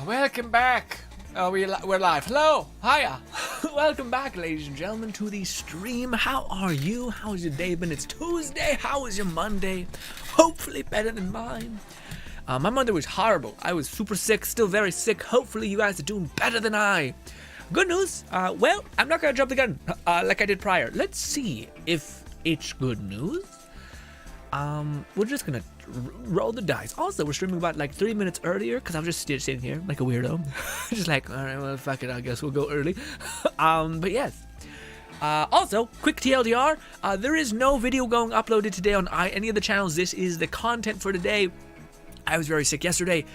Welcome back. We're live. Hello. Hiya. Welcome back, ladies and gentlemen, to the stream. How are you? How's your day been? It's Tuesday. How was your Monday? Hopefully better than mine. My Monday was horrible. I was super sick, still very sick. Hopefully you guys are doing better than I. Good news. Well, I'm not going to jump the gun like I did prior. Let's see if it's good news. We're just gonna roll the dice. Also, we're streaming about like 3 minutes earlier because I'm just sitting here like a weirdo. Just like, all right, well, fuck it, I guess we'll go early. But yes. Also, quick TLDR, there is no video going uploaded today on any of the channels. This is the content for today. I was very sick yesterday,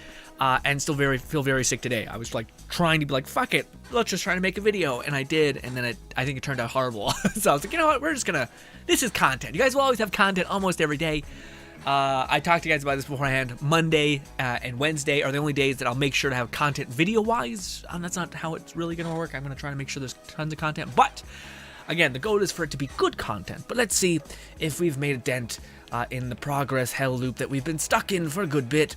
and still feel very sick today. I was like trying to be like, fuck it, let's just try to make a video, and I did, and then I think it turned out horrible. So I was like, you know what, we're just gonna, this is content. You guys will always have content almost every day. I talked to you guys about this beforehand. Monday and Wednesday are the only days that I'll make sure to have content video-wise. That's not how it's really gonna work. I'm gonna try to make sure there's tons of content, but again, the goal is for it to be good content. But let's see if we've made a dent in the progress hell loop that we've been stuck in for a good bit.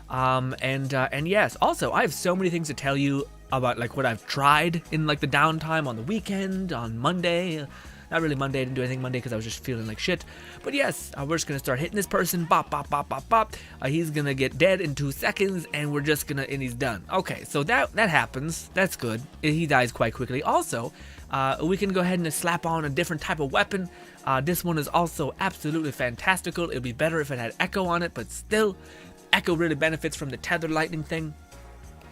And yes, also I have so many things to tell you about, like what I've tried in like the downtime on the weekend, on Monday. Not really Monday, I didn't do anything Monday because I was just feeling like shit. But yes, we're just gonna start hitting this person, bop, bop, bop, bop, bop. He's gonna get dead in 2 seconds, and we're just gonna, and he's done. Okay, so that happens. That's good. He dies quite quickly. Also, we can go ahead and slap on a different type of weapon. This one is also absolutely fantastical. It'd be better if it had Echo on it, but still, Echo really benefits from the tether lightning thing,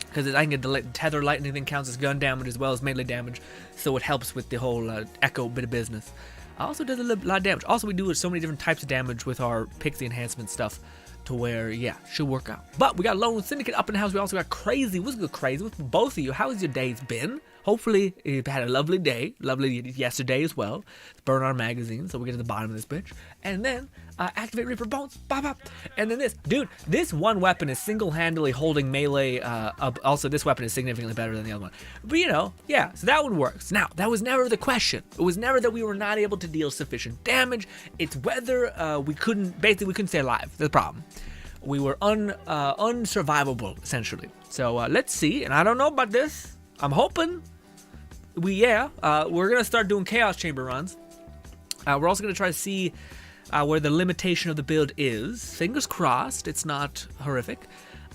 because I can get the tether lightning thing counts as gun damage as well as melee damage, so it helps with the whole Echo bit of business. Also does a lot of damage. Also, we do so many different types of damage with our pixie enhancement stuff, to where, yeah, should work out. But we got Lone Syndicate up in the house. We also got Crazy. What's good, Crazy? With both of you, how's your days been? Hopefully, you've had a lovely day. Lovely yesterday as well. Burn our magazine, so we get to the bottom of this bitch. And then, activate Reaper Bones. Bop, bop. And then this. Dude, this one weapon is single-handedly holding melee up. Also, this weapon is significantly better than the other one. But, you know, yeah, so that one works. Now, that was never the question. It was never that we were not able to deal sufficient damage. It's whether we couldn't stay alive. That's the problem. We were unsurvivable, essentially. So, let's see. And I don't know about this. I'm hoping... we're gonna start doing Chaos Chamber runs. We're also gonna try to see where the limitation of the build is. Fingers crossed, it's not horrific.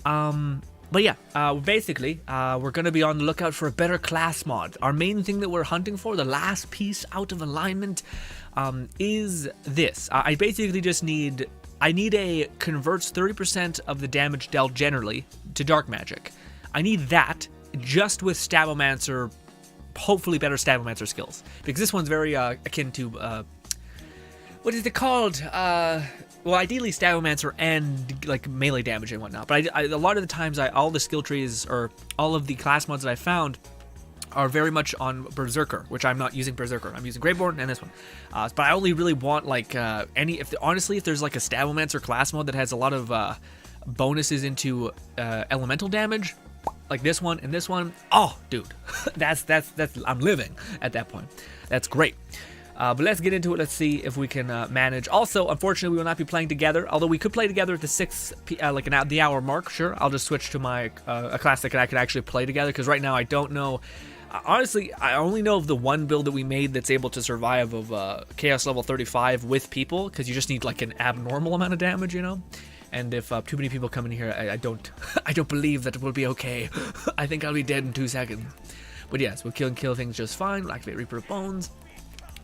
But yeah, basically, we're gonna be on the lookout for a better class mod. Our main thing that we're hunting for, the last piece out of alignment, is this. I basically just need. I need a converts 30% of the damage dealt generally to dark magic. I need that just with Stabbomancer. Hopefully better Stabbomancer skills, because this one's very akin to what is it called? Well, ideally Stabbomancer and like melee damage and whatnot. But a lot of the times, all the skill trees or all of the class mods that I found are very much on Berserker, which I'm not using Berserker. I'm using Greyborn and this one. But I only really want like honestly, if there's like a Stabbomancer class mode that has a lot of bonuses into elemental damage, like this one and this one, oh dude, that's I'm living at that point. That's great. But let's get into it. Let's see if we can manage. Also, unfortunately, we will not be playing together, although we could play together at the the hour mark. Sure, I'll just switch to my a class that I could actually play together, because right now I don't know. Honestly, I only know of the one build that we made that's able to survive of Chaos level 35 with people, because you just need like an abnormal amount of damage, you know. And if too many people come in here, I don't believe that it will be okay. I think I'll be dead in 2 seconds. But yes, we'll kill things just fine. We'll activate Reaper of Bones,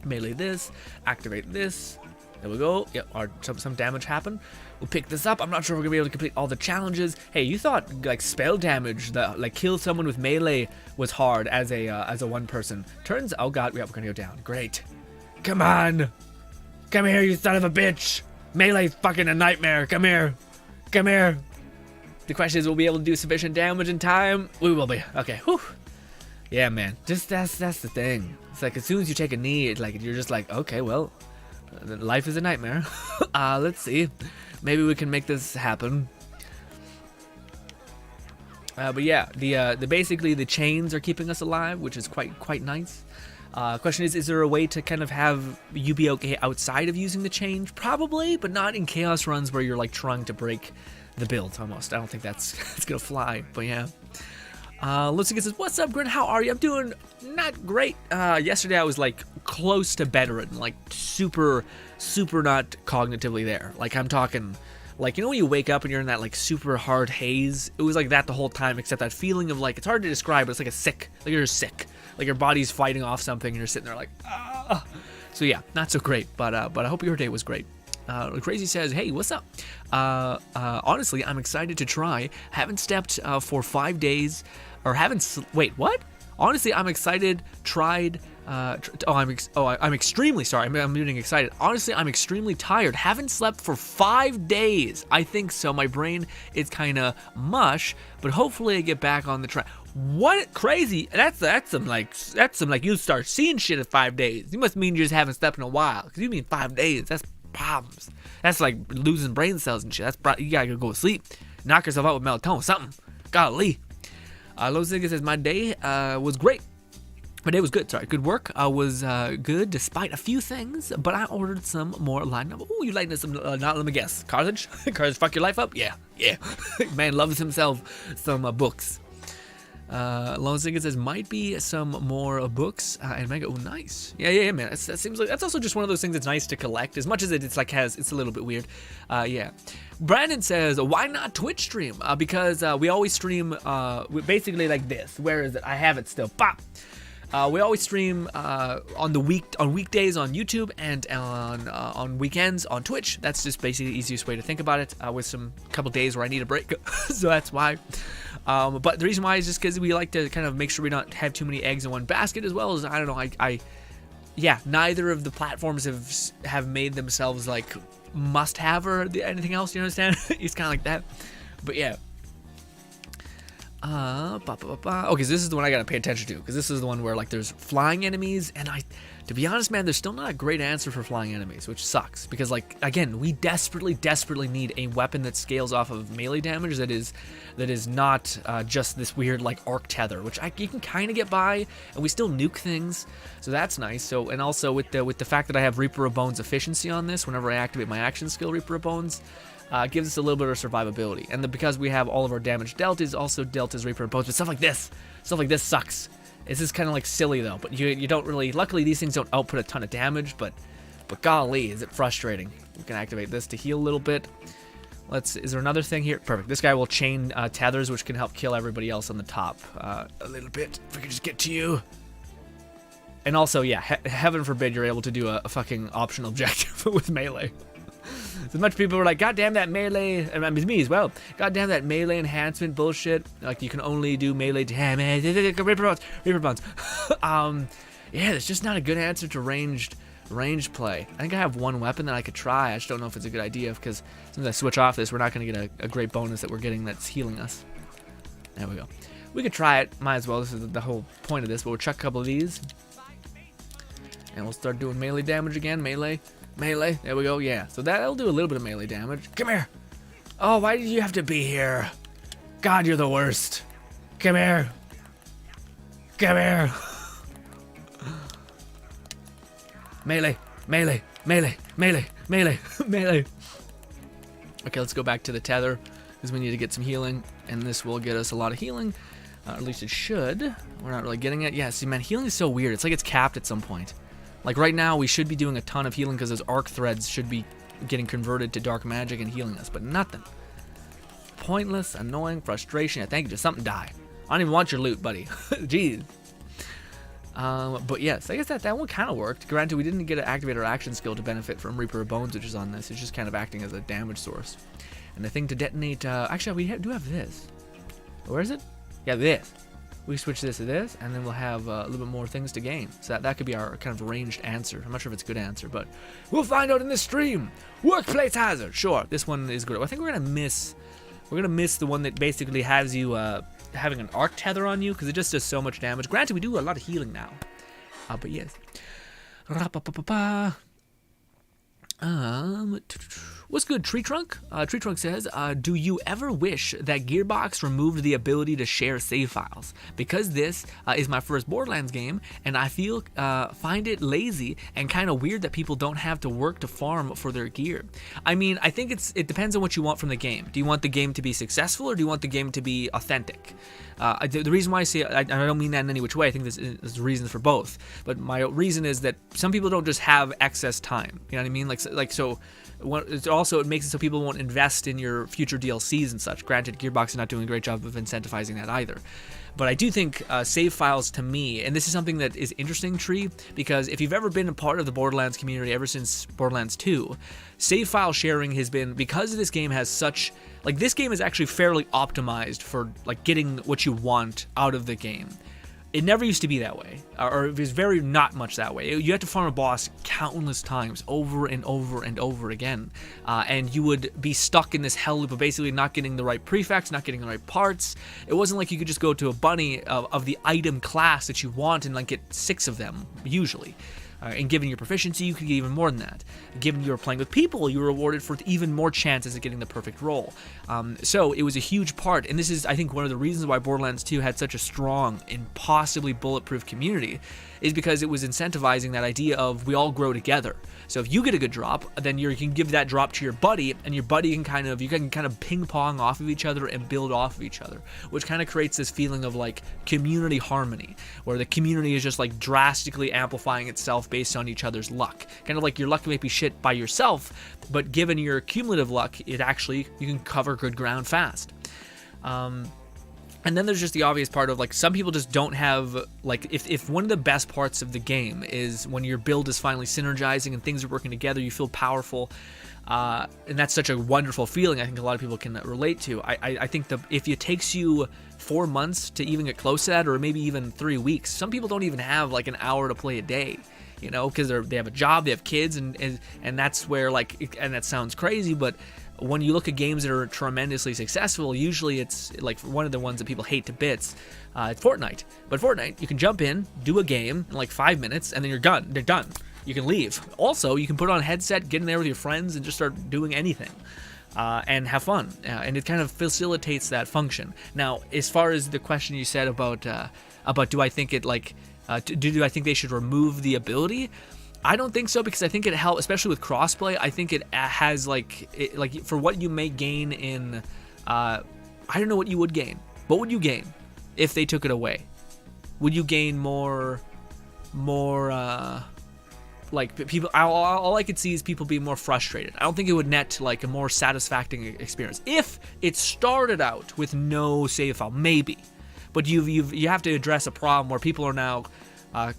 melee this, activate this. There we go. Yep, some damage happened. We'll pick this up. I'm not sure we're gonna be able to complete all the challenges. Hey, you thought like spell damage, like kill someone with melee was hard as a one person. Turns, oh god, yeah, we're gonna go down. Great. Come on, come here, you son of a bitch. Melee fucking a nightmare. Come here. Come here. The question is, will we be able to do sufficient damage in time? We will be. Okay. Whew. Yeah, man. Just that's the thing. It's like as soon as you take a knee, it's like you're just like, okay, well, life is a nightmare. Let's see. Maybe we can make this happen. But yeah, the basically the chains are keeping us alive, which is quite nice. Question is there a way to kind of have you be okay outside of using the change? Probably, but not in chaos runs where you're like trying to break the build almost. I don't think that's gonna fly, but yeah. Lucy says, what's up, Grin? How are you? I'm doing not great. Yesterday I was like close to bedridden, like super not cognitively there. Like I'm talking, like, you know when you wake up and you're in that like super hard haze? It was like that the whole time, except that feeling of like, it's hard to describe, but it's like a sick, like you're sick. Like your body's fighting off something and you're sitting there like, ah. So yeah, not so great, but I hope your day was great. Crazy says, hey, what's up? Honestly, I'm excited to try. Haven't stepped for 5 days, or wait, what? Honestly, I'm excited, tried, I'm extremely sorry. I'm getting excited. Honestly, I'm extremely tired. Haven't slept for 5 days. I think so. My brain is kind of mush, but hopefully I get back on the track. What? Crazy? That's some like you start seeing shit in 5 days. You must mean you just haven't slept in a while. Cause you mean 5 days? That's problems. That's like losing brain cells and shit. You gotta go to sleep. Knock yourself out with melatonin, something. Golly. Los Zigga says, my day was great. My day was good. Sorry, good work. I was good despite a few things, but I ordered some more line up. Ooh, you lighting some? Not let me guess. Carthage? Carthage fuck your life up? Yeah. Man loves himself some books. Lone Zigga says, might be some more books and manga. Oh, nice. Yeah, man. That seems like that's also just one of those things that's nice to collect. As much as it's a little bit weird. Yeah. Brandon says, why not Twitch stream? Because we always stream basically like this. Where is it? I have it still. Pop. We always stream on weekdays on YouTube and on weekends on Twitch. That's just basically the easiest way to think about it. With some couple days where I need a break, so that's why. But the reason why is just because we like to kind of make sure we don't have too many eggs in one basket, as well as I don't know. Yeah, neither of the platforms have made themselves like must-have or anything else. You understand? It's kind of like that. But yeah. Okay, so this is the one I gotta pay attention to, because this is the one where like there's flying enemies, and to be honest, man, there's still not a great answer for flying enemies, which sucks, because like again, we desperately need a weapon that scales off of melee damage that is not just this weird like arc tether, which you can kind of get by, and we still nuke things, so that's nice. So, and also with the fact that I have Reaper of Bones efficiency on this, whenever I activate my action skill Reaper of Bones. Gives us a little bit of survivability, and because we have all of our damage dealt is also dealt as Reaper of Bones, but stuff like this sucks. This is kind of like silly though, but you don't really. Luckily, these things don't output a ton of damage, but golly, is it frustrating. We can activate this to heal a little bit. Is there another thing here? Perfect. This guy will chain tethers, which can help kill everybody else on the top a little bit. If we could just get to you. And also, yeah, heaven forbid you're able to do a fucking optional objective with melee. So much people were like, God damn that melee, and I mean, me as well. God damn that melee enhancement bullshit. Like you can only do melee damage. Reaper Bones. Yeah, it's just not a good answer to ranged play. I think I have one weapon that I could try. I just don't know if it's a good idea, because as soon as I switch off this, we're not going to get a great bonus that we're getting that's healing us. There we go. We could try it. Might as well. This is the whole point of this. But we'll chuck a couple of these, and we'll start doing melee damage again. Melee. There we go. Yeah. So that'll do a little bit of melee damage. Come here. Oh, why did you have to be here? God, you're the worst. Come here. Melee. Okay, let's go back to the tether, because we need to get some healing, and this will get us a lot of healing. At least it should. We're not really getting it. Yeah, see, man, healing is so weird. It's like it's capped at some point. Like right now, we should be doing a ton of healing, because those arc threads should be getting converted to dark magic and healing us, but nothing. Pointless, annoying, frustration. Yeah, thank you. Just something die. I don't even want your loot, buddy. Jeez. But yes, I guess that one kind of worked. Granted, we didn't get to activate our action skill to benefit from Reaper of Bones, which is on this. It's just kind of acting as a damage source. And the thing to detonate, actually, we do have this. Where is it? Yeah, this. We switch this to this, and then we'll have a little bit more things to gain. So that could be our kind of ranged answer. I'm not sure if it's a good answer, but we'll find out in this stream. Workplace hazard. Sure, this one is good. I think we're gonna miss the one that basically has you having an arc tether on you, because it just does so much damage. Granted, we do a lot of healing now. But yes. What's good, Tree Trunk? Tree Trunk says, do you ever wish that Gearbox removed the ability to share save files? Because this is my first Borderlands game, and I find it lazy and kind of weird that people don't have to work to farm for their gear. I mean, I think it depends on what you want from the game. Do you want the game to be successful, or do you want the game to be authentic? The reason why I say I don't mean that in any which way. I think there's reasons for both. But my reason is that some people don't just have excess time. You know what I mean? So. It makes it so people won't invest in your future DLCs and such. Granted, Gearbox is not doing a great job of incentivizing that either. But I do think save files, to me, and this is something that is interesting, Tree, because if you've ever been a part of the Borderlands community ever since Borderlands 2, save file sharing has been, because this game has such, like, this game is actually fairly optimized for, like, getting what you want out of the game. It never used to be that way, or it was very not much that way. You had to farm a boss countless times, over and over and over again, and you would be stuck in this hell loop of basically not getting the right prefects, not getting the right parts. It wasn't like you could just go to a bunny of the item class that you want and like get 6 of them, usually. And given your proficiency, you could get even more than that. Given you were playing with people, you were rewarded for even more chances at getting the perfect roll. So it was a huge part, and this is, I think, one of the reasons why Borderlands 2 had such a strong, impossibly bulletproof community, is because it was incentivizing that idea of we all grow together. So if you get a good drop, then you can give that drop to your buddy, and your buddy can kind of ping pong off of each other and build off of each other, which kind of creates this feeling of like community harmony, where the community is just like drastically amplifying itself based on each other's luck. Kind of like your luck might be shit by yourself, but given your cumulative luck, you can cover good ground fast. And then there's just the obvious part of like some people just don't have, like, if one of the best parts of the game is when your build is finally synergizing and things are working together, you feel powerful, and that's such a wonderful feeling I think a lot of people can relate to. I think if it takes you 4 months to even get close to that, or maybe even 3 weeks, some people don't even have like an hour to play a day, you know, because they have a job, they have kids, and that's where, like, and that sounds crazy, but when you look at games that are tremendously successful, usually it's like one of the ones that people hate to bits. It's Fortnite. But Fortnite, you can jump in, do a game in like 5 minutes, and then you're done. They're done. You can leave. Also, you can put on a headset, get in there with your friends, and just start doing anything. And have fun. And it kind of facilitates that function. Now, as far as the question you said about do I think it like do I think they should remove the ability? I don't think so, because I think it helps, especially with crossplay. I think it has like for what you may gain in, I don't know what you would gain. What would you gain if they took it away? Would you gain more, like people? All I could see is people being more frustrated. I don't think it would net to like a more satisfying experience if it started out with no save file, maybe. But you have to address a problem where people are now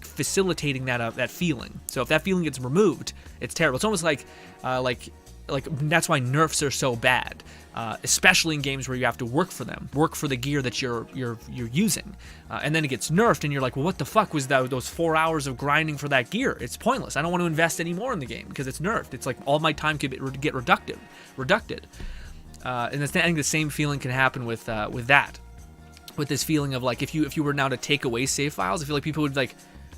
facilitating that feeling. So if that feeling gets removed, it's terrible. It's almost like that's why nerfs are so bad, especially in games where you have to work for them, work for the gear that you're using, and then it gets nerfed, and you're like, well, what the fuck was those 4 hours of grinding for that gear? It's pointless. I don't want to invest any more in the game because it's nerfed. It's like all my time could get reducted. And I think the same feeling can happen with that. With this feeling of like if you were now to take away save files, I feel like people would like,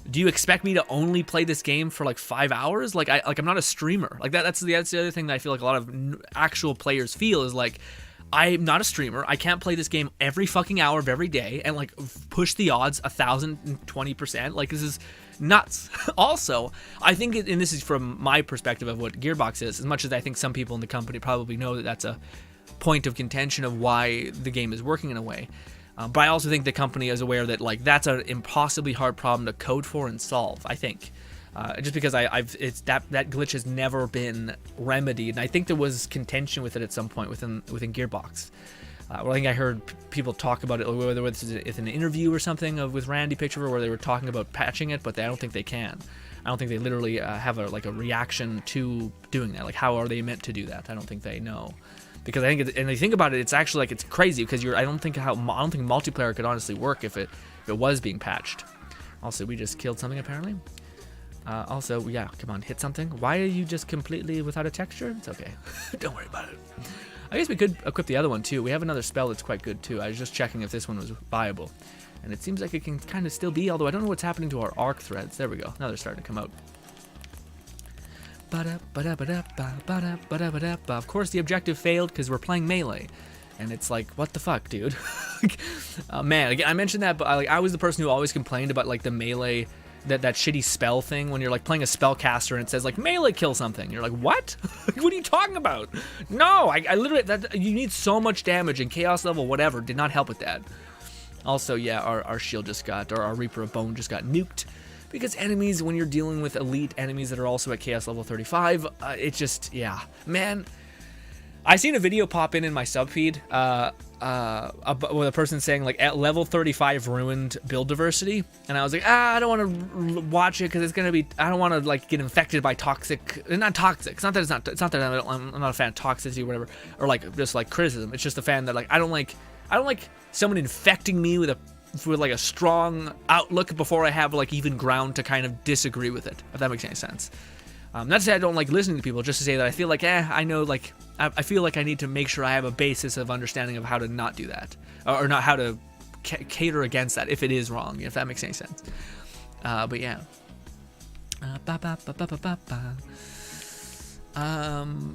do you expect me to only play this game for like 5 hours? I'm not a streamer. Like that's the other thing that I feel like a lot of actual players feel is like, I'm not a streamer. I can't play this game every fucking hour of every day and like push the odds 1,020%. Like this is nuts. Also, I think and this is from my perspective of what Gearbox is, as much as I think some people in the company probably know that that's a point of contention of why the game is working in a way. But I also think the company is aware that like that's an impossibly hard problem to code for and solve. I think, just because that glitch has never been remedied, and I think there was contention with it at some point within Gearbox. Well, I think I heard people talk about it, whether it's an interview or something with Randy Pitchford, where they were talking about patching it, but I don't think they can. I don't think they literally have a reaction to doing that. Like, how are they meant to do that? I don't think they know. Because I think, and they think about it, it's actually like it's crazy because I don't think multiplayer could honestly work if it was being patched. Also, we just killed something apparently. Also, yeah, come on, hit something. Why are you just completely without a texture? It's okay, don't worry about it. I guess we could equip the other one too. We have another spell that's quite good too. I was just checking if this one was viable, and it seems like it can kind of still be. Although I don't know what's happening to our arc threads. There we go. Now they're starting to come out. Of course, the objective failed because we're playing melee. And it's like, what the fuck, dude? Man, again, I mentioned that, but I was the person who always complained about like the melee, that shitty spell thing when you're like playing a spellcaster and it says like melee kill something. You're like, what? What are you talking about? No, I literally, you need so much damage, and chaos level whatever did not help with that. Also, yeah, our shield just got, or our Reaper of Bone just got nuked. Because enemies, when you're dealing with elite enemies that are also at chaos level 35, it just, yeah. Man, I seen a video pop in my sub feed with a person saying like at level 35 ruined build diversity, and I was like, I don't want to watch it because it's gonna be, I don't want to like get infected by toxic, not toxic. It's not that I'm not a fan of toxicity or whatever, or like just like criticism. It's just a fan that like I don't like someone infecting me with like a strong outlook before I have like even ground to kind of disagree with it, if that makes any sense. Not to say I don't like listening to people, just to say that I feel like, I know, like, I feel like I need to make sure I have a basis of understanding of how to not do that, or not how to cater against that if it is wrong, if that makes any sense. But yeah.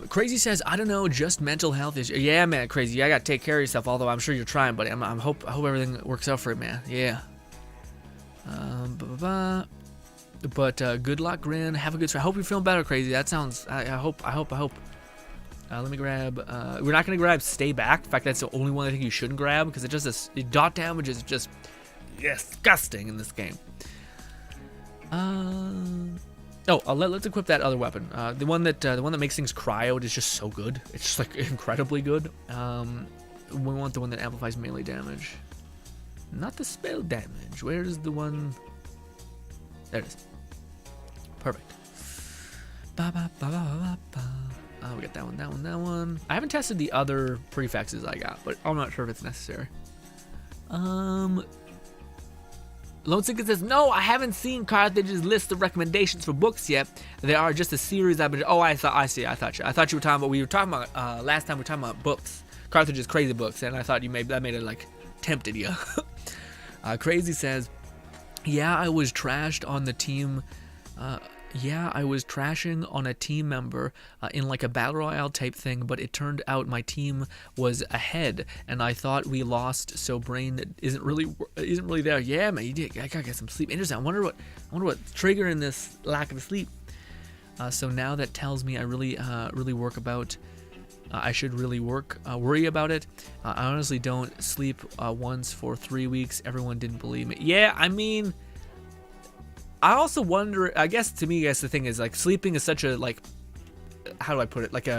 Crazy says, I don't know, just mental health issues. Yeah, man, Crazy, I gotta take care of yourself, although I'm sure you're trying, buddy. I hope everything works out for you, man. Yeah. But good luck, Grin. Have a good start. I hope you're feeling better, Crazy. That sounds, I hope. Let me grab, we're not going to grab Stay Back. In fact, that's the only one I think you shouldn't grab, because it just, dot damage is just disgusting in this game. Let's equip that other weapon. The one that makes things cry out is just so good. It's just like incredibly good. We want the one that amplifies melee damage. Not the spell damage. Where is the one? There it is. Perfect. We got that one. I haven't tested the other prefixes I got, but I'm not sure if it's necessary. Lone Sinker says, no, I haven't seen Carthage's list of recommendations for books yet. They are just a series I've been. Oh, I thought you were talking about. We were talking about last time. We were talking about books, Carthage's crazy books, and I thought that made it like tempted you. Crazy says, yeah, I was trashed on the team. I was trashing on a team member in like a battle royale type thing, but it turned out my team was ahead, and I thought we lost. So brain isn't really there. Yeah, man, you did. I gotta get some sleep. Interesting. I wonder what's triggering this lack of sleep. So now that tells me I really work about. I should really worry about it. I honestly don't sleep once for 3 weeks. Everyone didn't believe me. Yeah, I mean, I also wonder, I guess to me, the thing is like sleeping is such a, like, how do I put it? Like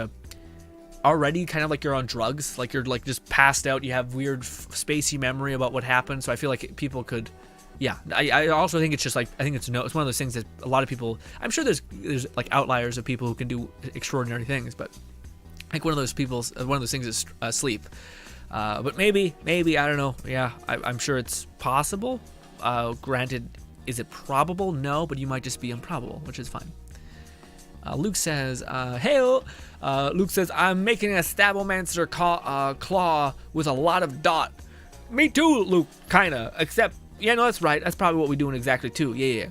already kind of like you're on drugs, like you're like just passed out. You have weird spacey memory about what happened. So I feel like people could, yeah. I also think it's just like, I think it's one of those things that a lot of people, I'm sure there's like outliers of people who can do extraordinary things, but I think one of those things is sleep. But maybe, I don't know. Yeah, I'm sure it's possible. Granted, is it probable? No, but you might just be improbable, which is fine. Luke says, hey, Luke says, I'm making a Stabomancer claw with a lot of dot. Me too, Luke, kinda. Except, yeah, no, that's right. That's probably what we're doing exactly too. Yeah.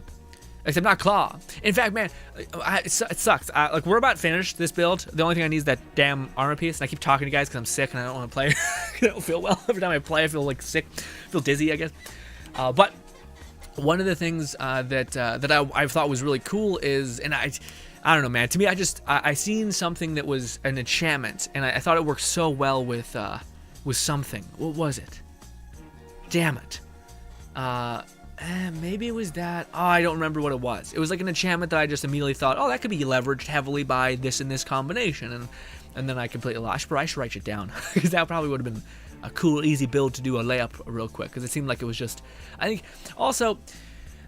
Except not claw. In fact, man, it sucks. Like, we're about finished this build. The only thing I need is that damn armor piece. And I keep talking to you guys because I'm sick and I don't want to play. I don't feel well. Every time I play, I feel like sick. I feel dizzy, I guess. But one of the things that I thought was really cool is, and I don't know, man. To me, I seen something that was an enchantment, and I thought it worked so well with something. What was it? Damn it. Maybe it was that. Oh, I don't remember what it was. It was like an enchantment that I just immediately thought, oh, that could be leveraged heavily by this and this combination, and then I completely lost. But I should write it down because that probably would have been a cool, easy build to do a layup real quick, because it seemed like it was just. I think also,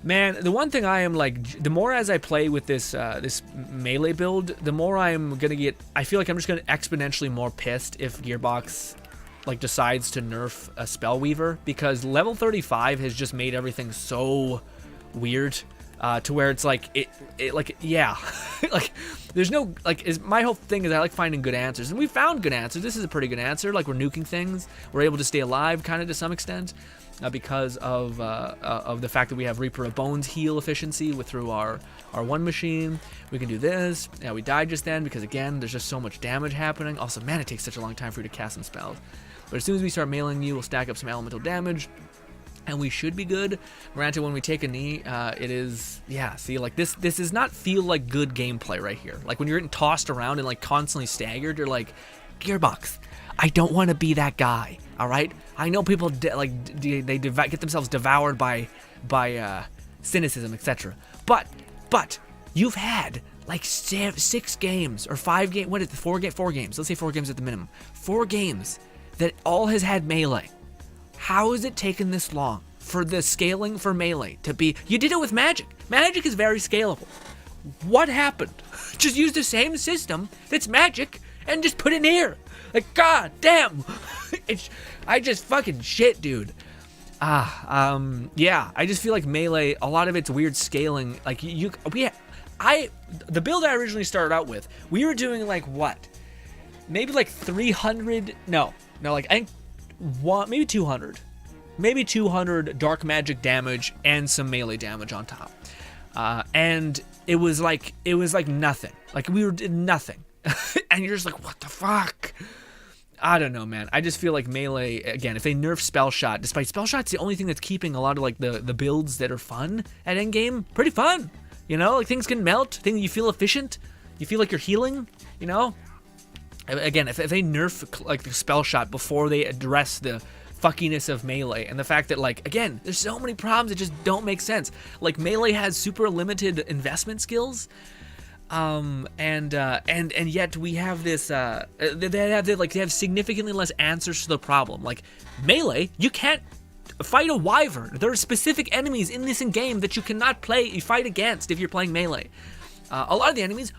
man, the one thing I am like, the more as I play with this this melee build, the more I'm gonna get. I feel like I'm just gonna exponentially more pissed if Gearbox like decides to nerf a Spellweaver, because level 35 has just made everything so weird. to where it's like yeah, like there's no like my whole thing is I like finding good answers, and we found good answers. This is a pretty good answer. Like we're nuking things, we're able to stay alive kind of to some extent because of the fact that we have Reaper of Bones heal efficiency through our one machine. We can do this. Yeah, we died just then because again there's just so much damage happening. Also, man, it takes such a long time for you to cast some spells. But as soon as we start mailing you, we'll stack up some elemental damage, and we should be good. Granted, when we take a knee, it is, yeah, see, like, this does not feel like good gameplay right here. Like, when you're getting tossed around and, like, constantly staggered, you're like, Gearbox, I don't want to be that guy, all right? I know people, they get themselves devoured by cynicism, etc. But, you've had, like, 6 games, or 5 games, what is it, 4 games, let's say 4 games at the minimum, 4 games that all has had melee. How has it taken this long for the scaling for melee to be? You did it with Magic. Magic is very scalable. What happened? Just use the same system that's Magic and just put it in here. Like, god damn. I just fucking shit, dude. Yeah, I just feel like melee, a lot of it's weird scaling. Like the build I originally started out with, we were doing like what? Maybe like 300, no, like I think maybe 200 dark magic damage and some melee damage on top, and it was like nothing. Like we did nothing, and you're just like, what the fuck? I don't know, man. I just feel like melee again. If they nerf spell shot, despite spell shot's the only thing that's keeping a lot of like the builds that are fun at endgame pretty fun. You know, like things can melt. Things you feel efficient. You feel like you're healing. You know. Again, if they nerf like the spell shot before they address the fuckiness of melee and the fact that like again there's so many problems that just don't make sense. Like melee has super limited investment skills, and yet we have this they have significantly less answers to the problem. Like melee, you can't fight a wyvern. There are specific enemies in this game that you cannot fight against if you're playing melee. A lot of the enemies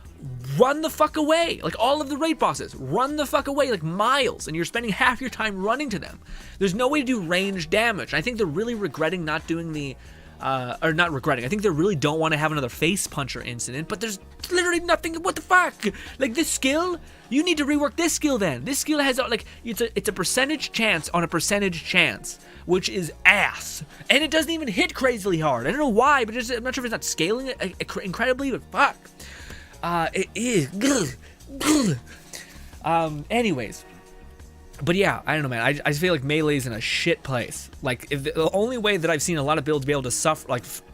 run the fuck away. Like all of the raid bosses run the fuck away like miles, and you're spending half your time running to them. There's no way to do range damage. I think they're really regretting not doing the or not regretting. I think they really don't want to have another face puncher incident, but there's literally nothing. What the fuck? Like this skill, you need to rework this skill then. This skill has like it's a percentage chance on a percentage chance, which is ass, and it doesn't even hit crazily hard. I don't know why, but I'm not sure if it's not scaling it incredibly, but fuck. It is. Anyways. But yeah, I don't know, man. I feel like melee's in a shit place. Like, if the only way that I've seen a lot of builds be able to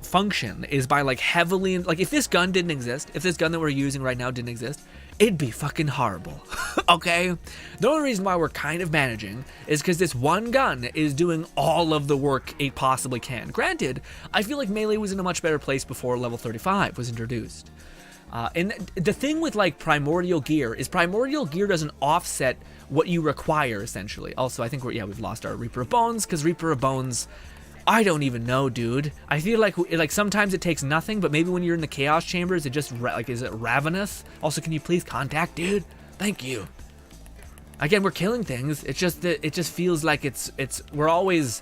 function is by like heavily, like if this gun didn't exist, if this gun that we're using right now didn't exist, it'd be fucking horrible. Okay? The only reason why we're kind of managing is because this one gun is doing all of the work it possibly can. Granted, I feel like melee was in a much better place before level 35 was introduced. And the thing with like primordial gear is primordial gear doesn't offset what you require essentially. Also, I think we've lost our Reaper of Bones, because Reaper of Bones, I don't even know, dude. I feel like sometimes it takes nothing, but maybe when you're in the chaos chambers, it just is it ravenous? Also, can you please contact, dude? Thank you. Again, we're killing things. It's just that it just feels like we're always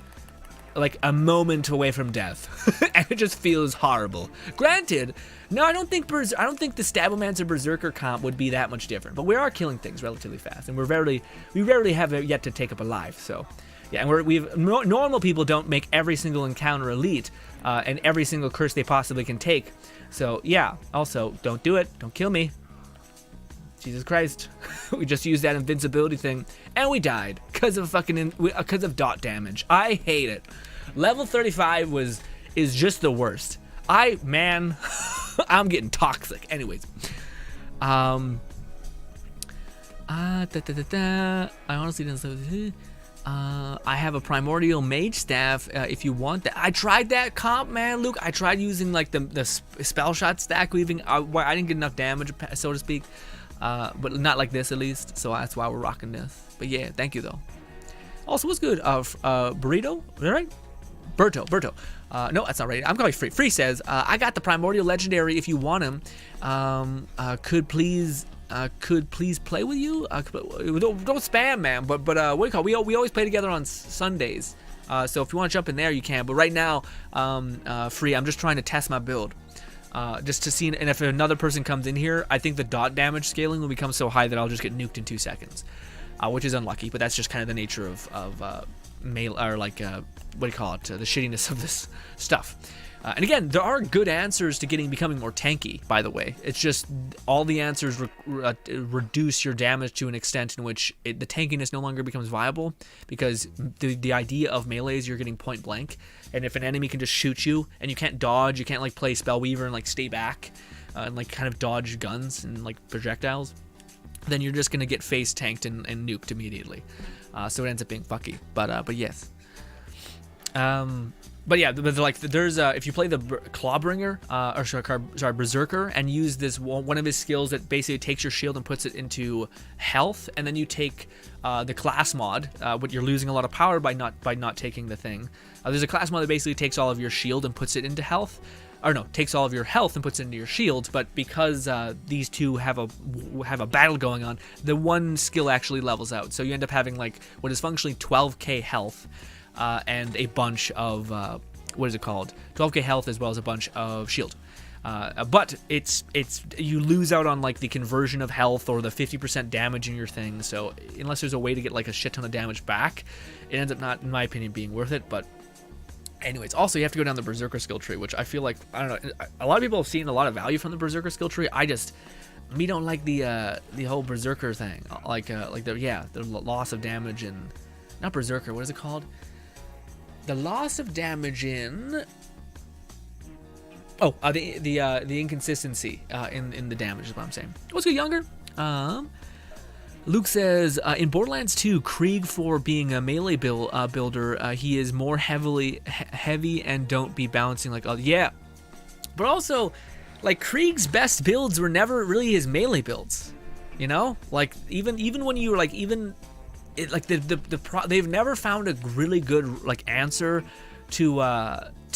like a moment away from death, and it just feels horrible. Granted, no, I don't think the Stabomancer Berserker comp would be that much different, but we are killing things relatively fast, and we rarely have it yet to take up a life. So, yeah, and normal people don't make every single encounter elite, and every single curse they possibly can take. So yeah, also don't do it. Don't kill me. Jesus Christ. We just used that invincibility thing, and we died because of dot damage. I hate it. Level 35 is just the worst. I'm getting toxic. Anyways. I honestly didn't. I have a primordial mage staff. If you want that, I tried that comp, man, Luke. I tried using like the spell shot stack weaving. I didn't get enough damage, so to speak. But not like this, at least. So that's why we're rocking this. But yeah, thank you though. Also, what's good? Burrito, is that right? Berto. No, that's not right. I'm calling Free. Free says, I got the primordial legendary. If you want him, could please play with you? Don't spam, man. But what do you call it? We always play together on Sundays. So if you want to jump in there, you can. But right now, free. I'm just trying to test my build. Just to see, and if another person comes in here, I think the dot damage scaling will become so high that I'll just get nuked in 2 seconds, which is unlucky. But that's just kind of the nature of mail, or like what do you call it? The shittiness of this stuff. And again, there are good answers to becoming more tanky, by the way. It's just all the answers reduce your damage to an extent in which the tankiness no longer becomes viable, because the idea of melee is you're getting point blank, and if an enemy can just shoot you and you can't dodge, you can't like play Spellweaver and like stay back and like kind of dodge guns and like projectiles, then you're just gonna get face tanked and nuked immediately. So it ends up being fucky. But yes. But yeah, like there's if you play the Clawbringer, sorry, Berserker, and use this one of his skills that basically takes your shield and puts it into health, and then you take the class mod, but you're losing a lot of power by not taking the thing. There's a class mod that basically takes all of your shield and puts it into health, or no, takes all of your health and puts it into your shield. But because these two have a battle going on, the one skill actually levels out, so you end up having like what is functionally 12k health. And a bunch of, what is it called? 12k health as well as a bunch of shield. But it's you lose out on like the conversion of health or the 50% damage in your thing. So unless there's a way to get like a shit ton of damage back, it ends up not, in my opinion, being worth it. But anyways, also you have to go down the Berserker skill tree, which I feel like, I don't know, a lot of people have seen a lot of value from the Berserker skill tree. Me don't like the whole Berserker thing. Like the loss of damage and, not Berserker, what is it called? The loss of damage in the inconsistency in the damage is what I'm saying. Let's go younger. Luke says in Borderlands 2, Krieg, for being a melee builder, he is more heavy and don't be bouncing like yeah. But also, like, Krieg's best builds were never really his melee builds. You know, like even when you like it, like they've never found a really good like answer to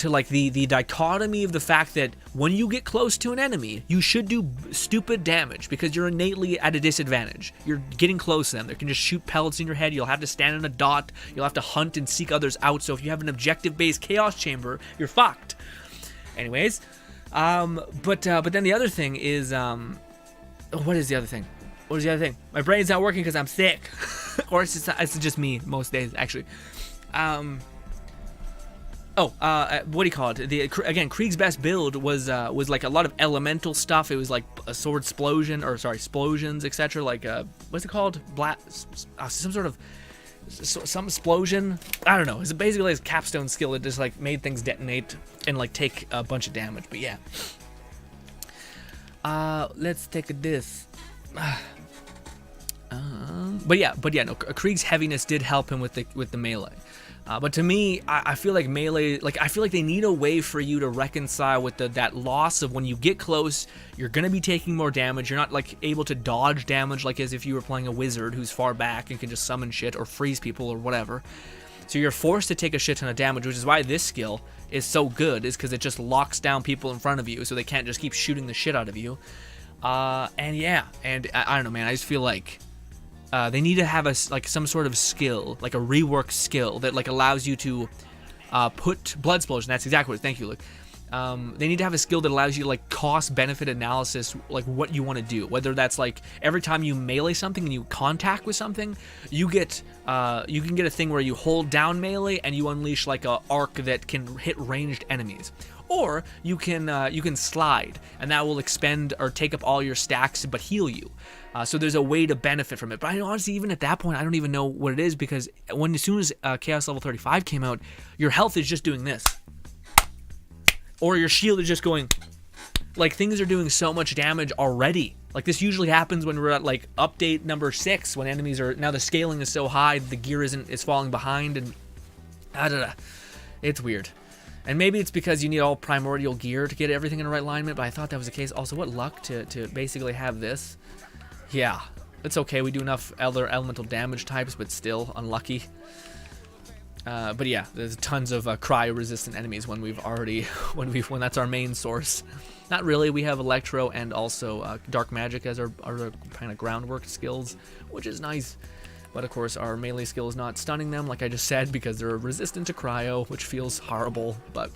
like the dichotomy of the fact that when you get close to an enemy, you should do stupid damage because you're innately at a disadvantage. You're getting close to them. They can just shoot pellets in your head. You'll have to stand in a dot. You'll have to hunt and seek others out. So if you have an objective-based chaos chamber, you're fucked. Anyways, but then the other thing is what is the other thing? What is the other thing? My brain's not working because I'm sick. Or it's just me most days, actually. What do you call it? Again, Krieg's best build was like a lot of elemental stuff. It was like a sword splosions, etc. Like what's it called? Some sort of some explosion. I don't know. It's basically a capstone skill that just like made things detonate and like take a bunch of damage. But yeah. Let's take this. But yeah, no. Krieg's heaviness did help him with the melee. But to me, I feel like melee, like I feel like they need a way for you to reconcile with that loss of when you get close, you're gonna be taking more damage. You're not like able to dodge damage like as if you were playing a wizard who's far back and can just summon shit or freeze people or whatever. So you're forced to take a shit ton of damage, which is why this skill is so good, is because it just locks down people in front of you, so they can't just keep shooting the shit out of you. And yeah, and I don't know, man. I just feel like they need to have some sort of skill, like a rework skill that like allows you to put blood explosion. That's exactly what. Thank you, Luke. They need to have a skill that allows you to like cost benefit analysis, like what you want to do. Whether that's like every time you melee something and you contact with something, you can get a thing where you hold down melee and you unleash like a arc that can hit ranged enemies. Or you can slide, and that will expend or take up all your stacks but heal you. So there's a way to benefit from it. But honestly, even at that point, I don't even know what it is, because as soon as Chaos Level 35 came out, your health is just doing this. Or your shield is just going, like, things are doing so much damage already. Like, this usually happens when we're at like update number 6, when enemies are, now the scaling is so high, the gear is falling behind, and it's weird. And maybe it's because you need all primordial gear to get everything in the right alignment, but I thought that was the case. Also, what luck to basically have this. Yeah, it's okay. We do enough other elemental damage types, but still unlucky. But yeah, there's tons of cryo-resistant enemies when when that's our main source. Not really. We have Electro and also Dark Magic as our kind of groundwork skills, which is nice. But of course, our melee skill is not stunning them, like I just said, because they're resistant to cryo, which feels horrible. But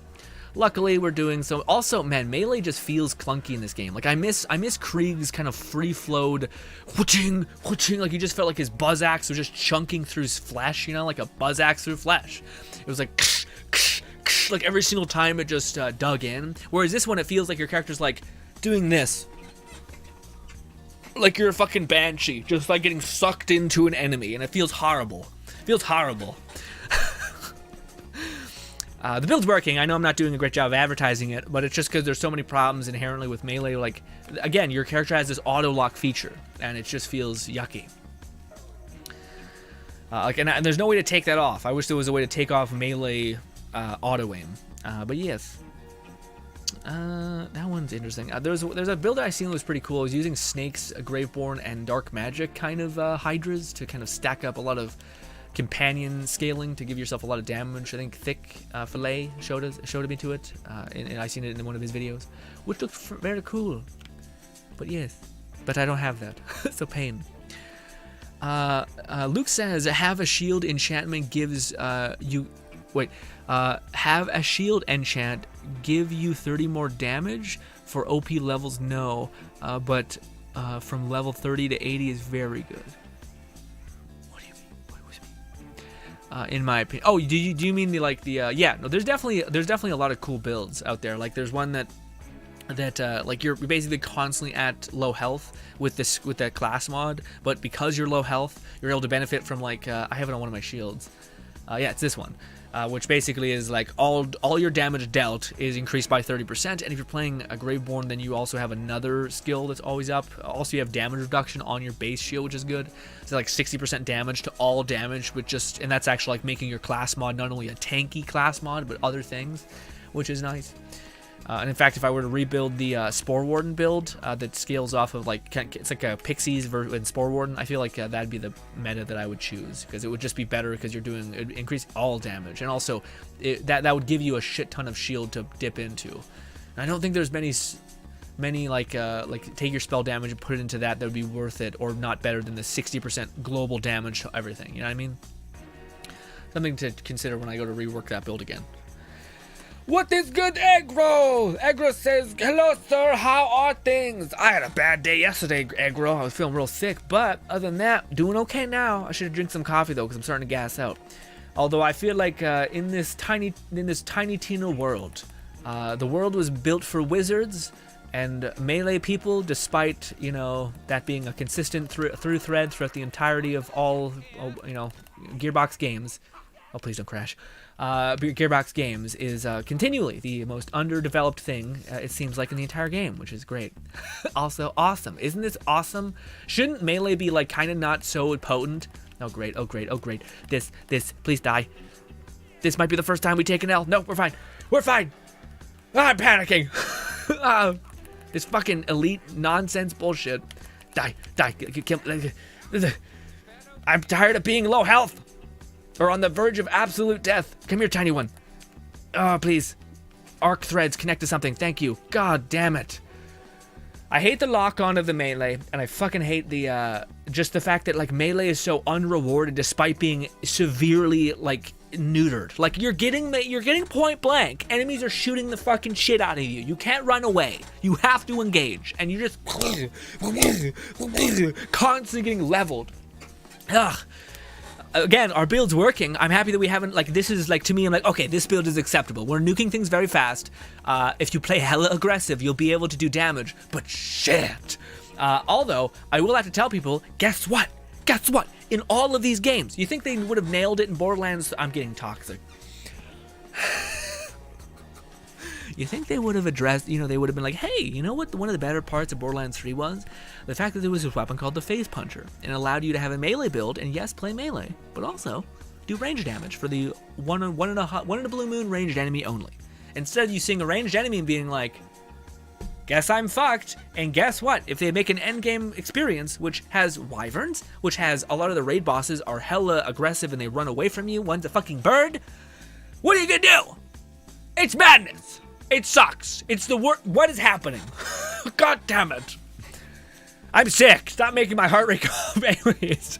luckily, we're doing so. Also, man, melee just feels clunky in this game. Like I miss Krieg's kind of free-flowed, whooching, whooching. Like you just felt like his buzz axe was just chunking through his flesh, you know, like a buzz axe through flesh. It was like, ksh, ksh, ksh, like every single time it just dug in. Whereas this one, it feels like your character's like doing this. Like you're a fucking banshee, just like getting sucked into an enemy, and it feels horrible. It feels horrible. The build's working. I know I'm not doing a great job of advertising it, but it's just because there's so many problems inherently with melee. Like, again, your character has this auto-lock feature, and it just feels yucky. And there's no way to take that off. I wish there was a way to take off melee auto-aim. But yes. That one's interesting. There's a build that I seen that was pretty cool. I was using Snakes, Graveborn, and Dark Magic kind of Hydras to kind of stack up a lot of companion scaling to give yourself a lot of damage. I think Thick Fillet showed me to it, and I seen it in one of his videos, which looked very cool. But yes, but I don't have that, so pain. Luke says, have a shield enchantment gives you... Wait, have a shield enchant give you 30 more damage for OP levels? No, but from level 30 to 80 is very good. What do you mean? What was me? In my opinion. Oh, do you mean the yeah? No, there's definitely a lot of cool builds out there. Like there's one that like you're basically constantly at low health with that class mod, but because you're low health, you're able to benefit from like I have it on one of my shields. Yeah, it's this one. Which basically is like all your damage dealt is increased by 30%, and if you're playing a Graveborn, then you also have another skill that's always up. Also, you have damage reduction on your base shield, which is good. So like 60% damage to all damage, and that's actually like making your class mod not only a tanky class mod, but other things, which is nice. And in fact, if I were to rebuild the Spore Warden build that scales off of like, it's like a Pixies and Spore Warden, I feel like that'd be the meta that I would choose, because it would just be better because you're doing, it increase all damage, and also that would give you a shit ton of shield to dip into. And I don't think there's many like take your spell damage and put it into that would be worth it, or not better than the 60% global damage to everything. You know what I mean? Something to consider when I go to rework that build again. What is good, Aggro? Aggro says, hello, sir, how are things? I had a bad day yesterday, Aggro. I was feeling real sick, but other than that, doing okay now. I should drink some coffee, though, because I'm starting to gas out. Although I feel like in this tiny Tina world, the world was built for wizards and melee people, despite, you know, that being a consistent through thread throughout the entirety of all, you know, Gearbox games. Oh, please don't crash. Gearbox games is continually the most underdeveloped thing, it seems like, in the entire game, which is great. Also awesome. Isn't this awesome? Shouldn't melee be like kind of not so potent? Oh great, oh great, oh great. This, please die. This might be the first time we take an L. No, we're fine. We're fine. I'm panicking. This fucking elite nonsense bullshit. Die. Kill. I'm tired of being low health. Or on the verge of absolute death. Come here, tiny one. Oh, please. Arc threads connect to something. Thank you. God damn it. I hate the lock-on of the melee, and I fucking hate the, just the fact that, like, melee is so unrewarded despite being severely, like, neutered. Like, you're getting point blank. Enemies are shooting the fucking shit out of you. You can't run away. You have to engage. And you're just constantly getting leveled. Ugh. Again, our build's working. I'm happy that we haven't, like, this is, like, to me, I'm like, okay, this build is acceptable. We're nuking things very fast. If you play hella aggressive, you'll be able to do damage, but shit. Although, I will have to tell people, guess what? Guess what? In all of these games, you think they would have nailed it in Borderlands? I'm getting toxic. You think they would have addressed, you know, they would have been like, hey, you know what one of the better parts of Borderlands 3 was? The fact that there was this weapon called the Phase Puncher, and it allowed you to have a melee build, and yes, play melee, but also do range damage for the one in a blue moon ranged enemy only. Instead of you seeing a ranged enemy and being like, guess I'm fucked, and guess what? If they make an endgame experience, which has wyverns, which has a lot of the raid bosses are hella aggressive and they run away from you, one's a fucking bird, what are you gonna do? It's madness! It sucks. It's the worst. What is happening? God damn it. I'm sick. Stop making my heart rate go up. Anyways.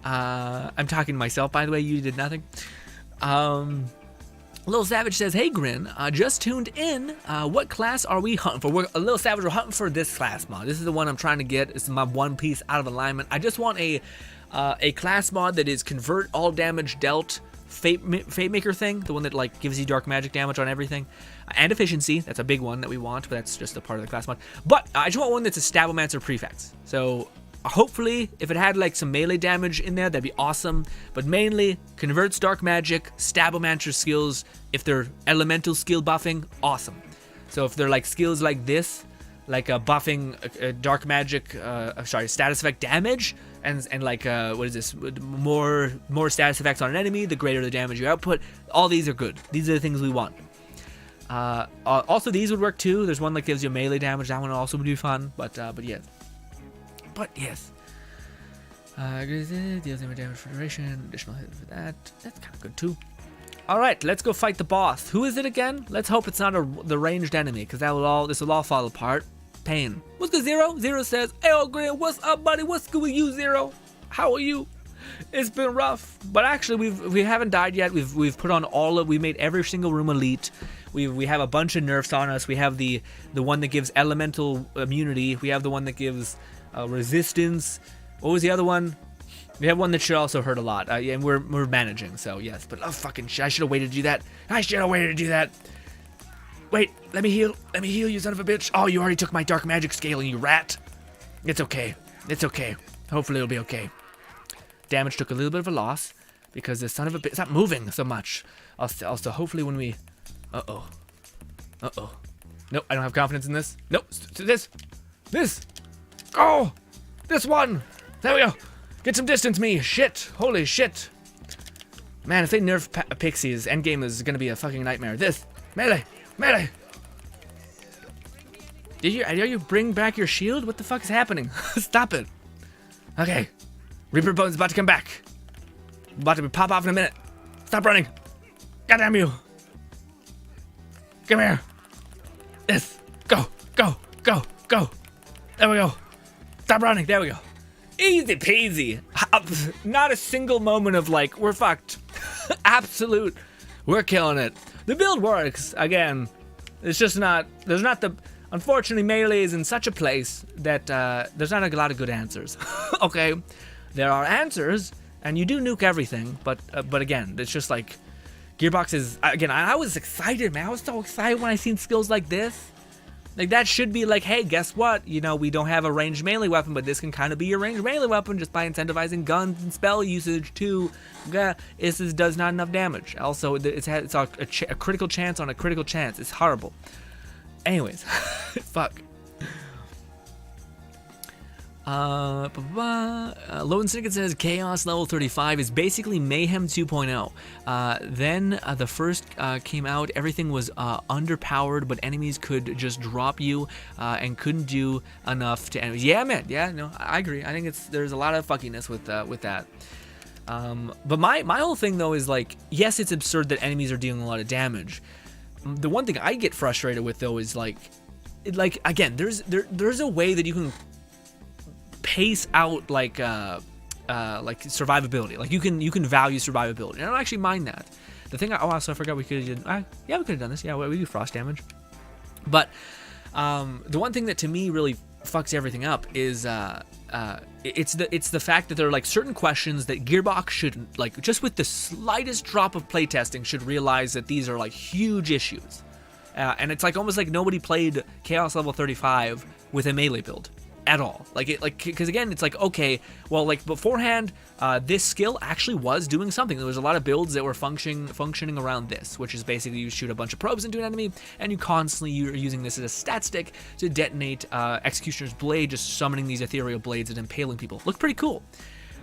I'm talking to myself, by the way. You did nothing. Little Savage says, hey, Grin, just tuned in. What class are we hunting for? Little Savage, we're hunting for this class mod. This is the one I'm trying to get. This is my one piece out of alignment. I just want a class mod that is convert all damage dealt Fate Maker thing, the one that like gives you dark magic damage on everything, and efficiency. That's a big one that we want, but that's just a part of the class mod. But I just want one that's a Stabbomancer prefects. So hopefully, if it had like some melee damage in there, that'd be awesome. But mainly converts dark magic, Stabbomancer skills. If they're elemental skill buffing, awesome. So if they're like skills like this, like buffing dark magic, status effect damage, and like what is this? More status effects on an enemy, the greater the damage you output. All these are good. These are the things we want. Also, these would work too. There's one that gives you melee damage. That one also would be fun. But yes. Deals damage for duration. Additional hit for that. That's kind of good too. All right, let's go fight the boss. Who is it again? Let's hope it's not the ranged enemy, because this will all fall apart. Pain. What's good, Zero? Zero says, hey, old Grin, what's up, buddy? What's good with you, Zero? How are you? It's been rough, but actually we haven't died yet. We've put on we made every single room elite. We have a bunch of nerfs on us. We have the one that gives elemental immunity. We have the one that gives resistance. What was the other one? We have one that should also hurt a lot, and we're managing. So yes, but fucking shit! I should have waited to do that. I should have waited to do that. Wait, let me heal. Let me heal, you son of a bitch. Oh, you already took my dark magic scaling, you rat. It's okay. It's okay. Hopefully it'll be okay. Damage took a little bit of a loss because this son of a bitch, stop moving so much. Also, hopefully when we, Nope, I don't have confidence in this. Nope, this. Oh, this one. There we go. Get some distance, me. Shit. Holy shit. Man, if they nerf Pixies, endgame is gonna be a fucking nightmare. This. Melee. Melee. Did you bring back your shield? What the fuck is happening? Stop it. Okay. Reaper Bone's about to come back. About to pop off in a minute. Stop running. Goddamn you. Come here. This. Go. Go. Go. Go. There we go. Stop running. There we go. Easy peasy. Not a single moment of like, we're fucked. Absolute. We're killing it. The build works. Again, it's just not, unfortunately, melee is in such a place that there's not a lot of good answers. Okay. There are answers, and you do nuke everything, but again, it's just like, Gearbox is, again, I was excited, man. I was so excited when I seen skills like this. Like, that should be like, hey, guess what? You know, we don't have a ranged melee weapon, but this can kind of be your ranged melee weapon just by incentivizing guns and spell usage too. This does not enough damage. Also, it's a critical chance on a critical chance. It's horrible. Anyways, fuck. Lone Syndicate says Chaos level 35 is basically Mayhem 2.0. Then the first came out, everything was underpowered, but enemies could just drop you and couldn't do enough to enemies. Yeah, man. Yeah, no, I agree. I think there's a lot of fuckiness with that. But my whole thing though is like, yes, it's absurd that enemies are dealing a lot of damage. The one thing I get frustrated with though is like again, there's a way that you can pace out like survivability. Like you can value survivability. And I don't actually mind that. The thing I forgot we could have done. Yeah, we could have done this. Yeah, we do frost damage. But the one thing that to me really fucks everything up is it's the fact that there are like certain questions that Gearbox should, like, just with the slightest drop of playtesting, should realize that these are like huge issues. And it's like almost like nobody played Chaos level 35 with a melee build at all. Because again, it's like, okay, well, like beforehand, this skill actually was doing something. There was a lot of builds that were functioning around this, which is basically you shoot a bunch of probes into an enemy, and you're using this as a stat stick to detonate Executioner's Blade, just summoning these ethereal blades and impaling people. Looked pretty cool.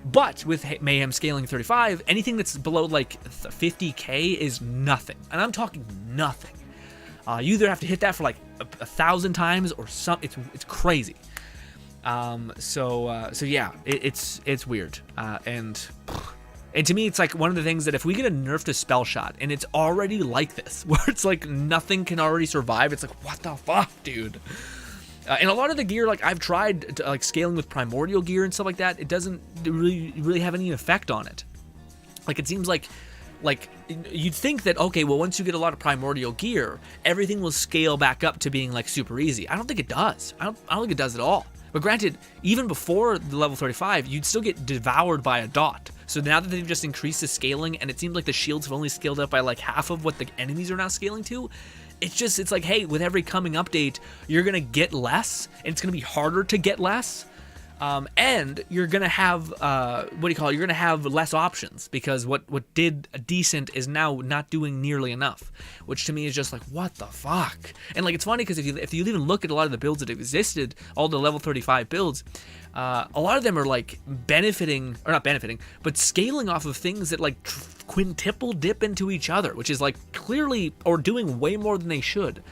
But with Mayhem scaling 35, anything that's below like 50k is nothing, and I'm talking nothing. You either have to hit that for like 1,000 times or something. It's crazy. So yeah, it's weird. And to me, it's like one of the things that if we get a nerf to spell shot and it's already like this, where it's like nothing can already survive, it's like, what the fuck, dude? And a lot of the gear, like I've tried like scaling with primordial gear and stuff like that, it doesn't really have any effect on it. Like it seems like you'd think that, okay, well, once you get a lot of primordial gear, everything will scale back up to being like super easy. I don't think it does. I don't think it does at all. But granted, even before the level 35, you'd still get devoured by a dot. So now that they've just increased the scaling, and it seems like the shields have only scaled up by like half of what the enemies are now scaling to, it's like, hey, with every coming update, you're gonna get less, and it's gonna be harder to get less. And you're gonna have you're gonna have less options, because what did decent is now not doing nearly enough, which to me is just like, what the fuck? And like, it's funny because if you even look at a lot of the builds that existed, all the level 35 builds, a lot of them are like not benefiting, but scaling off of things that like quintuple dip into each other, which is like clearly or doing way more than they should.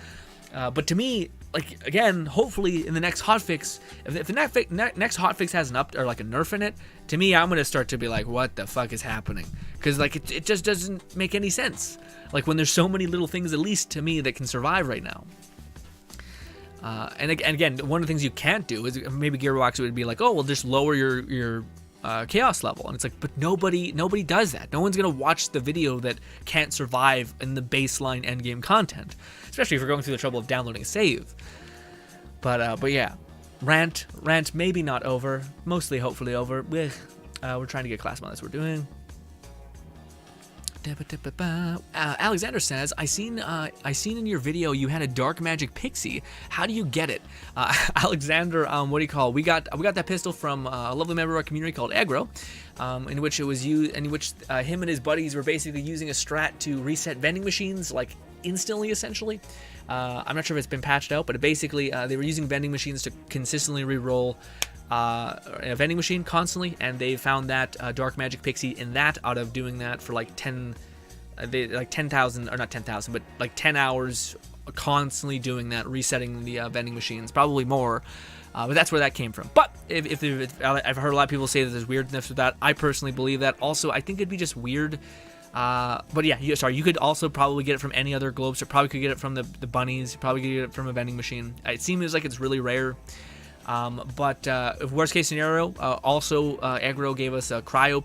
But to me, like, again, hopefully in the next hotfix, if the next hotfix has an up or like a nerf in it, to me, I'm gonna start to be like, what the fuck is happening? Because like it just doesn't make any sense. Like when there's so many little things, at least to me, that can survive right now. And again, one of the things you can't do is maybe Gearbox would be like, oh, well, just lower your chaos level, and it's like, but nobody does that. No one's gonna watch the video that can't survive in the baseline endgame content, especially if you're going through the trouble of downloading a save. But yeah, rant maybe not over, mostly hopefully over. We're trying to get class mod. That's what we're doing. Alexander says, I seen in your video you had a dark magic pixie. How do you get it? Alexander, we got that pistol from a lovely member of our community called Aggro, in which it was used, in which him and his buddies were basically using a strat to reset vending machines like instantly, essentially. I'm not sure if it's been patched out, but basically they were using vending machines to consistently re-roll a vending machine constantly, and they found that dark magic pixie in that, out of doing that for like 10,000, or not 10,000, but like 10 hours constantly doing that, resetting the vending machines, probably more. But that's where that came from. But if I've heard a lot of people say that there's weirdness with that. I personally believe that. Also, I think it'd be just weird. But yeah, you could also probably get it from any other globes. Or probably could get it from the bunnies. You probably could get it from a vending machine. It seems like it's really rare. But worst case scenario, also Aggro gave us a cryo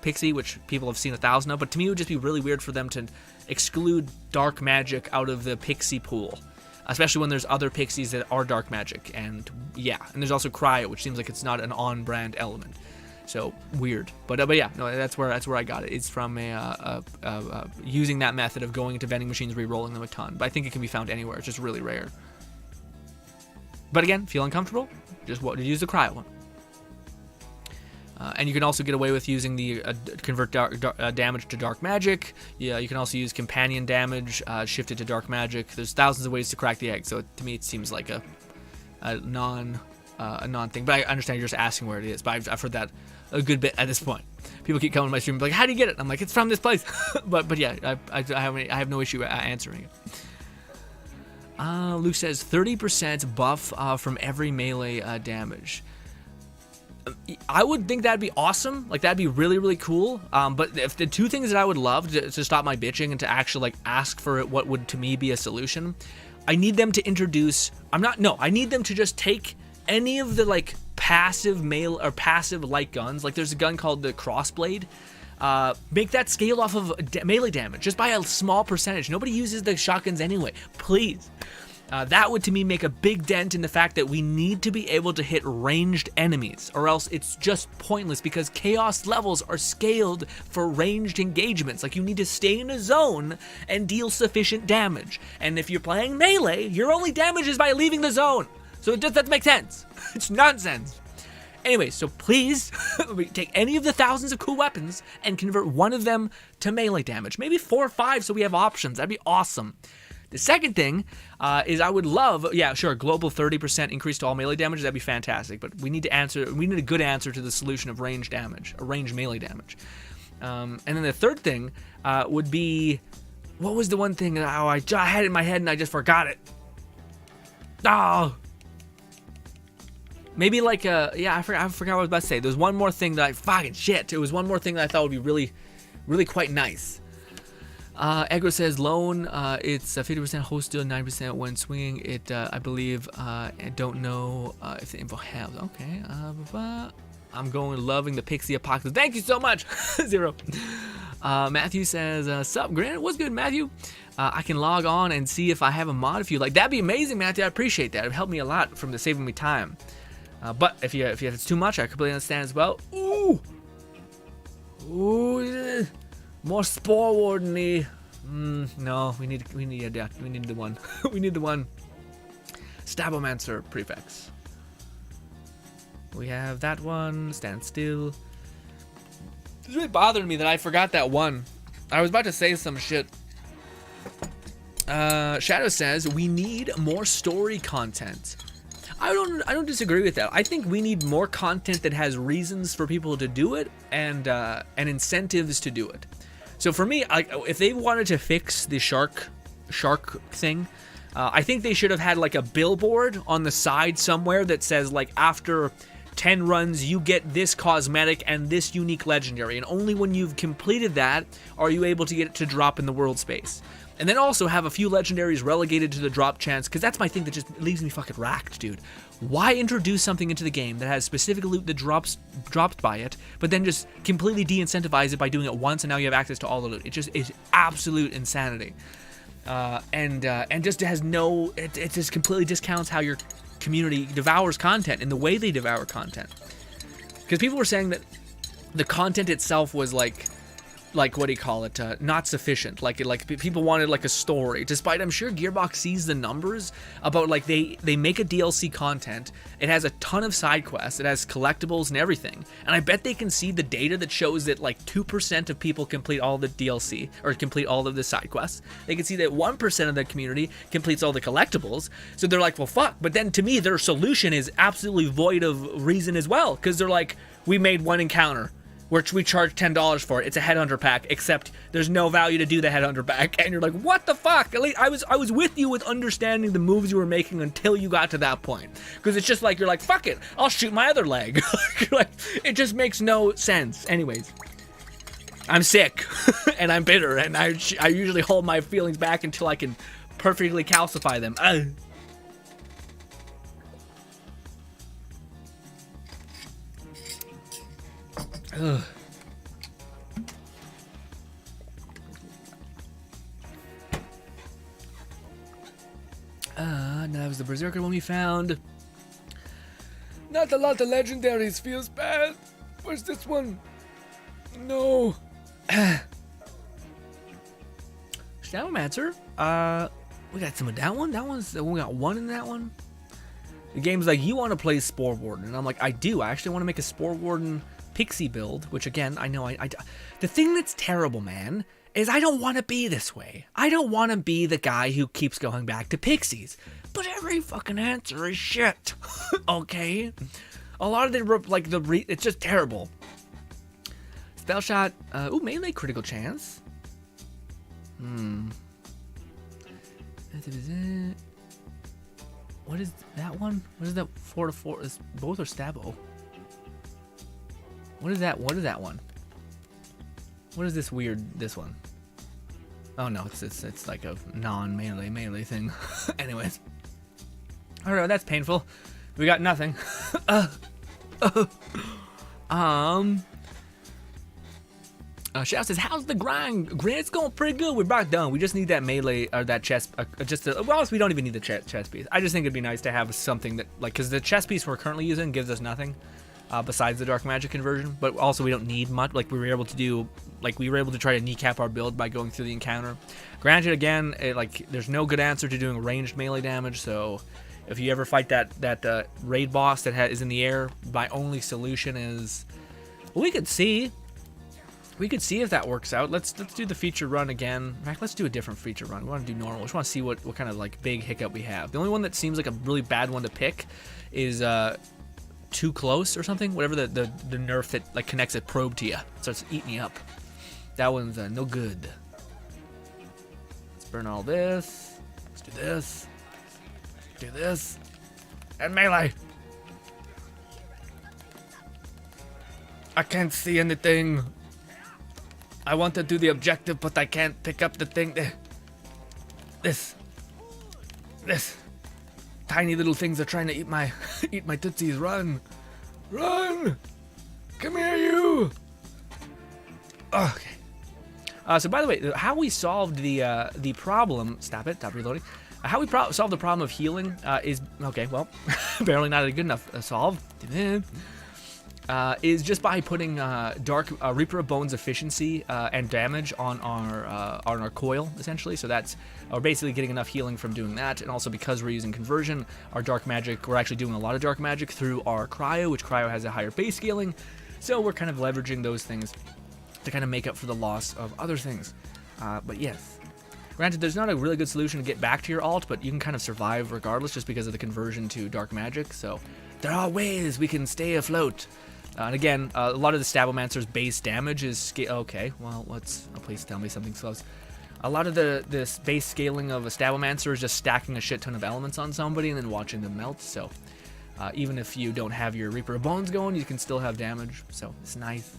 pixie, which people have seen 1,000 of. But to me, it would just be really weird for them to exclude dark magic out of the pixie pool, especially when there's other pixies that are dark magic. And yeah, and there's also cryo, which seems like it's not an on-brand element. So weird. But yeah, no, that's where I got it. It's from using that method of going into vending machines, re-rolling them a ton. But I think it can be found anywhere. It's just really rare. But again, feel uncomfortable, just use the cryo one. And you can also get away with using the convert damage to dark magic. Yeah, you can also use companion damage, shift it to dark magic. There's thousands of ways to crack the egg. So to me, it seems like a non thing. But I understand you're just asking where it is. But I've heard that a good bit at this point. People keep coming to my stream like, how do you get it? I'm like, it's from this place. but yeah, I have no issue answering it. Luke says 30% buff from every melee damage. I would think that'd be awesome. Like, that'd be really, really cool. But if the two things that I would love to stop my bitching and to actually like ask for it, what would to me be a solution, I need them to introduce. I need them to just take any of the like passive passive light guns. Like, there's a gun called the Crossblade. Make that scale off of melee damage just by a small percentage. Nobody uses the shotguns anyway. Please. That would to me make a big dent in the fact that we need to be able to hit ranged enemies, or else it's just pointless, because chaos levels are scaled for ranged engagements. Like, you need to stay in a zone and deal sufficient damage. And if you're playing melee, your only damage is by leaving the zone. So it just doesn't make sense. It's nonsense. Anyway, so please take any of the thousands of cool weapons and convert one of them to melee damage. Maybe 4 or 5 so we have options. That'd be awesome. The second thing is I would love, yeah, sure, global 30% increase to all melee damage. That'd be fantastic. But we need a good answer to the solution of range damage, or range melee damage. And then the third thing would be, what was the one thing that I had it in my head and I just forgot it? Oh. Maybe like I forgot what I was about to say. There's one more thing that it was one more thing that I thought would be really, really quite nice. Egro says lone. It's 50% hold still, 9% when swinging. It I believe. I don't know if the info has. Okay. I'm going loving the pixie apocalypse. Thank you so much. Zero. Matthew says, sup, Grant? What's good, Matthew? I can log on and see if I have a mod if you like. That'd be amazing, Matthew. I appreciate that. It helped me a lot from saving me time. But if it's too much, I completely understand as well. Ooh, more spore warden-y. No, we need the one. We need the one. Stabomancer prefix. We have that one. Stand still. It's really bothering me that I forgot that one. I was about to say some shit. Shadow says we need more story content. I don't disagree with that. I think we need more content that has reasons for people to do it and incentives to do it. So for me, like, if they wanted to fix the shark thing, I think they should have had like a billboard on the side somewhere that says like after 10 runs you get this cosmetic and this unique legendary, and only when you've completed that are you able to get it to drop in the world space. And then also have a few legendaries relegated to the drop chance, because that's my thing that just leaves me fucking racked, dude. Why introduce something into the game that has specific loot that dropped by it, but then just completely de-incentivize it by doing it once and now you have access to all the loot? It just is absolute insanity. And just has no, it just completely discounts how your community devours content and the way they devour content. Because people were saying that the content itself was like what do you call it, not sufficient. Like people wanted like a story, despite I'm sure Gearbox sees the numbers about like they make a DLC content, it has a ton of side quests, it has collectibles and everything, and I bet they can see the data that shows that like 2% of people complete all the DLC or complete all of the side quests. They can see that 1% of the community completes all the collectibles, so they're like, well fuck. But then to me their solution is absolutely void of reason as well, because they're like, we made one encounter which we charge $10 for it. It's a headhunter pack, except there's no value to do the headhunter pack. And you're like, what the fuck? At least I was with you with understanding the moves you were making until you got to that point. Because it's just like, you're like, fuck it, I'll shoot my other leg. Like, it just makes no sense. Anyways, I'm sick and I'm bitter, and I usually hold my feelings back until I can perfectly calcify them. Ugh. That was the Berserker one we found. Not a lot of legendaries, feels bad. Where's this one? No. Shadowmancer. We got some of that one. That one's, we got one in that one. The game's like, you want to play Spore Warden, and I'm like, I do. I actually want to make a Spore Warden Pixie build, which again, I know the thing that's terrible, man, is I don't want to be this way. I don't want to be the guy who keeps going back to pixies, but every fucking answer is shit. Okay, a lot of the it's just terrible. Spell shot. Ooh, melee critical chance. What is that one? What is that? 4-4. Is both are Stabo. What is that? What is that one? What is this one? Oh no, it's like a non-melee thing. Anyways. Alright, that's painful. We got nothing. Shadow says, how's the grind? It's going pretty good. We're about done. We just need that melee, or that chest, well, we don't even need the chest piece. I just think it'd be nice to have something that, like, because the chest piece we're currently using gives us nothing. Besides the dark magic conversion, but also we don't need much. Like we were able to try to kneecap our build by going through the encounter. Granted, again, there's no good answer to doing ranged melee damage. So if you ever fight that raid boss that is in the air, my only solution is we could see if that works out. Let's do the feature run again. In fact, let's do a different feature run. We want to do normal. We just want to see what kind of like big hiccup we have. The only one that seems like a really bad one to pick is too close or something, whatever the nerf that like connects a probe to you, starts eating you up. That one's no good. Let's burn all this. Let's do this. Do this. And melee. I can't see anything. I want to do the objective, but I can't pick up the thing. This tiny little things are trying to eat my eat my tootsies. Run! Come here, you! Okay. So by the way, how we solved the problem? Stop reloading. How we solved the problem of healing is okay. Well, apparently not a good enough solve. Is just by putting Dark Reaper of Bones efficiency and damage on our coil, essentially. So that's we're basically getting enough healing from doing that, and also because we're using conversion, our dark magic, we're actually doing a lot of dark magic through our cryo, which cryo has a higher base scaling. So we're kind of leveraging those things to kind of make up for the loss of other things. But yes, granted, there's not a really good solution to get back to your alt, but you can kind of survive regardless, just because of the conversion to dark magic. So there are ways we can stay afloat. And again, a lot of the Stabbomancer's base damage is okay. Well, please tell me something close. A lot of this base scaling of a Stabbomancer is just stacking a shit ton of elements on somebody and then watching them melt. So even if you don't have your Reaper of Bones going, you can still have damage. So it's nice.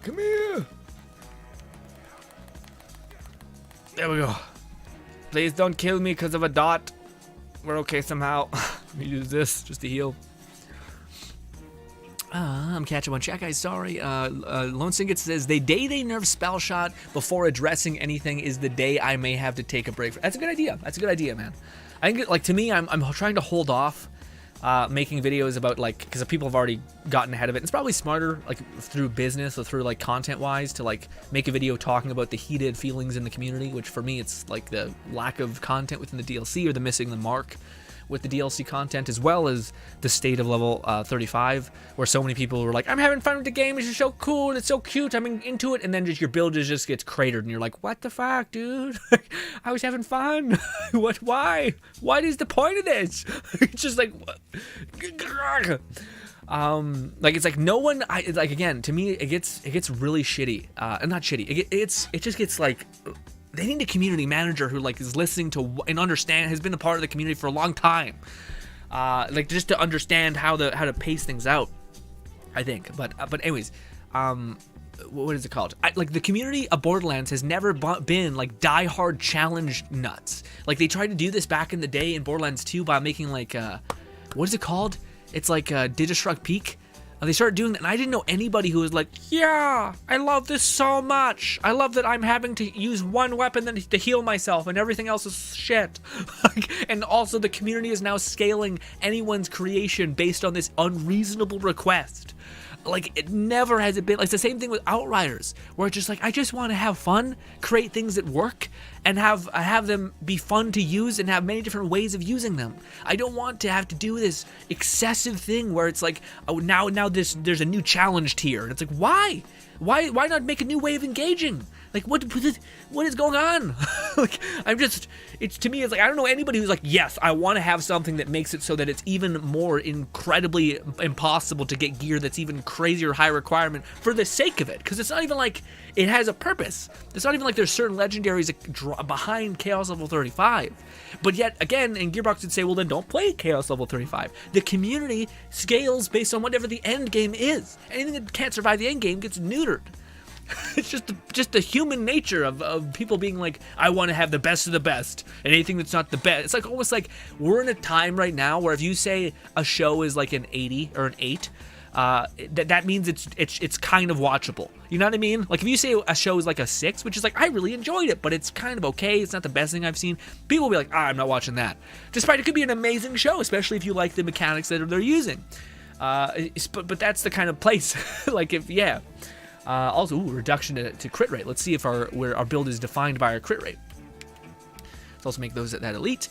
Come here. There we go. Please don't kill me because of a dot. We're okay somehow. Let me use this just to heal. I'm catching one. Chat guys, sorry. Lone Singlet says, the day they nerf Spell Shot before addressing anything is the day I may have to take a break. That's a good idea. That's a good idea, man. I think, like, to me, I'm trying to hold off making videos about, like, because people have already gotten ahead of it. It's probably smarter, like, through business or through, like, content-wise to, like, make a video talking about the heated feelings in the community, which for me, it's, like, the lack of content within the DLC or the missing the mark with the DLC content, as well as the state of level 35, where so many people were like, I'm having fun with the game, it's just so cool, it's so cute, I'm into it, and then just your build just gets cratered, and you're like, what the fuck, dude? I was having fun. Why? What is the point of this? It's just like, like, it's like no one, like, again, to me, it gets really shitty, not shitty, it just gets like, they need a community manager who, like, is listening to and has been a part of the community for a long time, like, just to understand how to pace things out, I think. But anyways, what is it called? Like, the community of Borderlands has never been like die-hard challenge nuts. Like, they tried to do this back in the day in Borderlands 2 by making, like, what is it called? It's like Digistruct Peak. They started doing that, and I didn't know anybody who was like, yeah, I love this so much. I love that I'm having to use one weapon to heal myself, and everything else is shit. And also, the community is now scaling anyone's creation based on this unreasonable request. Like, it never has it been. Like, it's the same thing with Outriders, where it's just like, I just want to have fun, create things that work, and have them be fun to use and have many different ways of using them. I don't want to have to do this excessive thing where it's like, oh, now there's a new challenge tier, and it's like, why? Why not make a new way of engaging? Like, what is going on? Like, it's, to me, it's like, I don't know anybody who's like, yes, I want to have something that makes it so that it's even more incredibly impossible to get gear that's even crazier high requirement for the sake of it. Because it's not even like it has a purpose. It's not even like there's certain legendaries behind Chaos Level 35. But yet, again, and Gearbox would say, well, then don't play Chaos Level 35. The community scales based on whatever the end game is. Anything that can't survive the end game gets neutered. It's just the human nature of people being like, I want to have the best of the best, and anything that's not the best. It's like almost like we're in a time right now where if you say a show is like an 80 or an 8, that means it's kind of watchable. You know what I mean? Like, if you say a show is like a 6, which is like, I really enjoyed it, but it's kind of okay, it's not the best thing I've seen, people will be like, I'm not watching that. Despite it could be an amazing show, especially if you like the mechanics that they're using. But that's the kind of place. Like, if, yeah. Also, reduction to crit rate. Let's see if our build is defined by our crit rate. Let's also make those at that elite.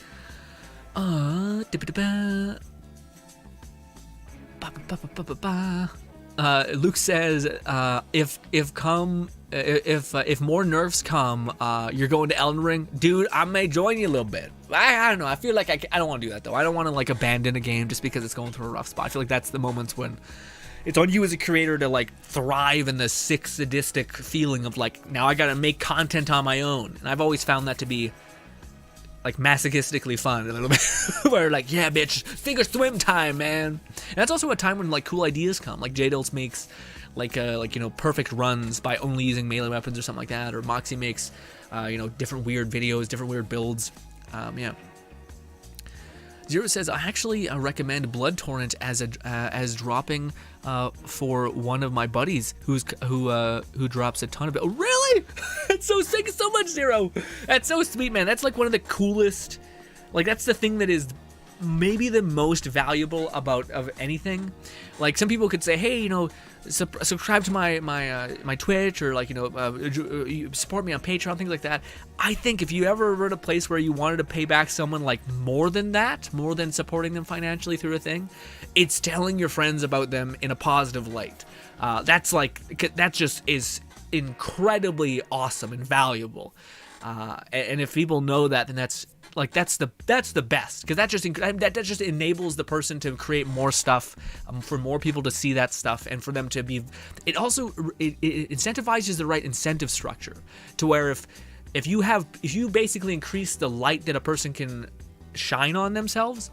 Luke says, if more nerfs come, you're going to Elden Ring, dude. I may join you a little bit. I don't know. I feel like I don't want to do that though. I don't want to, like, abandon a game just because it's going through a rough spot. I feel like that's the moments when it's on you as a creator to, like, thrive in the sick sadistic feeling of, like, now I gotta make content on my own. And I've always found that to be, like, masochistically fun a little bit. Where, like, yeah, bitch, sink or swim time, man. And that's also a time when, like, cool ideas come. Like, J-Dils makes, like you know, perfect runs by only using melee weapons or something like that. Or Moxie makes you know, different weird videos, different weird builds. Yeah. Zero says, I actually recommend Blood Torrent as dropping for one of my buddies who drops a ton of it. Oh, really? That's so sick. So much, Zero. That's so sweet, man. That's like one of the coolest. Like, that's the thing that is maybe the most valuable of anything. Like, some people could say, hey, you know, subscribe to my Twitch, or like, you know, support me on Patreon, things like that. I think if you ever were at a place where you wanted to pay back someone like more than that, more than supporting them financially through a thing, it's telling your friends about them in a positive light. That's like, that just is incredibly awesome and valuable. And if people know that, then that's the best, because that just enables the person to create more stuff, for more people to see that stuff, and for them to be. It also it incentivizes the right incentive structure, to where if you basically increase the light that a person can shine on themselves,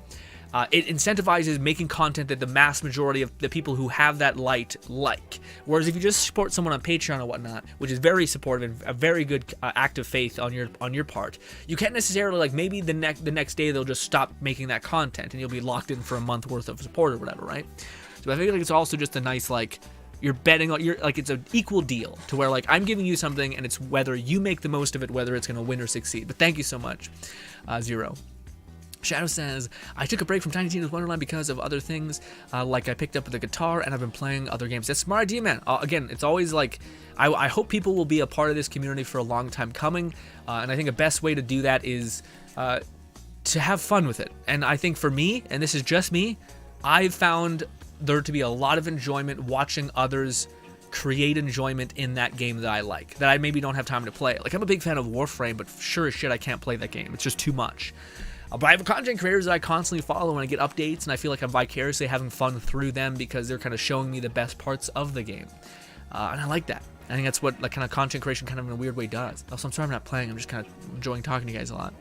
it incentivizes making content that the mass majority of the people who have that light like. Whereas if you just support someone on Patreon or whatnot, which is very supportive and a very good act of faith on your part, you can't necessarily, like, maybe the next day they'll just stop making that content and you'll be locked in for a month worth of support or whatever, right? So I feel like it's also just a nice, like, you're betting on, it's an equal deal, to where, like, I'm giving you something and it's whether you make the most of it, whether it's going to win or succeed. But thank you so much, Zero. Shadow says, I took a break from Tiny Tina's Wonderland because of other things, like I picked up the guitar and I've been playing other games. That's a smart idea, man. Again, it's always like, I hope people will be a part of this community for a long time coming, and I think the best way to do that is to have fun with it. And I think for me, and this is just me, I've found there to be a lot of enjoyment watching others create enjoyment in that game that I like, that I maybe don't have time to play. Like, I'm a big fan of Warframe, but sure as shit I can't play that game. It's just too much. But I have content creators that I constantly follow, and I get updates, and I feel like I'm vicariously having fun through them because they're kind of showing me the best parts of the game. And I like that. I think that's what, like, kind of content creation kind of in a weird way does. Also, I'm sorry I'm not playing. I'm just kind of enjoying talking to you guys a lot.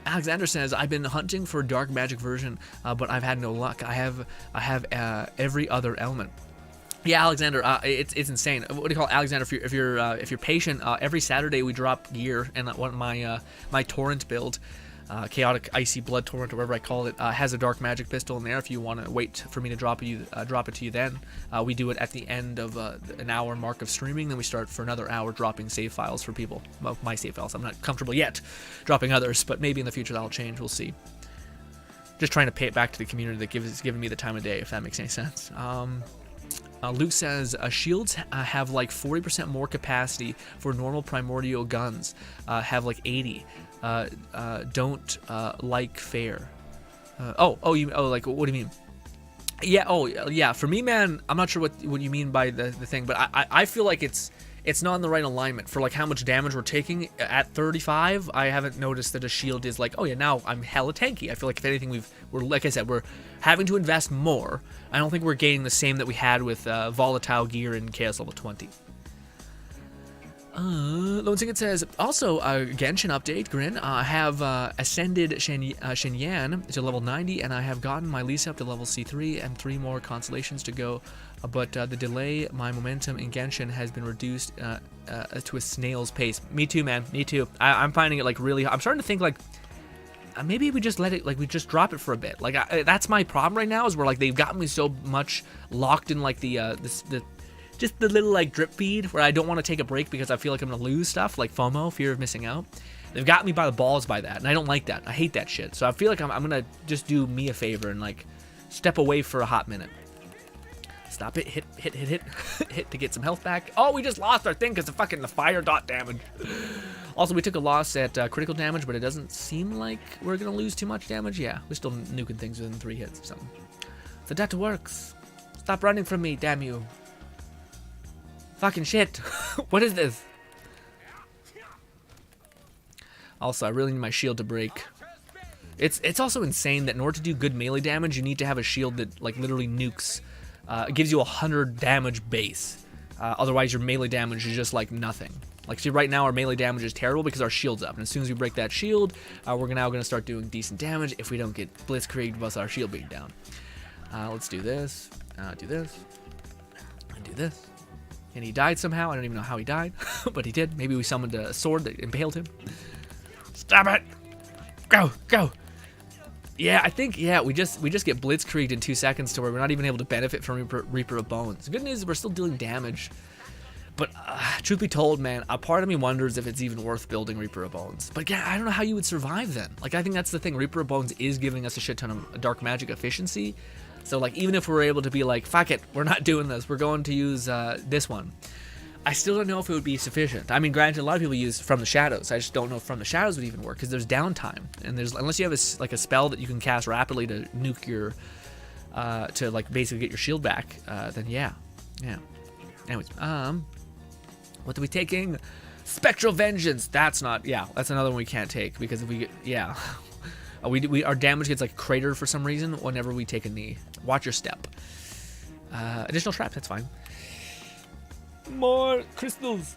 Alexander says, I've been hunting for a dark magic version, but I've had no luck. I have every other element. Yeah, Alexander, it's insane. What do you call it, Alexander? If you're patient, every Saturday we drop gear, and my torrent build, chaotic icy blood torrent, or whatever I call it, has a dark magic pistol in there. If you want to wait for me to drop it to you, then we do it at the end of an hour mark of streaming. Then we start for another hour dropping save files for people. Well, my save files. I'm not comfortable yet dropping others, but maybe in the future that'll change. We'll see. Just trying to pay it back to the community that is giving me the time of day, if that makes any sense. Luke says, shields have like 40% more capacity for normal primordial guns, have like 80. Don't like fair. Like, what do you mean? Yeah, yeah. For me, man, I'm not sure what you mean by the thing, but I feel like it's not in the right alignment for like how much damage we're taking at 35. I haven't noticed that a shield is like, oh yeah, now I'm hella tanky. I feel like if anything, we're like I said, we're having to invest more. I don't think we're gaining the same that we had with volatile gear in Chaos Level 20. Lone Singlet says, also, Genshin update, GRINN. I have ascended Shenyan to level 90, and I have gotten my lease up to level C3 and 3 more constellations to go. But the delay, my momentum in Genshin has been reduced to a snail's pace. Me too, man. Me too. I'm finding it like really. I'm starting to think like maybe we just let it, like we just drop it for a bit. Like that's my problem right now, is where like they've gotten me so much locked in like the just the little like drip feed where I don't want to take a break because I feel like I'm gonna lose stuff, like FOMO, fear of missing out. They've got me by the balls by that, and I don't like that. I hate that shit. So I feel like I'm gonna just do me a favor and like step away for a hot minute. Stop it, hit hit to get some health back. Oh, we just lost our thing because of fucking the fire dot damage. Also, we took a loss at critical damage, but it doesn't seem like we're gonna lose too much damage. Yeah, we're still nuking things within 3 hits or something. So that works. Stop running from me, damn you. Fucking shit. What is this? Also, I really need my shield to break. It's also insane that in order to do good melee damage, you need to have a shield that like literally nukes. It gives you 100 damage base. Otherwise, your melee damage is just like nothing. Like, see, right now our melee damage is terrible because our shield's up. And as soon as we break that shield, we're now going to start doing decent damage if we don't get blitzkrieged with our shield being down. Let's do this. Do this. do this. And he died somehow. I don't even know how he died, but he did. Maybe we summoned a sword that impaled him. Stop it! Go, go! Yeah, I think, yeah, we just get blitzkrieged in 2 seconds to where we're not even able to benefit from Reaper of Bones. The good news is we're still dealing damage. But truth be told, man, a part of me wonders if it's even worth building Reaper of Bones. But yeah, I don't know how you would survive then. Like, I think that's the thing. Reaper of Bones is giving us a shit ton of dark magic efficiency. So, like, even if we're able to be like, fuck it, we're not doing this. We're going to use this one. I still don't know if it would be sufficient. I mean, granted, a lot of people use From the Shadows. I just don't know if From the Shadows would even work because there's downtime. And there's, unless you have a spell that you can cast rapidly to nuke your, to, like, basically get your shield back, then yeah. Yeah. Anyways, what are we taking? Spectral Vengeance. That's not, yeah, that's another one we can't take because if we get, yeah. Our damage gets like cratered for some reason whenever we take a knee. Watch your step. Additional traps, that's fine. More crystals.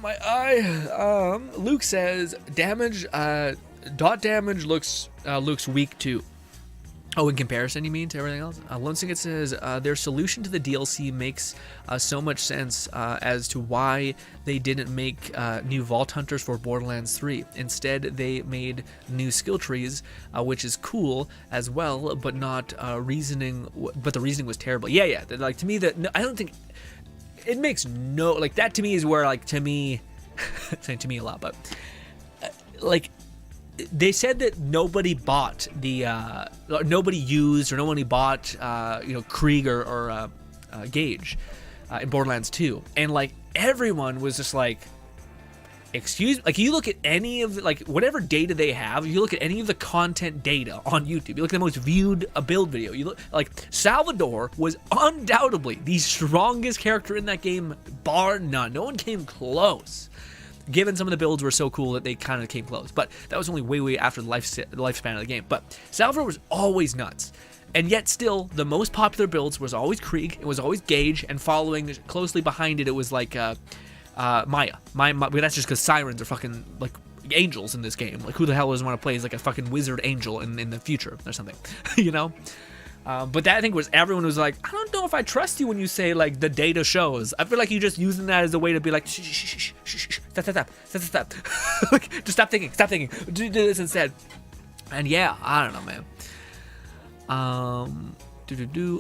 My eye. Luke says damage, dot damage looks weak too. Oh, in comparison, you mean, to everything else? Lone Singlet says, their solution to the DLC makes so much sense as to why they didn't make new Vault Hunters for Borderlands 3. Instead, they made new skill trees, which is cool as well, but not reasoning. But the reasoning was terrible. Yeah. Like, to me, I don't think it makes no, like, that to me is where, like, to me, saying to me a lot, but like, they said that nobody bought the, nobody used or nobody bought, Krieg or Gage in Borderlands 2. And, like, everyone was just like, excuse me? Like, you look at any of the, like, whatever data they have, you look at any of the content data on YouTube, you look at the most viewed build video, you look, like, Salvador was undoubtedly the strongest character in that game, bar none. No one came close. Given some of the builds were so cool that they kind of came close. But that was only way after the lifespan of the game. But Salvador was always nuts. And yet still, the most popular builds was always Krieg, it was always Gage, and following closely behind it, it was like Maya. But that's just because sirens are fucking, like, angels in this game. Like, who the hell doesn't want to play as, like, a fucking wizard angel in the future or something, you know? But that, I think, was everyone was like, I don't know if I trust you when you say, like, the data shows. I feel like you're just using that as a way to be like, shh, stop. Like, just stop thinking, do this instead. And yeah, I don't know, man.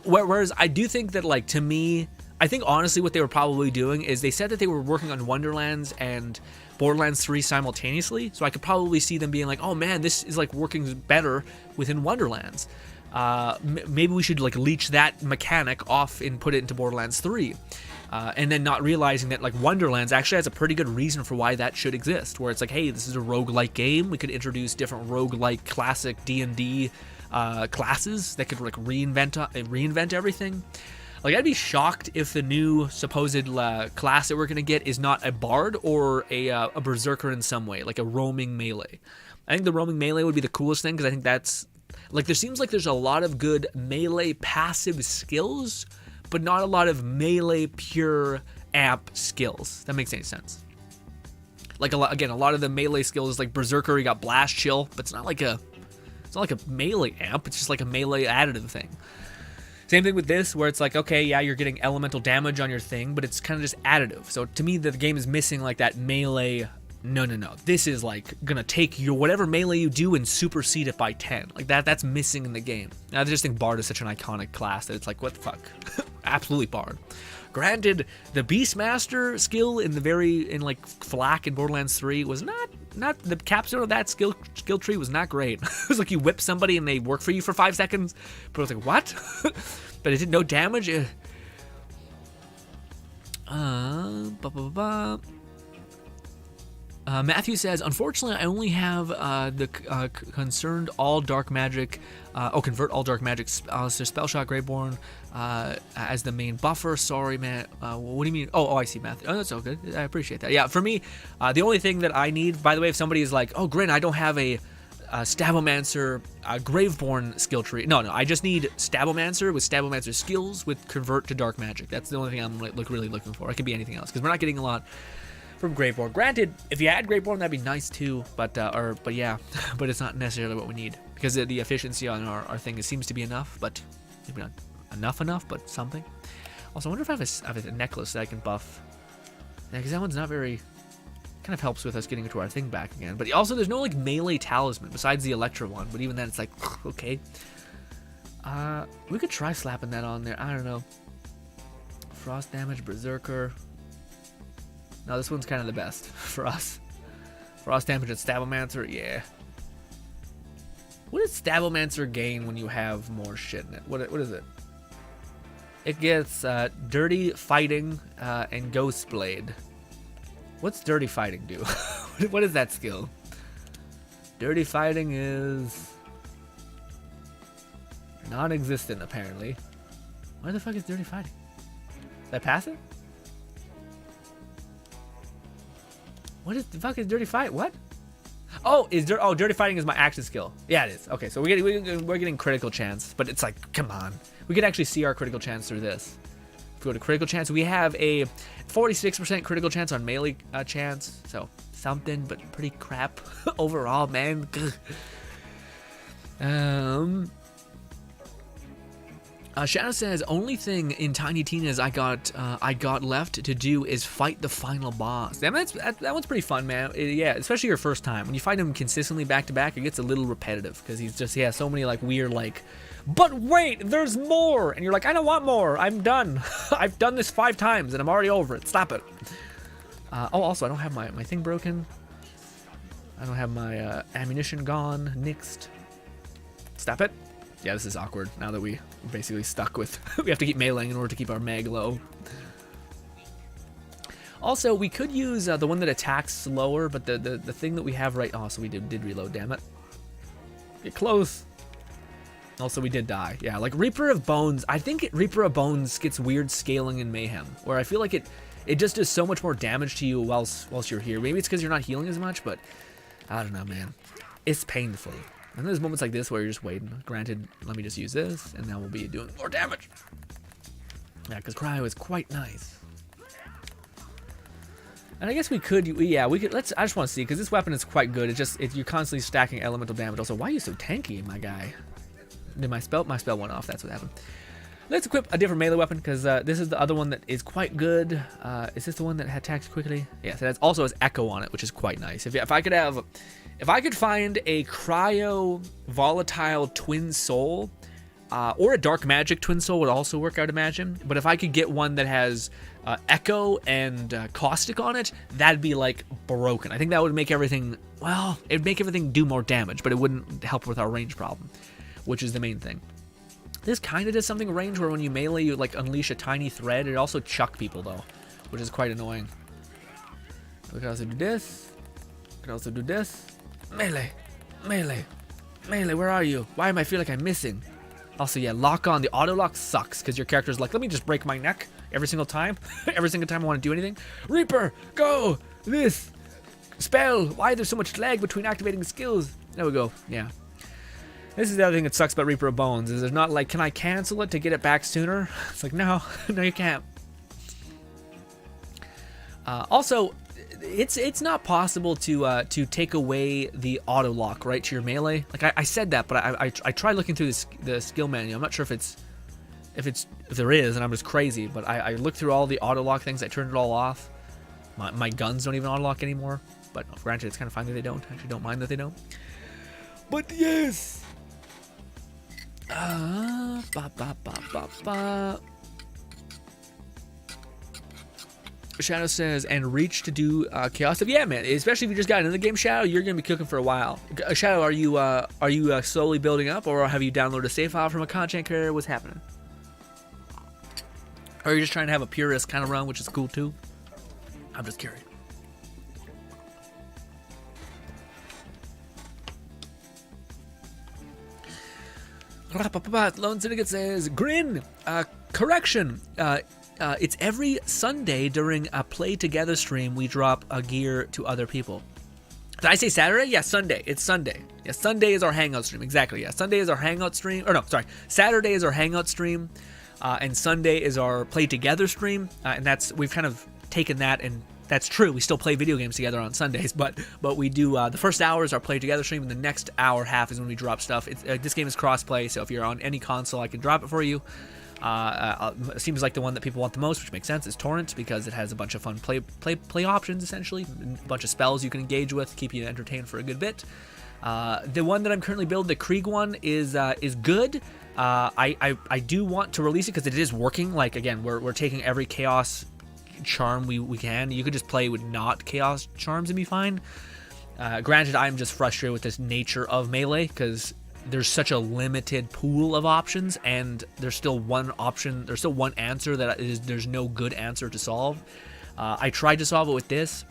Whereas I do think that, like, to me, I think honestly what they were probably doing is they said that they were working on Wonderlands and Borderlands 3 simultaneously. So I could probably see them being like, oh man, this is, like, working better within Wonderlands. Maybe we should, like, leech that mechanic off and put it into Borderlands 3. And then not realizing that, like, Wonderlands actually has a pretty good reason for why that should exist, where it's like, hey, this is a roguelike game. We could introduce different roguelike classic D&D classes that could, like, reinvent everything. Like, I'd be shocked if the new supposed class that we're going to get is not a bard or a berserker in some way, like a roaming melee. I think the roaming melee would be the coolest thing, because I think that's, like, there seems like there's a lot of good melee passive skills, but not a lot of melee pure amp skills. That makes any sense. Like, a lot of the melee skills is like Berserker, you got Blast Chill, but it's not like a melee amp, it's just like a melee additive thing. Same thing with this, where it's like, okay, yeah, you're getting elemental damage on your thing, but it's kind of just additive. So to me, the game is missing, like, that melee. No. This is, like, gonna take your whatever melee you do and supersede it by 10. Like, that's missing in the game. I just think Bard is such an iconic class that it's like, what the fuck? Absolutely Bard. Granted, the Beastmaster skill in like Flak in Borderlands 3 was not the capstone of that skill tree was not great. It was like you whip somebody and they work for you for 5 seconds, but I was like, what? But it did no damage. Matthew says, unfortunately, I only have the concerned all dark magic, convert all dark magic spell shot Greyborn as the main buffer. Sorry, man. What do you mean? Oh, I see, Matthew. Oh, that's all good. I appreciate that. Yeah, for me, the only thing that I need, by the way, if somebody is like, oh, Grin, I don't have a Stabomancer Graveborn skill tree. No, I just need Stabomancer with Stabomancer skills with convert to dark magic. That's the only thing I'm really looking for. It could be anything else, because we're not getting a lot from Graveborn. Granted, if you add Graveborn, that'd be nice too, but yeah, but it's not necessarily what we need, because the efficiency on our thing seems to be enough, but maybe not enough, but something. Also, I wonder if I have a necklace that I can buff. Yeah, because that one's not very... Kind of helps with us getting to our thing back again. But also, there's no, like, melee talisman besides the Electra one. But even then, it's like, okay. We could try slapping that on there. I don't know. Frost damage, Berserker. No, this one's kind of the best for us. Frost damage and Stabomancer, yeah. What does Stabomancer gain when you have more shit in it? What is it? It gets Dirty Fighting and Ghost Blade. What's Dirty Fighting do? What is that skill? Dirty Fighting is non-existent, apparently. Why the fuck is Dirty Fighting? Is that passive? What is the fuck is Dirty Fight? What? Oh, Dirty Fighting is my action skill. Yeah, it is. Okay, so we're getting critical chance, but it's like, come on. We could actually see our critical chance through this. If we go to critical chance, we have a 46% critical chance on melee chance. So something, but pretty crap overall, man. Shadow says, only thing in Tiny Tina's I got left to do is fight the final boss. That one's pretty fun, man. Yeah, especially your first time. When you fight him consistently back to back, it gets a little repetitive because he has so many like weird like, but wait, there's more, and you're like, I don't want more. I'm done. I've done this 5 times and I'm already over it. Stop it. Also, I don't have my thing broken. I don't have my ammunition gone, nixed. Stop it. Yeah, this is awkward now that we're basically stuck with... we have to keep meleeing in order to keep our mag low. Also, we could use the one that attacks slower, but the thing that we have right... Oh, so we did reload, damn it. Get close. Also, we did die. Yeah, like Reaper of Bones. I think Reaper of Bones gets weird scaling in Mayhem, where I feel like it just does so much more damage to you whilst you're here. Maybe it's because you're not healing as much, but I don't know, man. It's painful. And there's moments like this where you're just waiting. Granted, let me just use this, and now we'll be doing more damage. Yeah, because Cryo is quite nice. And I guess we could, yeah, we could, I just want to see, because this weapon is quite good. You're constantly stacking elemental damage. Also, why are you so tanky, my guy? Did my spell went off, that's what happened. Let's equip a different melee weapon, because this is the other one that is quite good. Is this the one that attacks quickly? Yes, it also has Echo on it, which is quite nice. If I could find a Cryo Volatile Twin Soul, or a Dark Magic Twin Soul would also work, I would imagine. But if I could get one that has Echo and Caustic on it, that'd be like broken. I think that would make everything, well, it'd make everything do more damage, but it wouldn't help with our range problem, which is the main thing. This kind of does something range where when you melee, you like unleash a tiny thread. It also chuck people though, which is quite annoying. We can also do this. We can also do this. Melee, melee, melee, where are you? Why am I feel like I'm missing? Also, yeah, lock on. The auto lock sucks because your character's like, let me just break my neck every single time. Every single time I want to do anything. Reaper, go! This spell. Why there's so much lag between activating skills? There we go. Yeah. This is the other thing that sucks about Reaper of Bones, is there's not like, can I cancel it to get it back sooner? It's like, no, no you can't. Also, it's not possible to take away the auto lock right to your melee. Like I said that, but I tried looking through the skill manual. I'm not sure if there is, and I'm just crazy. But I looked through all the auto lock things. I turned it all off. My guns don't even auto lock anymore. But granted, it's kind of fine that they don't. I actually don't mind that they don't. But yes. Shadow says, and reach to do chaos stuff. Yeah, man. Especially if you just got into the game, Shadow, you're gonna be cooking for a while. Shadow, are you slowly building up, or have you downloaded a save file from a content creator? What's happening? Or are you just trying to have a purist kind of run, which is cool too? I'm just curious. Lone Syndicate says, GRINN, correction. It's every Sunday during a play together stream we drop a gear to other people. Did I say Saturday? Yeah, Sunday. It's Sunday. Yeah, Sunday is our hangout stream. Exactly. Yeah, Sunday is our hangout stream. Or no, sorry. Saturday is our hangout stream, and Sunday is our play together stream. And we've kind of taken that, and that's true. We still play video games together on Sundays, but we do the first hour is our play together stream, and the next hour half is when we drop stuff. This game is cross-play, so if you're on any console, I can drop it for you. Seems like the one that people want the most, which makes sense, is Torrent, because it has a bunch of fun play options, essentially. A bunch of spells you can engage with, keep you entertained for a good bit. The one that I'm currently building, the Krieg one, is good. I do want to release it because it is working. Like, again, we're taking every chaos charm we can. You could just play with not chaos charms and be fine. Granted, I'm just frustrated with this nature of Melee, because there's such a limited pool of options, and there's still one option, there's still one answer that there's no good answer to solve. I tried to solve it with this.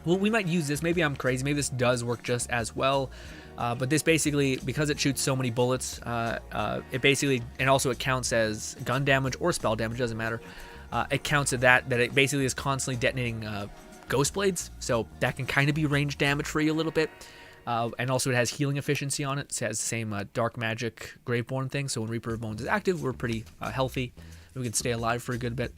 Well, we might use this. Maybe I'm crazy. Maybe this does work just as well. But this basically, because it shoots so many bullets, it basically, and also it counts as gun damage or spell damage, doesn't matter. It counts at that it basically is constantly detonating ghost blades, so that can kind of be range damage for you a little bit. And also it has healing efficiency on it. It has the same dark magic Graveborn thing, so when Reaper of Bones is active, we're pretty healthy. We can stay alive for a good bit.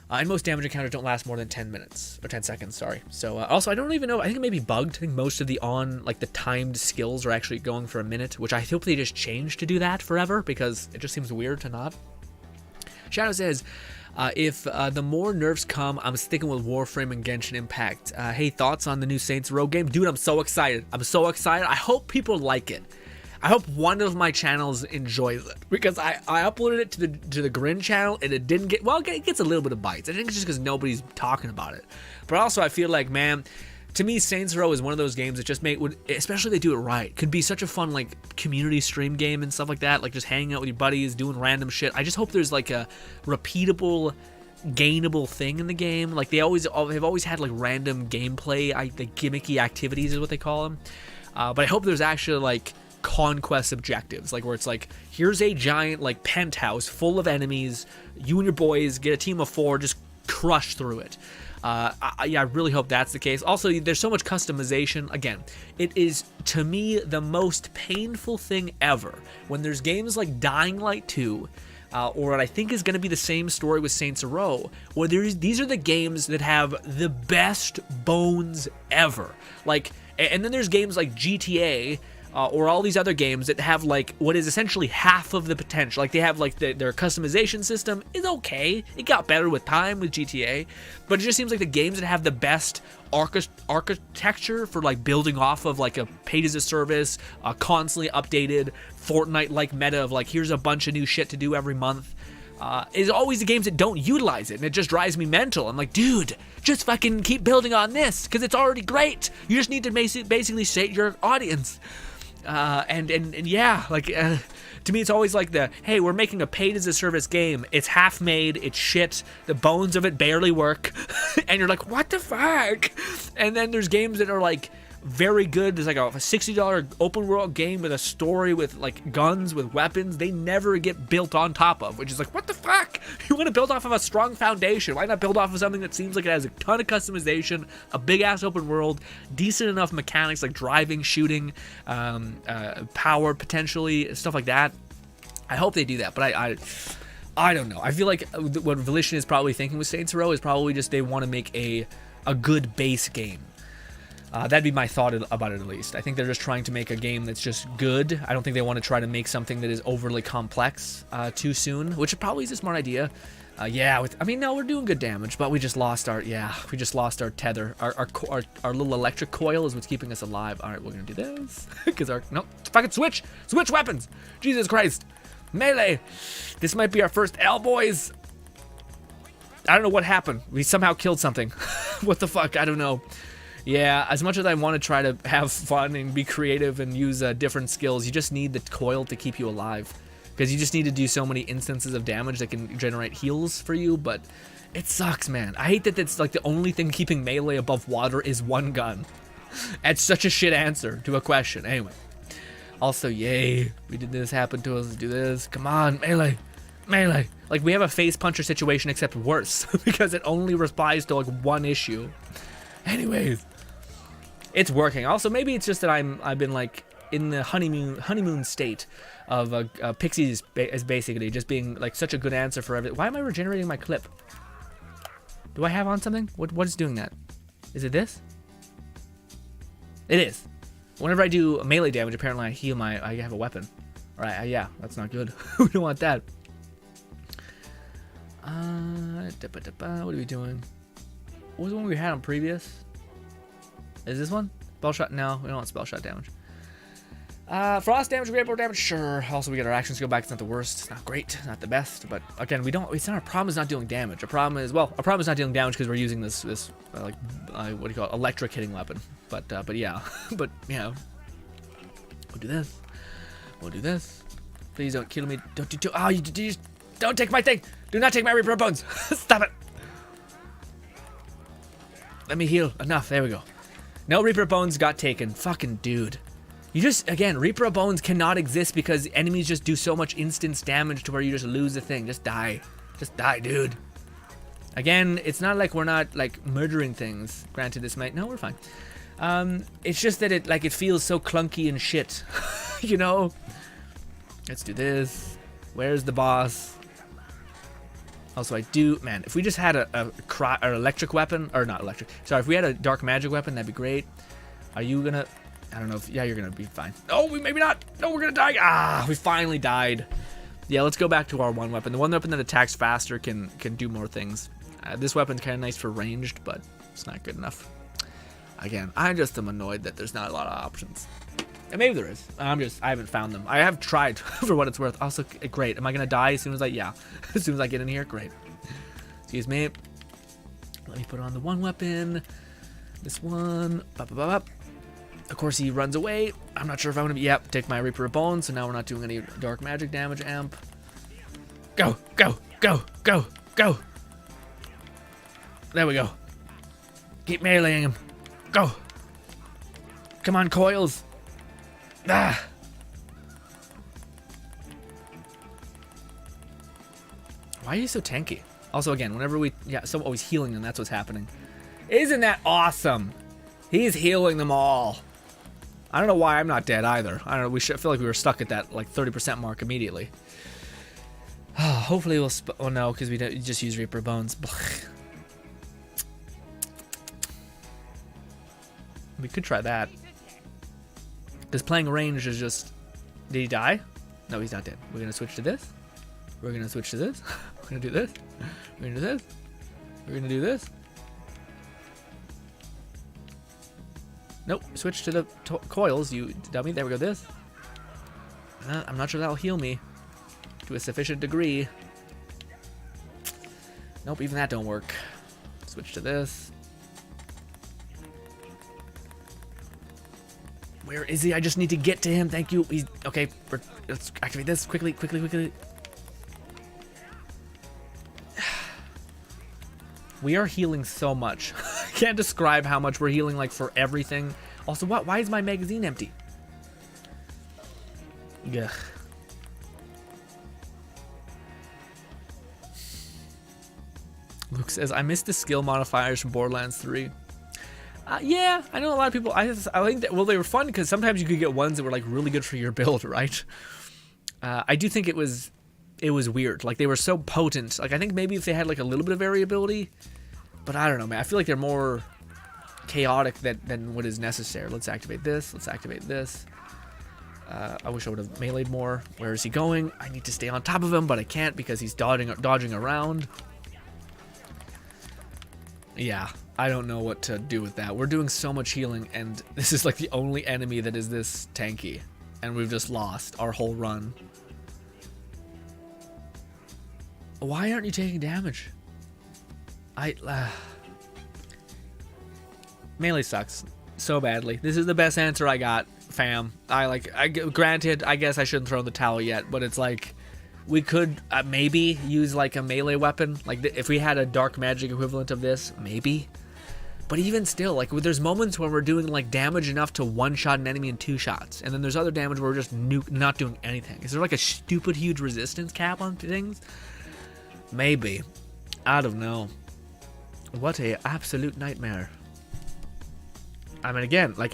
And most damage encounters don't last more than 10 minutes, or 10 seconds, sorry. So, also, I don't even know, I think it may be bugged. I think most of the the timed skills are actually going for a minute, which I hope they just change to do that forever, because it just seems weird to not. Shadow says, if the more nerfs come, I'm sticking with Warframe and Genshin Impact. Hey, thoughts on the new Saints Row game? Dude, I'm so excited. I'm so excited. I hope people like it. I hope one of my channels enjoys it, because I uploaded it to the GRINN channel, and it didn't get, well, it gets a little bit of bites. I think it's just because nobody's talking about it. But also, I feel like, man, to me, Saints Row is one of those games that just especially if they do it right, could be such a fun, like, community stream game and stuff like that, like just hanging out with your buddies, doing random shit. I just hope there's, like, a repeatable, gainable thing in the game. Like, they've always had, like, random gameplay, like, gimmicky activities is what they call them. But I hope there's actually, like, conquest objectives, like where it's like, here's a giant, like, penthouse full of enemies. You and your boys get a team of 4, just crush through it. Yeah, I really hope that's the case. Also, there's so much customization. Again, it is, to me, the most painful thing ever when there's games like Dying Light 2, or what I think is going to be the same story with Saints Row, where these are the games that have the best bones ever. Like, and then there's games like GTA, or all these other games that have, like, what is essentially half of the potential. Like, they have, like, their customization system is okay. It got better with time with GTA, but it just seems like the games that have the best architecture for, like, building off of, like, a paid-as-a-service, constantly updated Fortnite-like meta of, like, here's a bunch of new shit to do every month, is always the games that don't utilize it, and it just drives me mental. I'm like, dude, just fucking keep building on this, because it's already great. You just need to basically sate your audience. And yeah, like, to me, it's always like hey, we're making a paid-as-a-service game. It's half-made, it's shit, the bones of it barely work, and you're like, what the fuck? And then there's games that are, like, very good. There's like a $60 open world game with a story with, like, guns, with weapons they never get built on top of, which is like, what the fuck? You want to build off of a strong foundation. Why not build off of something that seems like it has a ton of customization, a big ass open world, decent enough mechanics like driving, shooting, power potentially, stuff like that. I hope they do that, but I don't know. I feel like what Volition is probably thinking with Saints Row is probably just they want to make a good base game. That'd be my thought about it, at least. I think they're just trying to make a game that's just good. I don't think they want to try to make something that is overly complex too soon, which probably is a smart idea. Yeah, no, we're doing good damage, but we just lost our tether. Our little electric coil is what's keeping us alive. All right, we're going to do this. Because fucking switch weapons. Jesus Christ. Melee. This might be our first L, boys. I don't know what happened. We somehow killed something. What the fuck? I don't know. Yeah, as much as I want to try to have fun and be creative and use different skills, you just need the coil to keep you alive. Because you just need to do so many instances of damage that can generate heals for you, but it sucks, man. I hate that it's like the only thing keeping Melee above water is one gun. That's such a shit answer to a question. Anyway. Also, yay, we did this happen to us, let's do this. Come on, Melee. Like, we have a face puncher situation except worse, because it only replies to, like, one issue. Anyways. It's working. Also, maybe it's just that I've been, like, in the honeymoon state of Pixies as basically just being, like, such a good answer for everything. Why am I regenerating my clip? Do I have on something? What is doing that? Is it this? It is. Whenever I do melee damage, apparently I have a weapon. Alright, yeah, that's not good. We don't want that. What are we doing? What was the one we had on previous? Is this one? Spell shot? No, we don't want spell shot damage. Frost damage, great board damage, sure. Also, we get our action skill back. It's not the worst. It's not great. Not the best. But again, we don't. It's not our problem. Is not dealing damage. Our problem is our problem is not dealing damage because we're using this what do you call it? Electric hitting weapon. But yeah, but yeah. We'll do this. We'll do this. Please don't kill me. Don't. Oh, you just don't take my thing. Do not take my Reaper of Bones. Stop it. Let me heal. Enough. There we go. No Reaper of Bones got taken. Fucking dude. You just, again, Reaper of Bones cannot exist because enemies just do so much instant damage to where you just lose the thing. Just die. Just die, dude. Again, it's not like we're not, like, murdering things. Granted, this might... No, we're fine. It's just that it feels so clunky and shit. You know? Let's do this. Where's the boss? Also, I do... Man, if we just had an electric weapon... Or not electric. Sorry, if we had a dark magic weapon, that'd be great. Are you gonna... I don't know if... Yeah, you're gonna be fine. Oh, maybe not. No, we're gonna die. Ah, we finally died. Yeah, let's go back to our one weapon. The one weapon that attacks faster can do more things. This weapon's kind of nice for ranged, but it's not good enough. Again, I just am annoyed that there's not a lot of options. And maybe there is. I haven't found them. I have tried for what it's worth. Also, great. Am I gonna die as soon as I... Yeah. As soon as I get in here? Great. Excuse me. Let me put on the one weapon. This one. Of course, he runs away. I'm not sure if I want to be... Yep, take my Reaper of Bones, so now we're not doing any dark magic damage, amp. Go, go, go, go, go. There we go. Keep meleeing him. Go. Come on, coils. Ah. Why are you so tanky? Also, again, whenever we... Yeah, so always healing them, that's what's happening. Isn't that awesome? He's healing them all. I don't know why I'm not dead either. I don't know. I feel like we were stuck at that like 30% mark immediately. Hopefully we'll... Oh no, because we just use Reaper Bones. We could try that. Because playing range is just... Did he die? No, he's not dead. We're going to switch to this. We're going to switch to this. We're going to do this. We're going to do this. We're going to do this. Nope, switch to the coils, you dummy. There we go, this. I'm not sure that'll heal me to a sufficient degree. Nope, even that don't work. Switch to this. Where is he? I just need to get to him. Thank you. He's okay. Let's activate this quickly, quickly, quickly. We are healing so much. I can't describe how much we're healing, like, for everything. Also, what? Why is my magazine empty? Ugh. Luke says, I miss the skill modifiers from Borderlands 3. Yeah, I know a lot of people. I think that, well, they were fun because sometimes you could get ones that were like really good for your build, right? I do think it was weird. Like, they were so potent. Like, I think maybe if they had like a little bit of variability, but I don't know, man. I feel like they're more chaotic than what is necessary. Let's activate this. Let's activate this. I wish I would have meleeed more. Where is he going? I need to stay on top of him, but I can't because he's dodging around. Yeah, I don't know what to do with that. We're doing so much healing, and this is like the only enemy that is this tanky, and we've just lost our whole run. Why aren't you taking damage? Melee sucks so badly. This is the best answer I got, fam. Granted, I guess I shouldn't throw in the towel yet, but it's like we could maybe use like a melee weapon, like if we had a dark magic equivalent of this, maybe. But even still, like, there's moments when we're doing like damage enough to one-shot an enemy in 2 shots, and then there's other damage where we're just not doing anything. Is there like a stupid huge resistance cap on things? Maybe. I don't know. What a absolute nightmare. I mean, again, like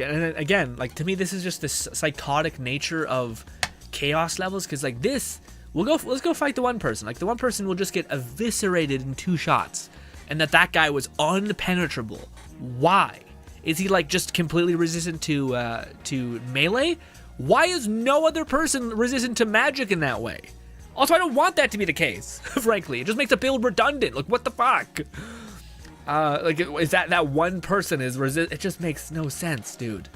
to me, this is just this psychotic nature of chaos levels. Because like this, let's go fight the one person. Like the one person will just get eviscerated in 2 shots, and that guy was unpenetrable. Why? Is he like just completely resistant to melee? Why is no other person resistant to magic in that way? Also, I don't want that to be the case, frankly. It just makes a build redundant. Like, what the fuck? Like, is that one person is resist? It just makes no sense, dude.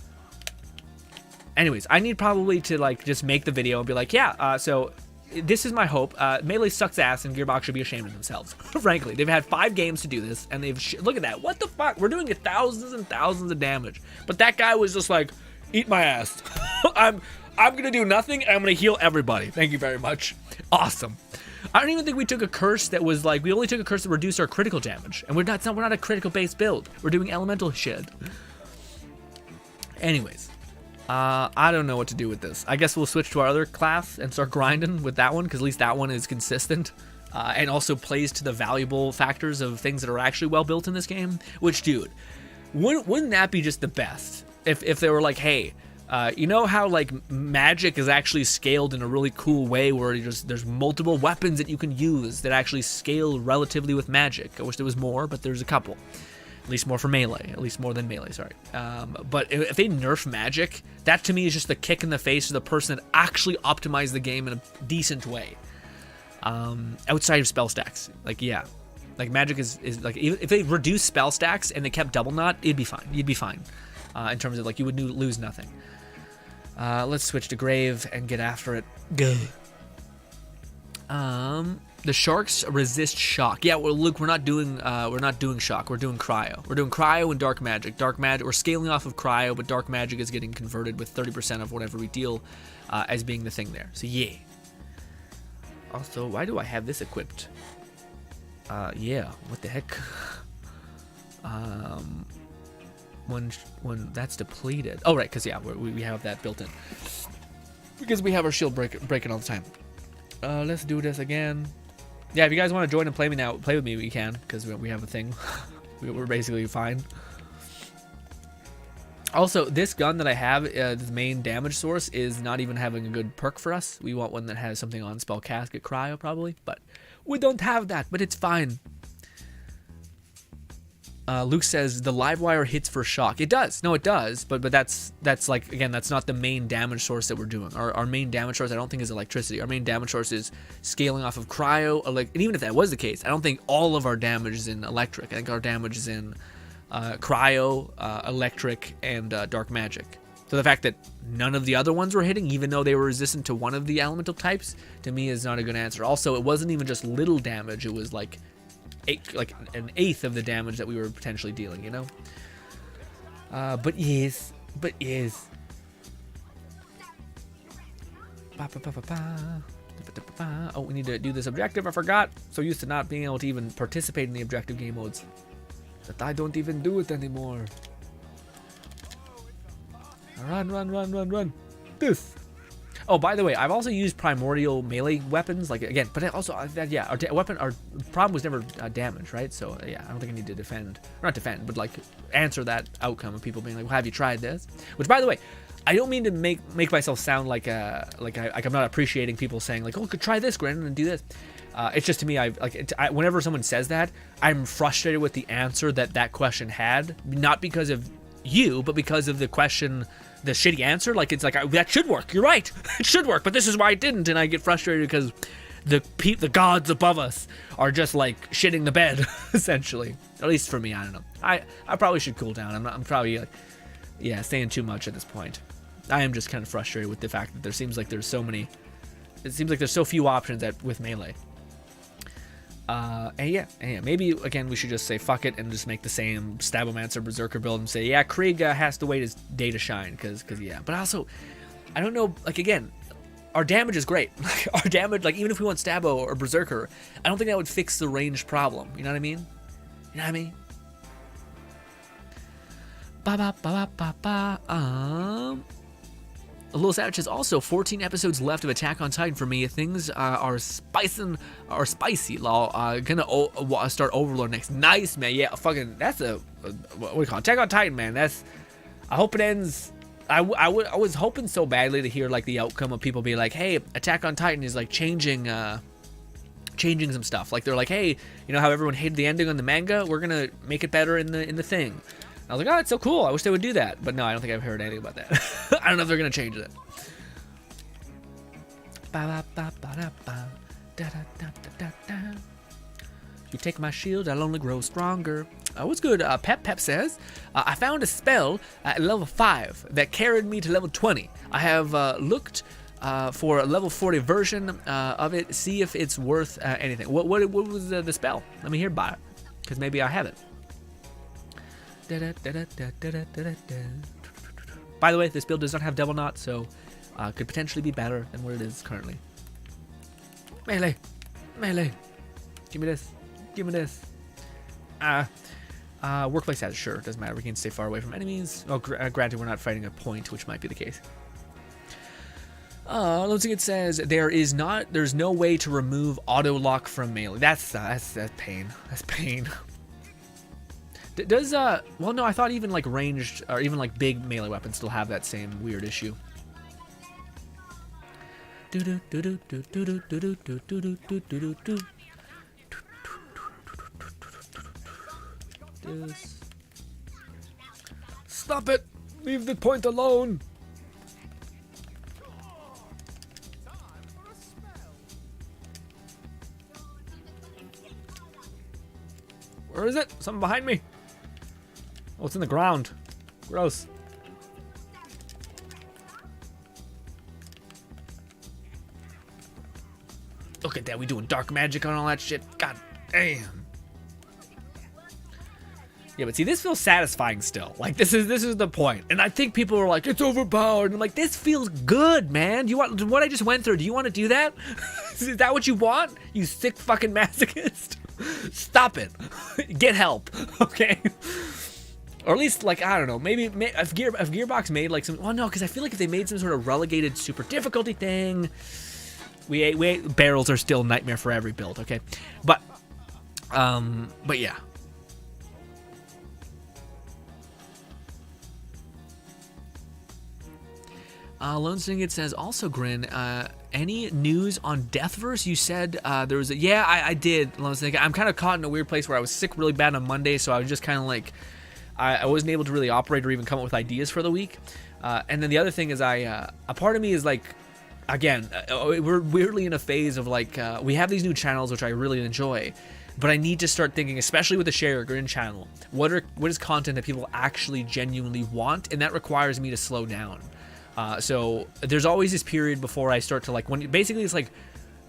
Anyways, I need probably to, like, just make the video and be like, yeah, so this is my hope. Melee sucks ass and Gearbox should be ashamed of themselves. Frankly, they've had 5 games to do this, and they've look at that. What the fuck? We're doing thousands and thousands of damage, but that guy was just like, eat my ass. I'm gonna do nothing, and I'm gonna heal everybody. Thank you very much. Awesome. I don't even think we took a curse that was like, we only took a curse to reduce our critical damage, and we're not a critical based build. We're doing elemental shit. Anyways, I don't know what to do with this. I guess we'll switch to our other class and start grinding with that one, because at least that one is consistent, and also plays to the valuable factors of things that are actually well built in this game. Which, dude, wouldn't that be just the best if they were like, hey, you know how like magic is actually scaled in a really cool way where there's multiple weapons that you can use that actually scale relatively with magic. I wish there was more, but there's a couple. At least more for melee. At least more than melee, sorry. But if they nerf magic, that to me is just the kick in the face of the person that actually optimized the game in a decent way. Outside of spell stacks. Like, yeah. Like, magic is like, if they reduce spell stacks and they kept double knot, it'd be fine. You'd be fine. In terms of, like, you would lose nothing. Let's switch to Grave and get after it. Go. The sharks resist shock. Yeah, well, Luke, we're not doing shock. We're doing cryo. We're doing cryo and dark magic. Dark magic. We're scaling off of cryo, but dark magic is getting converted with 30% of whatever we deal as being the thing there. So yeah. Also, why do I have this equipped? Yeah. What the heck? When that's depleted. Oh, right, because yeah, we have that built in. Because we have our shield breaking all the time. Let's do this again. Yeah, if you guys want to join and play with me, we can, because we have a thing. We're basically fine. Also, this gun that I have, the main damage source, is not even having a good perk for us. We want one that has something on spell casket cryo, probably, but we don't have that, but it's fine. Luke says the live wire hits for shock. It does. No, it does. But that's like, again, that's not the main damage source that we're doing. Our main damage source, I don't think, is electricity. Our main damage source is scaling off of cryo. And even if that was the case, I don't think all of our damage is in electric. I think our damage is in cryo, electric, and dark magic. So the fact that none of the other ones were hitting, even though they were resistant to one of the elemental types, to me is not a good answer. Also, it wasn't even just little damage. It was like an eighth of the damage that we were potentially dealing, you know? But yes. Oh, we need to do this objective. I forgot. So used to not being able to even participate in the objective game modes that I don't even do it anymore. Run. This. Oh, by the way, I've also used primordial melee weapons, like, again, but also, yeah, our problem was never damage, right? So, yeah, I don't think I need to defend, or not defend, but, like, answer that outcome of people being like, well, have you tried this? Which, by the way, I don't mean to make myself sound like I'm not appreciating people saying, like, oh, could try this, GRINN, and do this. It's just, to me, whenever someone says that, I'm frustrated with the answer that question had, not because of you, but because of the question, the shitty answer. Like, it's like, that should work, you're right, it should work, but this is why it didn't. And I get frustrated because the gods above us are just like shitting the bed, essentially. At least for me, I don't know. I probably should cool down. I'm probably like, yeah, saying too much at this point. I am just kind of frustrated with the fact that there seems like there's so few options with melee. And yeah, maybe again we should just say fuck it and just make the same Stabomancer Berserker build and say, yeah, Krieg has to wait his day to shine, because yeah. But also, I don't know, like, again, our damage is great. Like, our damage, like, even if we want Stabo or Berserker, I don't think that would fix the range problem. You know what I mean? You know what I mean? A Little Savage has also 14 episodes left of Attack on Titan for me. Things are spicy. Gonna start Overlord next. Nice, man. Yeah, fucking, that's what do we call it? Attack on Titan, man. I hope it ends. I was hoping so badly to hear, like, the outcome of people be like, hey, Attack on Titan is, like, changing some stuff. Like, they're like, hey, you know how everyone hated the ending on the manga? We're gonna make it better in the thing. I was like, oh, it's so cool. I wish they would do that. But no, I don't think I've heard anything about that. I don't know if they're going to change it. You take my shield, I'll only grow stronger. What's good? Pep says, I found a spell at level 5 that carried me to level 20. I have looked for a level 40 version of it, see if it's worth anything. What was the spell? Let me hear about it, because maybe I have it. By the way, this build does not have Devil Knot, so could potentially be better than what it is currently. Melee! Melee! Give me this. Give me this. Workplace status, sure, doesn't matter. We can stay far away from enemies. Oh, granted, we're not fighting a point, which might be the case. Let's see. It says there's no way to remove auto lock from melee. That's pain. That's pain. Does well, no, I thought even like ranged or even like big melee weapons still have that same weird issue. Stop it! Leave the point alone! Where is it? Something behind me. Oh, it's in the ground. Gross. Look at that, we doing dark magic on all that shit. God damn. Yeah, but see, this feels satisfying still. Like, this is the point. And I think people are like, it's overpowered. And I'm like, this feels good, man. You want what I just went through? Do you want to do that? Is that what you want? You sick fucking masochist? Stop it. Get help, okay? Or at least, like, I don't know, maybe if Gearbox made like some, well, no, because I feel like if they made some sort of relegated super difficulty thing, we ate barrels are still nightmare for every build, okay? But yeah. Lone Singed says, also Grin, any news on Deathverse? You said there was a, yeah, I did, Lone Singed. I'm kind of caught in a weird place where I was sick really bad on Monday, so I was just kind of like, I wasn't able to really operate or even come up with ideas for the week. And then the other thing is a part of me is like, again, we're weirdly in a phase of like, we have these new channels, which I really enjoy, but I need to start thinking, especially with the Share GRINN channel, what is content that people actually genuinely want, and that requires me to slow down. So there's always this period before I start to like, when basically it's like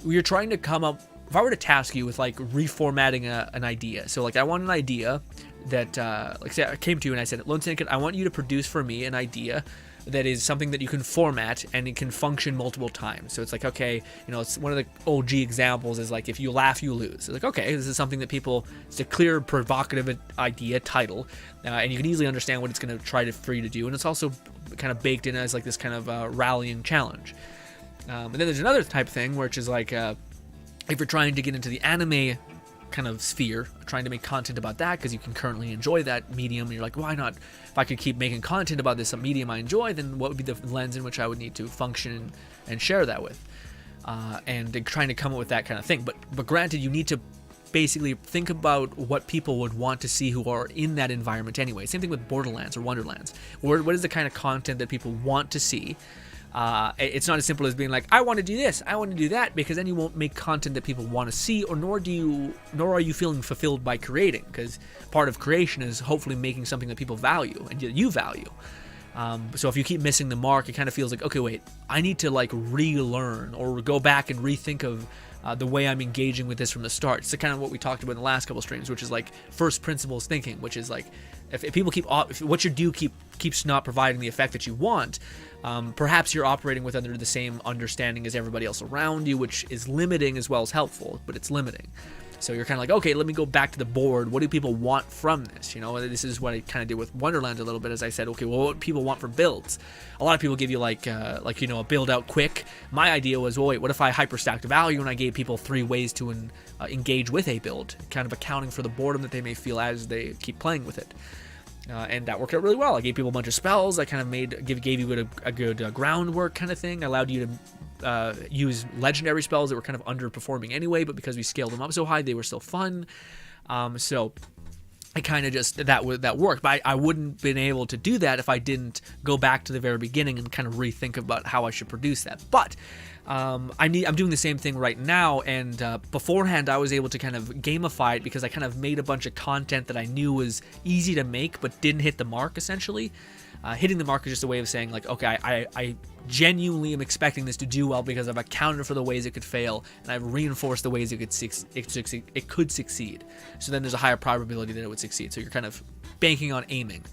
you're trying to come up, if I were to task you with like reformatting an idea, so like I want an idea that like say I came to you and I said, Lone Syndicate, I want you to produce for me an idea that is something that you can format and it can function multiple times. So it's like, okay, you know, it's one of the OG examples is like, if you laugh, you lose. It's like, okay, this is something that people, it's a clear, provocative idea, title, and you can easily understand what it's going to try for you to do. And it's also kind of baked in as like this kind of rallying challenge. And then there's another type of thing, which is like, if you're trying to get into the anime kind of sphere, trying to make content about that because you can currently enjoy that medium, and you're like, why not? If I could keep making content about this medium I enjoy, then what would be the lens in which I would need to function and share that with, and trying to come up with that kind of thing. But granted, you need to basically think about what people would want to see who are in that environment anyway. Same thing with Borderlands or Wonderlands. What is the kind of content that people want to see? It's not as simple as being like, I want to do this, I want to do that, because then you won't make content that people want to see, or nor are you feeling fulfilled by creating, because part of creation is hopefully making something that people value and you value. So if you keep missing the mark, it kind of feels like, okay, wait, I need to like relearn or go back and rethink of the way I'm engaging with this from the start. It's kind of what we talked about in the last couple streams, which is like first principles thinking, which is like, if people if what you do keeps not providing the effect that you want, perhaps you're operating with under the same understanding as everybody else around you, which is limiting as well as helpful, but it's limiting. So you're kind of like, okay, let me go back to the board. What do people want from this? You know, this is what I kind of did with Wonderlands a little bit, as I said, okay, well, what people want for builds? A lot of people give you like you know, a build out quick. My idea was, well, wait, what if I hyperstacked value and I gave people 3 ways to engage with a build, kind of accounting for the boredom that they may feel as they keep playing with it. And that worked out really well. I gave people a bunch of spells. I kind of gave you a good groundwork kind of thing. I allowed you to use legendary spells that were kind of underperforming anyway, but because we scaled them up so high, they were still fun. So I kind of just that worked, but I wouldn't been able to do that if I didn't go back to the very beginning and kind of rethink about how I should produce that. But I'm doing the same thing right now, and beforehand I was able to kind of gamify it because I kind of made a bunch of content that I knew was easy to make but didn't hit the mark. Essentially, hitting the mark is just a way of saying like, okay, I genuinely am expecting this to do well because I've accounted for the ways it could fail and I've reinforced the ways it could succeed. So then there's a higher probability that it would succeed. So you're kind of banking on aiming.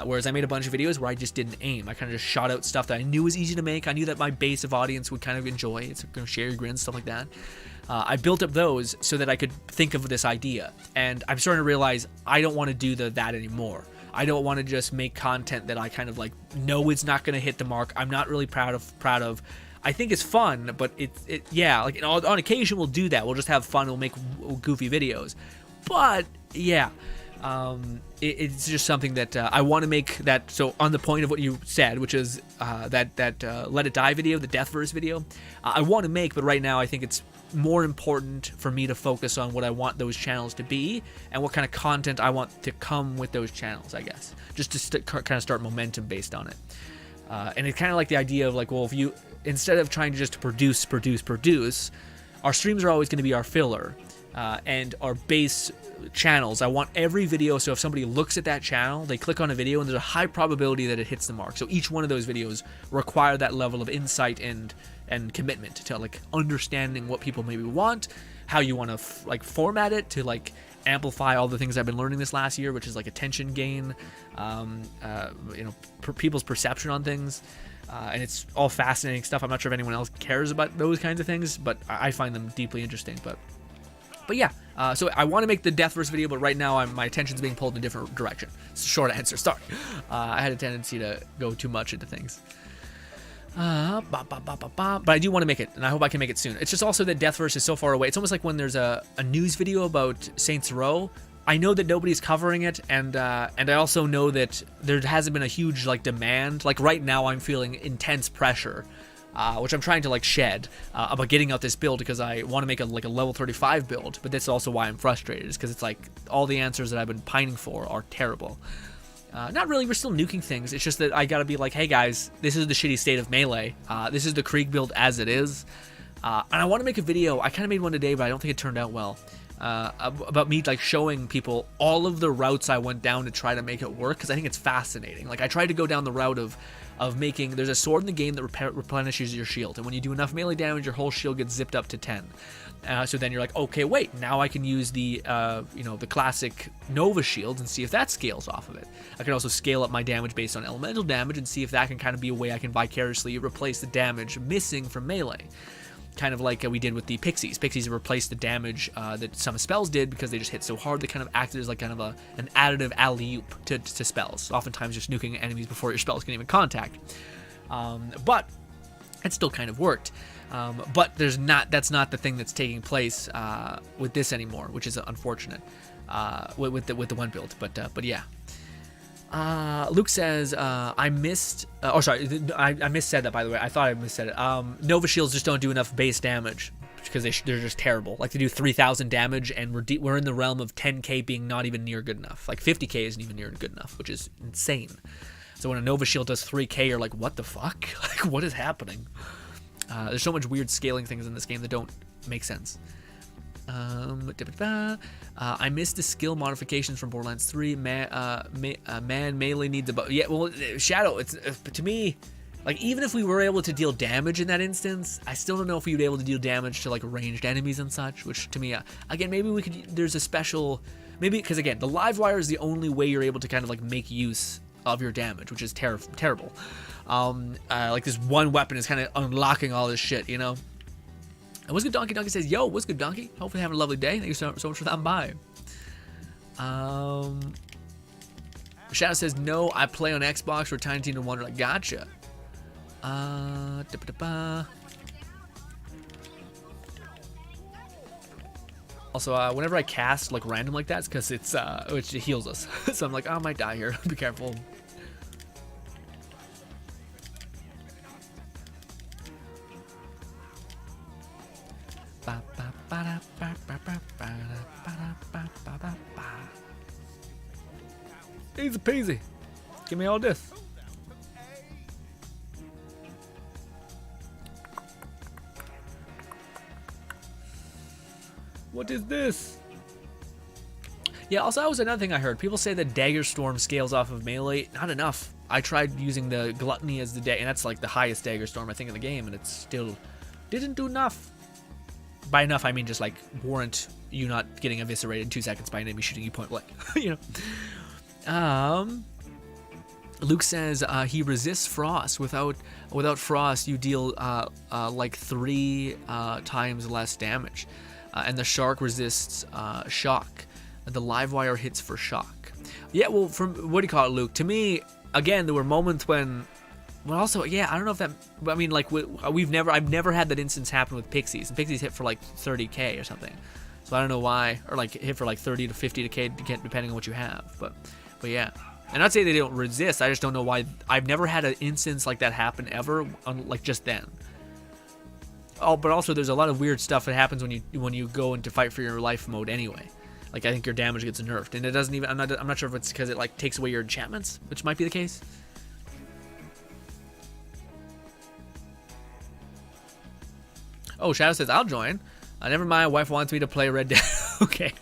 Whereas I made a bunch of videos where I just didn't aim. I kind of just shot out stuff that I knew was easy to make. I knew that my base of audience would kind of enjoy. It's going to share your grins, stuff like that. I built up those so that I could think of this idea. And I'm starting to realize I don't want to do that anymore. I don't want to just make content that I kind of like know it's not going to hit the mark. I'm not really proud of. I think it's fun, but yeah, like on occasion we'll do that. We'll just have fun. We'll make goofy videos. But yeah, it's just something that I want to make that. So on the point of what you said, which is that Let It Die video, the Deathverse video, I want to make, but right now I think it's more important for me to focus on what I want those channels to be and what kind of content I want to come with those channels, I guess, just to kind of start momentum based on it. And it's kind of like the idea of like, well, if you, instead of trying to just produce, our streams are always going to be our filler and our base channels. I want every video, so if somebody looks at that channel, they click on a video and there's a high probability that it hits the mark. So each one of those videos require that level of insight and commitment to like understanding what people maybe want, how you want to like format it to like amplify all the things I've been learning this last year, which is like attention gain, people's perception on things, and it's all fascinating stuff. I'm not sure if anyone else cares about those kinds of things, but I find them deeply interesting. But yeah, so I want to make the Deathverse video, but right now my attention's being pulled in a different direction. It's a short answer, sorry. I had a tendency to go too much into things. But I do want to make it, and I hope I can make it soon. It's just also that Deathverse is so far away. It's almost like when there's a news video about Saints Row. I know that nobody's covering it, and I also know that there hasn't been a huge like demand. Like right now, I'm feeling intense pressure, which I'm trying to like shed about getting out this build because I want to make a level 35 build. But that's also why I'm frustrated, is because it's like all the answers that I've been pining for are terrible. Not really, we're still nuking things. It's just that I gotta be like, hey guys, this is the shitty state of Melee. This is the Krieg build as it is. And I want to make a video. I kind of made one today, but I don't think it turned out well. About me like showing people all of the routes I went down to try to make it work, because I think it's fascinating. Like I tried to go down the route of making, there's a sword in the game that replenishes your shield, and when you do enough melee damage, your whole shield gets zipped up to 10. So then you're like, okay, wait, now I can use the the classic Nova shield and see if that scales off of it. I can also scale up my damage based on elemental damage and see if that can kind of be a way I can vicariously replace the damage missing from melee. Kind of like we did with the Pixies. Pixies replaced the damage that some spells did because they just hit so hard. They kind of acted as like kind of an additive alley-oop to spells. Oftentimes just nuking enemies before your spells can even contact. But it still kind of worked. But that's not the thing that's taking place with this anymore, which is unfortunate with the one build. But yeah. Luke says, I missed, I missaid that, by the way. I thought I missaid it. Nova shields just don't do enough base damage because they're just terrible. Like they do 3,000 damage, and we're in the realm of 10k being not even near good enough. Like 50k isn't even near good enough, which is insane. So when a Nova shield does 3k, you're like, what the fuck? Like, what is happening? There's so much weird scaling things in this game that don't make sense. I missed the skill modifications from Borderlands 3. Man, melee needs a yeah, well, Shadow, it's to me, like, even if we were able to deal damage in that instance, I still don't know if we would be able to deal damage to like ranged enemies and such, which to me, again, maybe we could, there's a special, maybe, because again, the live wire is the only way you're able to kind of like make use of your damage, which is terrible. Like this one weapon is kind of unlocking all this shit, you know? And what's good, Donkey? Donkey says, yo, what's good, Donkey? Hopefully having a lovely day. Thank you so much for stopping by. Shadow says, no, I play on Xbox for Tiny Tina Wonderland. Gotcha. Also, whenever I cast like random like that, it's because it's which heals us. So I'm like, oh, I might die here. Be careful. Easy peasy. Give me all this. What is this? Yeah, also that was another thing I heard. People say that Dagger Storm scales off of melee. Not enough. I tried using the Gluttony as the day, and that's like the highest Dagger Storm I think in the game, and it still didn't do enough. By enough, I mean just like warrant you not getting eviscerated in 2 seconds by an enemy shooting you point blank. You know. Luke says he resists frost. Without frost, you deal like 3 times less damage, and the shark resists shock. The live wire hits for shock. Yeah, well, from what do you call it, Luke? To me, again, there were moments when. Well, also, yeah, I don't know if that. I mean, like I've never had that instance happen with Pixies, and Pixies hit for like 30k or something. So I don't know why, or like hit for like 30 to 50k depending on what you have. But yeah. And not say they don't resist. I just don't know why. I've never had an instance like that happen ever, like just then. Oh, but also there's a lot of weird stuff that happens when you go into fight for your life mode anyway. Like I think your damage gets nerfed, and it doesn't even. I'm not sure if it's because it like takes away your enchantments, which might be the case. Oh, Shadow says I'll join. Never mind. Wife wants me to play Red Dead. Okay.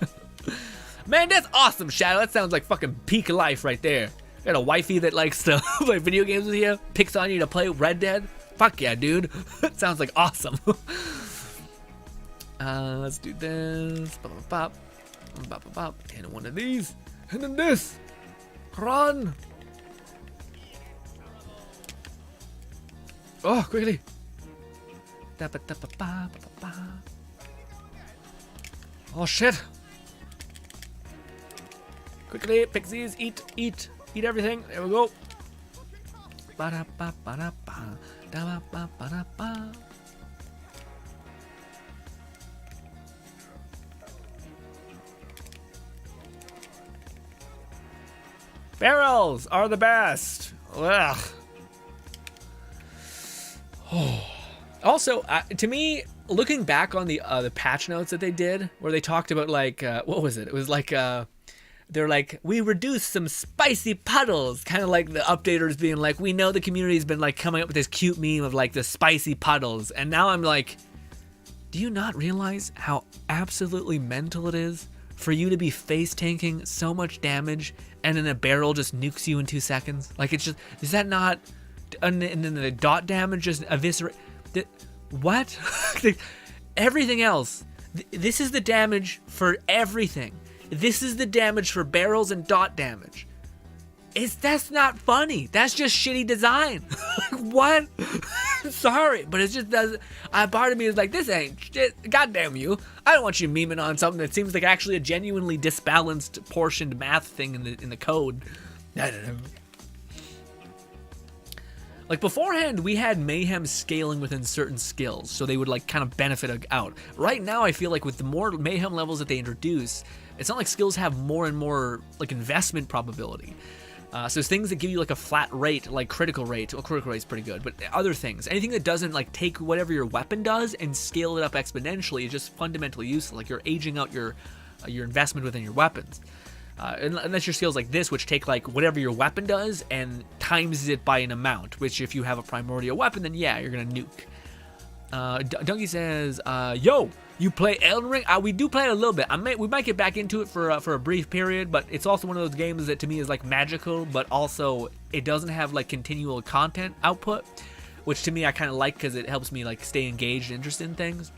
Man, that's awesome, Shadow. That sounds like fucking peak life right there. Got a wifey that likes to play video games with you, picks on you to play Red Dead. Fuck yeah, dude. That sounds like awesome. Let's do this. Bop, bop, bop. Bop, bop, bop. And one of these. And then this. Run. Oh, quickly. Oh, shit. Quickly, Pixies, eat everything. There we go. Barrels are the best. Ugh. Oh. Also, to me, looking back on the patch notes that they did, where they talked about like what was it? It was like they're like, we reduced some spicy puddles, kind of like the updaters being like, we know the community's been like coming up with this cute meme of like the spicy puddles, and now I'm like, do you not realize how absolutely mental it is for you to be face tanking so much damage and then a barrel just nukes you in 2 seconds? Like, it's just, is that not, and then the dot damage just eviscerate, what? Everything else, this is the damage for everything. This is the damage for barrels and dot damage. That's not funny. That's just shitty design. What? Sorry, but it just doesn't. Part of me is like, this ain't shit. Goddamn you. I don't want you memeing on something that seems like actually a genuinely disbalanced, portioned math thing in the code. I don't know. Like beforehand, we had mayhem scaling within certain skills, so they would like kind of benefit out. Right now, I feel like with the more mayhem levels that they introduce, it's not like skills have more and more like investment probability. So things that give you like a flat rate, like critical rate. Well, critical rate is pretty good, but other things, anything that doesn't like take whatever your weapon does and scale it up exponentially is just fundamentally useless. Like you're aging out your investment within your weapons. Unless your skills like this, which take like whatever your weapon does and times it by an amount, which if you have a primordial weapon, then yeah, you're gonna nuke. Donkey says, yo, you play Elden Ring? We do play it a little bit. We might get back into it for a brief period, but it's also one of those games that to me is like magical, but also it doesn't have like continual content output, which to me I kind of like because it helps me like stay engaged and interested in things.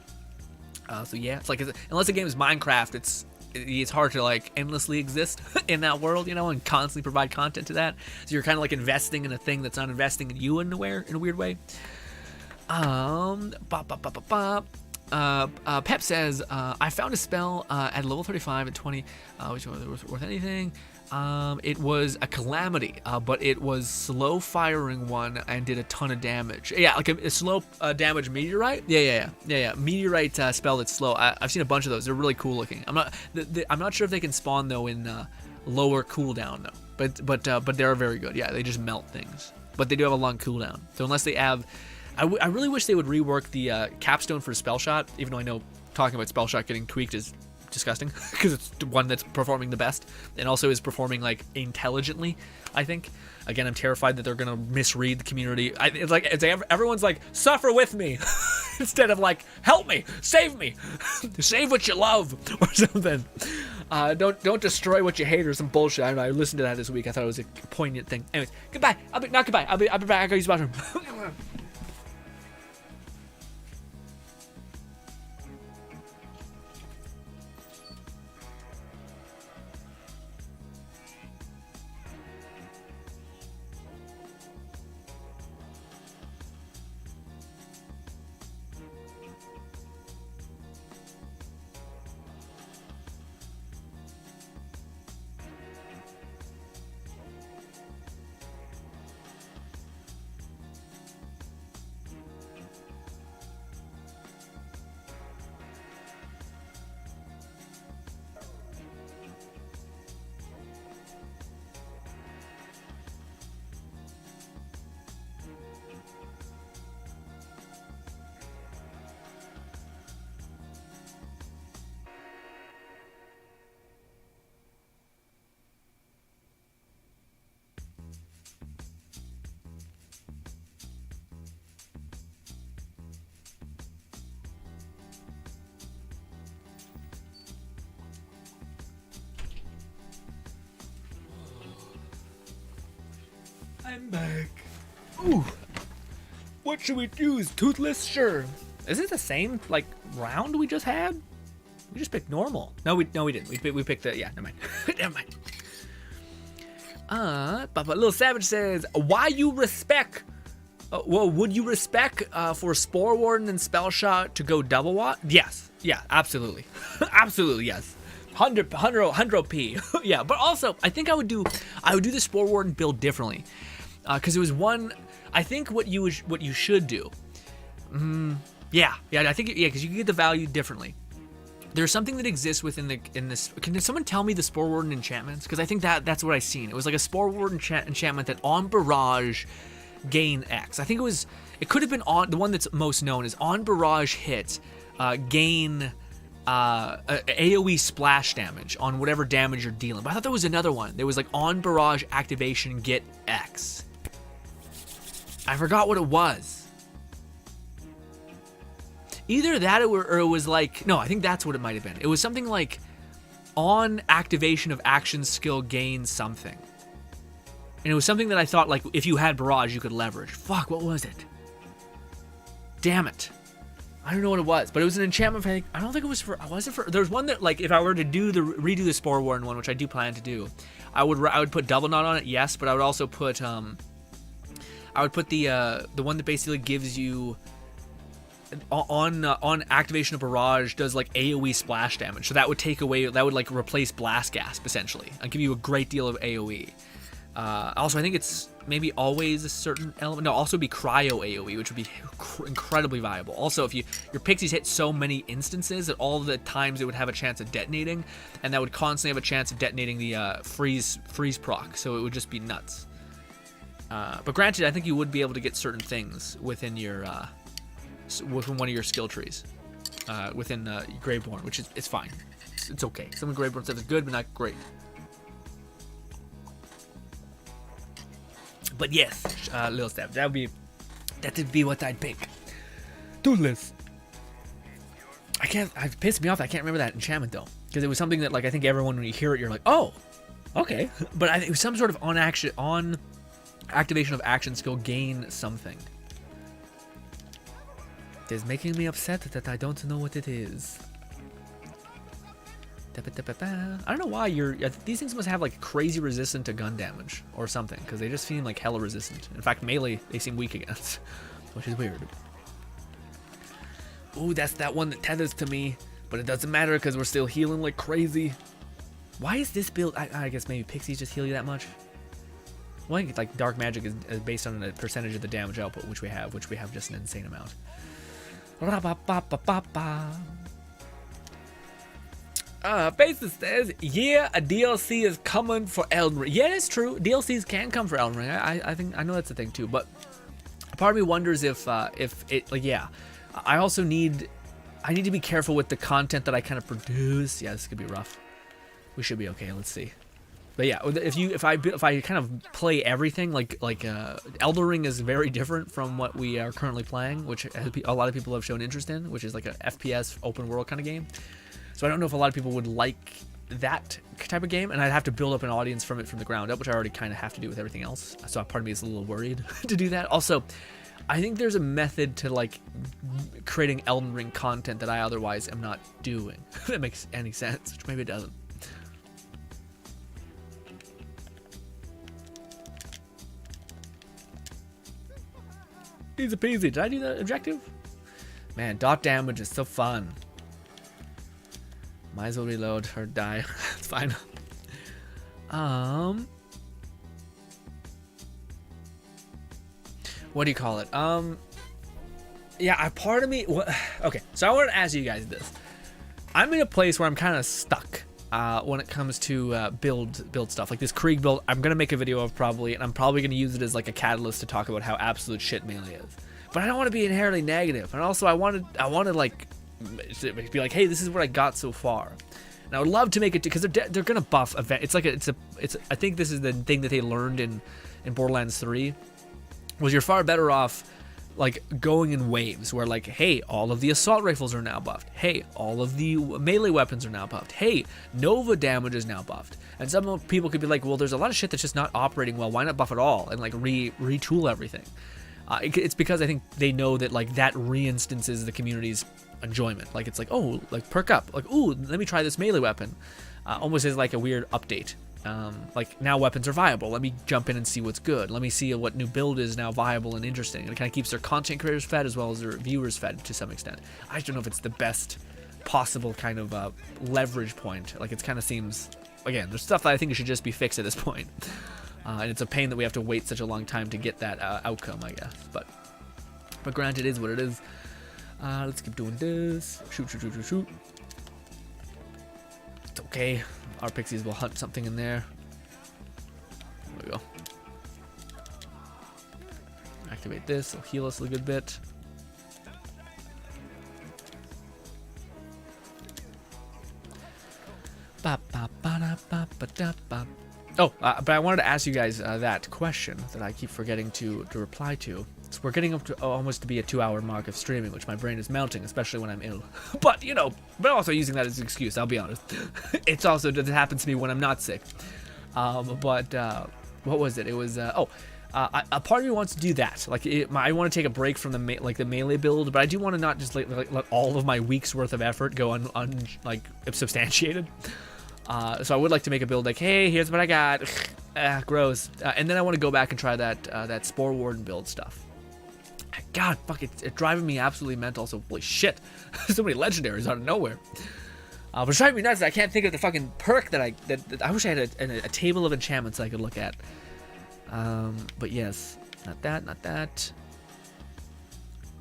So yeah, it's like, unless the game is Minecraft, it's hard to like endlessly exist in that world, you know, and constantly provide content to that. So you're kind of like investing in a thing that's not investing in you in a weird way. Pep says, I found a spell at level 35 at 20, which was worth anything. It was a calamity, but it was slow firing one and did a ton of damage. Yeah, like a slow damage meteorite. Yeah. Meteorite spell that's slow. I've seen a bunch of those. They're really cool looking. I'm not sure if they can spawn though in lower cooldown though. But they are very good. Yeah, they just melt things. But they do have a long cooldown. So unless they have, I really wish they would rework the capstone for spell shot. Even though I know talking about spell shot getting tweaked is disgusting because it's the one that's performing the best and also is performing like intelligently, I think. Again, I'm terrified that they're gonna misread the community. Everyone's like, suffer with me instead of like, help me, save what you love or something. Don't destroy what you hate or some bullshit. I don't know, I listened to that this week. I thought it was a poignant thing. Anyways, goodbye. I'll be back. I'll be back. I gotta use the bathroom. I'm back. Ooh. What should we use? Toothless? Sure. Is it the same, like, round we just had? We just picked normal. No, we didn't. We picked the, yeah, never mind. Never mind. But Little Savage says, why you respect, well, would you respect for Spore Warden and Spell Shot to go double watt? Yes. Yeah, absolutely. Absolutely, yes. 100 P. Yeah, but also, I think I would do the Spore Warden build differently. Because it was one, I think what you should do. Yeah, I think, yeah, because you can get the value differently. There's something that exists within this. Can someone tell me the Spore Warden enchantments? Because I think that's what I seen. It was like a Spore Warden enchantment that on barrage gain X. I think it could have been on the one that's most known is on barrage hit gain AoE splash damage on whatever damage you're dealing. But I thought there was another one. There was like on barrage activation get X. I forgot what it was. Either that or it was like, no, I think that's what it might have been. It was something like on activation of action skill gain something. And it was something that I thought like if you had barrage you could leverage. Fuck, what was it? Damn it. I don't know what it was, but it was an enchantment. I don't think it was for. Was it for? There's one that like if I were to redo the Spore Warden one, which I do plan to do, I would put double knot on it, yes, but I would also put the one that basically gives you on activation of barrage does like AoE splash damage. So that would take away, that would like replace blast gasp essentially. I'll give you a great deal of AoE. Also, I think it's maybe always a certain element. No, also be cryo AoE, which would be incredibly viable. Also, if your pixies hit so many instances that all the times it would have a chance of detonating, and that would constantly have a chance of detonating the freeze proc. So it would just be nuts. But granted, I think you would be able to get certain things within your within one of your skill trees, within Graveborn, which is it's fine. It's okay. Some of Graveborn stuff is good, but not great. But yes, Little Step, that'd be what I'd pick. Toothless. It pissed me off. I can't remember that enchantment though, because it was something that like I think everyone when you hear it, you're like, oh, okay. But I think it was some sort of on activation of action skill gain something. It is making me upset that I don't know what it is. I don't know why these things must have like crazy resistant to gun damage or something, because they just seem like hella resistant. In fact, melee they seem weak against, which is weird. Ooh, that's that one that tethers to me, but it doesn't matter because we're still healing like crazy. Why is this build? I guess maybe pixies just heal you that much. Well, I think like dark magic is based on a percentage of the damage output, which we have just an insane amount. Basis says, yeah, a DLC is coming for Elden Ring. Yeah, it's true. DLCs can come for Elden Ring. I know that's a thing too. But part of me wonders if it like, yeah, I also need I need to be careful with the content that I kind of produce. Yeah, this could be rough. We should be okay. Let's see. But yeah, if I kind of play everything, like Elden Ring is very different from what we are currently playing, which a lot of people have shown interest in, which is like a FPS open world kind of game. So I don't know if a lot of people would like that type of game, and I'd have to build up an audience from the ground up, which I already kind of have to do with everything else. So part of me is a little worried to do that. Also, I think there's a method to like creating Elden Ring content that I otherwise am not doing. If that makes any sense, which maybe it doesn't. Easy peasy. Did I do that objective? Man, dot damage is so fun. Might as well reload or die. It's fine. What do you call it? Yeah, part of me. Okay, so I wanted to ask you guys this. I'm in a place where I'm kind of stuck when it comes to build stuff. Like this Krieg build, I'm gonna make a video of probably, and I'm probably gonna use it as like a catalyst to talk about how absolute shit melee is. But I don't want to be inherently negative, and also I wanted like be like, hey, this is what I got so far. And I would love to make it because they're gonna buff event. It's like it's I think this is the thing that they learned in Borderlands 3 was you're far better off like going in waves where like, hey, all of the assault rifles are now buffed. Hey, all of the melee weapons are now buffed. Hey, Nova damage is now buffed. And some people could be like, well, there's a lot of shit that's just not operating well. Why not buff it all and like retool everything? It's because I think they know that like that reinstances the community's enjoyment. Like it's like, oh, like perk up, like, ooh, let me try this melee weapon, almost as like a weird update. Like now weapons are viable, let me jump in and see what's good, let me see what new build is now viable and interesting. And it kind of keeps their content creators fed as well as their viewers fed to some extent. I just don't know if it's the best possible kind of leverage point. Like it kind of seems, again, there's stuff that I think should just be fixed at this point. And it's a pain that we have to wait such a long time to get that outcome, I guess. But granted, it is what it is. Let's keep doing this. Shoot. It's okay. Our pixies will hunt something in there. There we go. Activate this. It'll heal us a good bit. Oh, but I wanted to ask you guys that question that I keep forgetting to reply to. So we're getting up to almost to be a 2-hour mark of streaming, which my brain is melting, especially when I'm ill. But, you know, but also using that as an excuse, I'll be honest. It's also, it happens to me when I'm not sick. But what was it? It was, a part of me wants to do that. Like, I want to take a break from the melee build, but I do want to not just let all of my week's worth of effort go substantiated. So I would like to make a build like, hey, here's what I got. Gross. And then I want to go back and try that Spore Warden build stuff. God, fuck, it's driving me absolutely mental. So, holy shit, so many legendaries out of nowhere. But it's driving me nuts. I can't think of the fucking perk that I wish I had a table of enchantments I could look at. But yes, not that.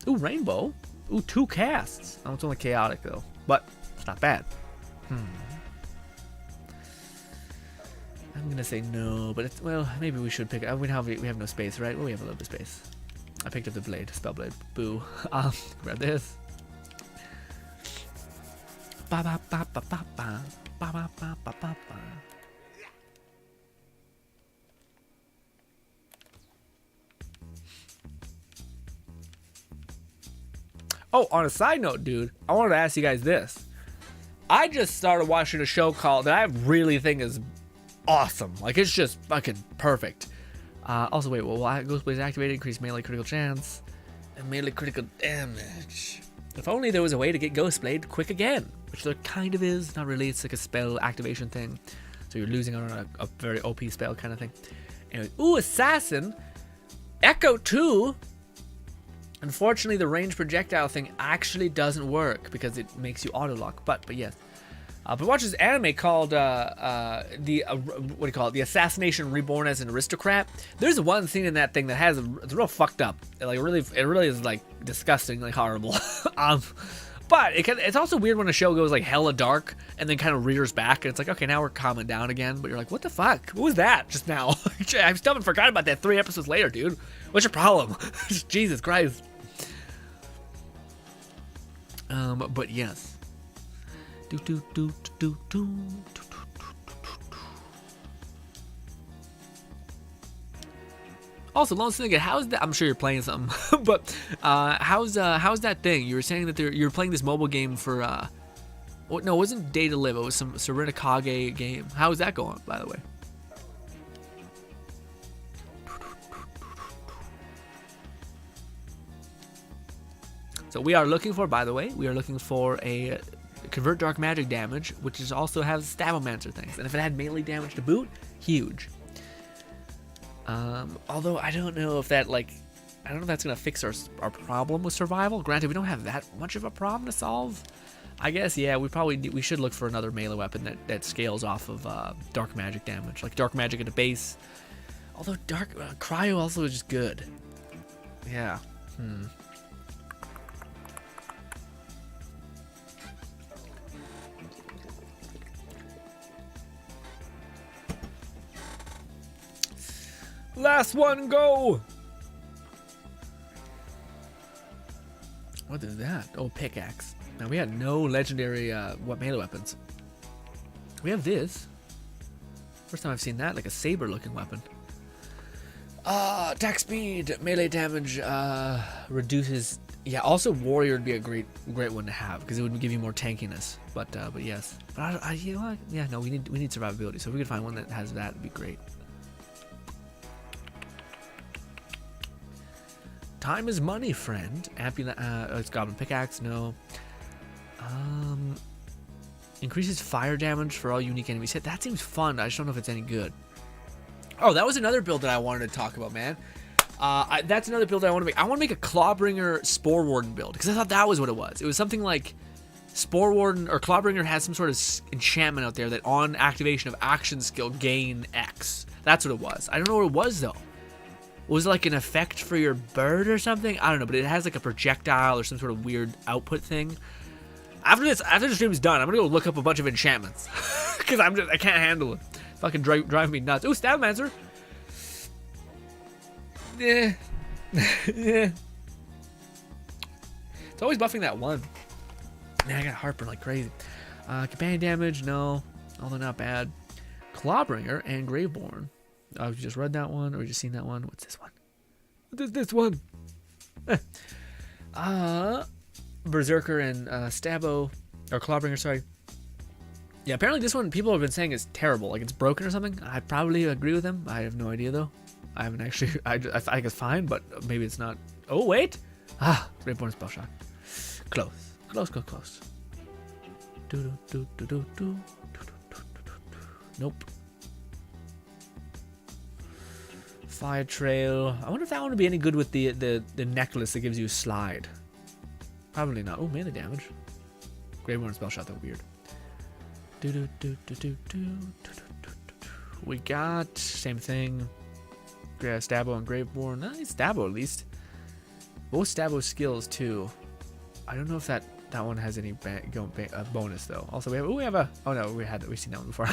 Ooh, rainbow. Ooh, 2 casts. Oh, it's only chaotic though, but it's not bad. I'm gonna say no, but it's, well, maybe we should pick. We have no space, right? Well, we have a little bit of space. I picked up the blade, spell blade. Boo. Grab this. Ba ba ba ba ba ba ba ba ba ba ba. Oh, on a side note, dude, I wanted to ask you guys this. I just started watching a show called that I really think is awesome. Like, it's just fucking perfect. Also, wait, well, Ghost Blaze activated, increased melee critical chance and melee critical damage. If only there was a way to get Ghost Blade quick again, which there kind of is. Not really, it's like a spell activation thing. So you're losing on a very OP spell kind of thing. Anyway, ooh, Assassin. Echo 2. Unfortunately, the range projectile thing actually doesn't work because it makes you auto-lock, but yes. But watch this anime called what do you call it? The Assassination Reborn as an Aristocrat. There's one scene in that thing that it's real fucked up. Like it really is like disgusting, like horrible. But it's also weird when a show goes like hella dark and then kind of rears back and it's like, okay, now we're calming down again. But you're like, what the fuck? What was that just now? I still haven't forgotten about that 3 episodes later, dude. What's your problem? Jesus Christ. But yes. Also, Lone Snicket, how's that? I'm sure you're playing something, but how's that thing? You were saying that you're playing this mobile game for no, it wasn't Day to Live. It was some Serinakage game. How is that going, by the way? So we are looking for, by the way, a convert dark magic damage, which is also has Stabomancer things, and if it had melee damage to boot, huge. Although I don't know if that I don't know if that's gonna fix our problem with survival. Granted, we don't have that much of a problem to solve. I guess yeah, we should look for another melee weapon that scales off of dark magic damage, like dark magic at a base. Although dark cryo also is just good. Yeah. Last one, go! What is that? Oh, pickaxe. Now, we had no legendary melee weapons. We have this. First time I've seen that, like a saber-looking weapon. Attack speed, melee damage, reduces... Yeah, also warrior would be a great one to have, because it would give you more tankiness. But yes. But you know what? Yeah, no, we need survivability, so if we could find one that has that, it'd be great. Time is money, friend. It's Goblin Pickaxe, no. Increases fire damage for all unique enemies hit. That seems fun. I just don't know if it's any good. Oh, that was another build that I wanted to talk about, man. That's another build that I want to make. I want to make a Clawbringer Spore Warden build, because I thought that was what it was. It was something like Spore Warden or Clawbringer has some sort of enchantment out there that on activation of action skill gain X. That's what it was. I don't know what it was, though. Was it like an effect for your bird or something? I don't know, but it has like a projectile or some sort of weird output thing. After the stream is done, I'm gonna go look up a bunch of enchantments because I can't handle it. Fucking drive me nuts. Ooh, Stabomancer. Yeah. Yeah. It's always buffing that one. Man, I got heartburn like crazy. Companion damage, no, although not bad. Clawbringer and Graveborn. Oh, you just read that one, or you just seen that one? What's this one? What is this one? Berserker and Stabo, or Clawbringer, sorry. Yeah, apparently this one people have been saying is terrible, like it's broken or something. I probably agree with them. I have no idea though. I haven't actually. I think it's fine, but maybe it's not. Oh wait, Graveborn spell shot. Close. Nope. Fire Trail. I wonder if that one would be any good with the necklace that gives you a slide. Probably not. Oh, melee damage. Graveborn spell shot, though. Weird. We got same thing. Stabo and Graveborn. Nice Stabo at least. Both Stabo skills too. I don't know if that one has any bonus though. Also, we have a. Oh no, we've seen that one before.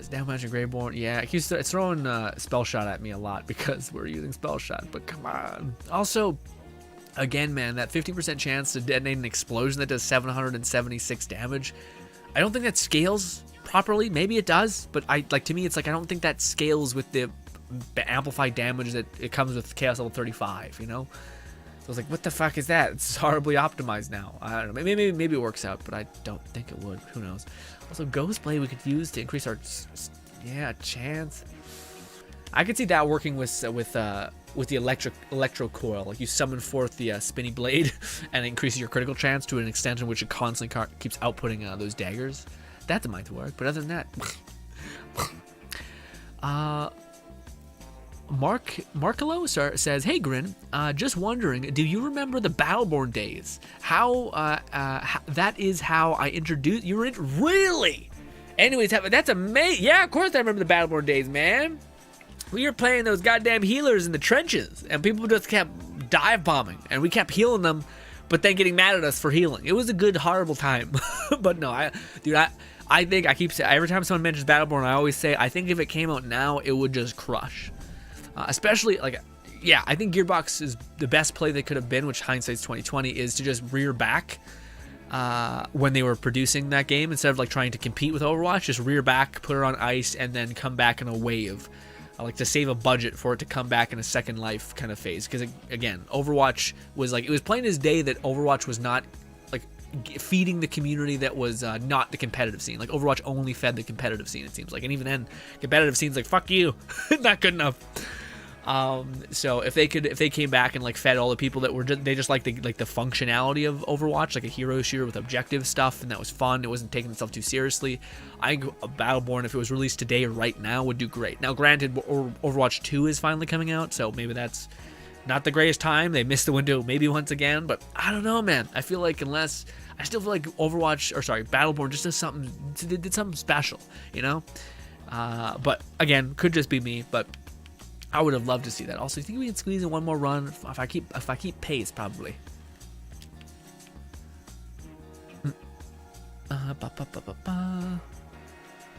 Down Magic Graveborn. Yeah, it's throwing Spell Shot at me a lot because we're using Spell Shot, but come on. Also, again, man, that 15% chance to detonate an explosion that does 776 damage. I don't think that scales properly. Maybe it does, but to me, it's like I don't think that scales with the amplified damage that it comes with Chaos Level 35, you know? So I was like, what the fuck is that? It's horribly optimized now. I don't know. Maybe it works out, but I don't think it would. Who knows? Also, Ghostblade we could use to increase our chance. I could see that working with the electro coil. Like you summon forth the spinny blade, and it increases your critical chance to an extent in which it constantly keeps outputting those daggers. That might work, but other than that, Markelo says, "Hey Grin, just wondering, do you remember the Battleborn days? How that is how I introduced you. Really? Anyways, that's amazing. Yeah, of course I remember the Battleborn days, man. We were playing those goddamn healers in the trenches, and people just kept dive bombing, and we kept healing them, but then getting mad at us for healing. It was a good, horrible time. But no, I think I keep saying every time someone mentions Battleborn, I always say I think if it came out now, it would just crush." Especially like yeah, I think Gearbox is the best play they could have been, which hindsight's 2020, is to just rear back when they were producing that game instead of like trying to compete with Overwatch. Just rear back, put it on ice, and then come back in a wave. Like to save a budget for it to come back in a second life kind of phase. Because again, Overwatch was like, it was plain as day that Overwatch was not like feeding the community that was not the competitive scene. Like Overwatch only fed the competitive scene, it seems like, and even then, competitive scene's like, fuck you, not good enough. So if they came back and like fed all the people that were they just like the functionality of Overwatch, like a hero shooter with objective stuff, and that was fun. It wasn't taking itself too seriously. I think Battleborn, if it was released today or right now, would do great. Now, granted, Overwatch 2 is finally coming out, so maybe that's not the greatest time. They missed the window maybe once again, but I don't know, man. I still feel like Battleborn just did something special, you know. But again, could just be me, but I would have loved to see that. Also, you think we can squeeze in one more run if I keep pace, probably.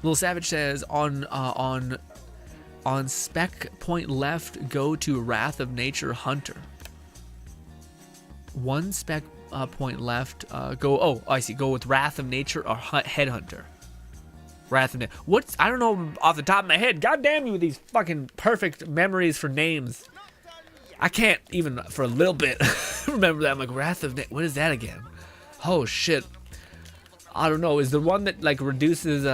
Little Savage says on spec point left, go to Wrath of Nature Hunter. One spec point left, go. Oh, I see. Go with Wrath of Nature or Headhunter. Wrath of Nature. What's, I don't know off the top of my head. God damn you with these fucking perfect memories for names. I can't even for a little bit remember that. I'm like, Wrath of Nature. What is that again? Oh shit. I don't know. Is the one that like reduces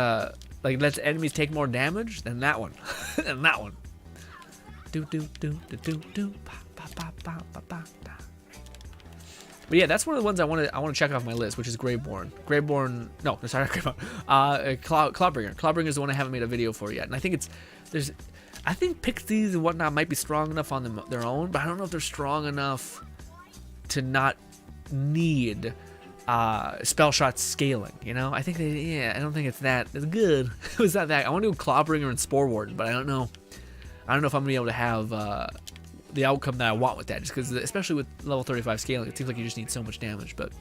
like lets enemies take more damage? Then that one. Then that one. Do do do do do do. Ba ba ba ba ba ba. But yeah, that's one of the ones I want to check off my list, which is Graveborn. No, sorry, Graveborn. Cloudbringer. Cloudbringer is the one I haven't made a video for yet, and I think I think Pixies and whatnot might be strong enough on their own, but I don't know if they're strong enough to not need spell shot scaling. You know, I think I don't think it's that. It's good. It's not that. I want to do Cloudbringer and Spore Warden, but I don't know. I don't know if I'm gonna be able to have the outcome that I want with that, just because, especially with level 35 scaling, it seems like you just need so much damage, but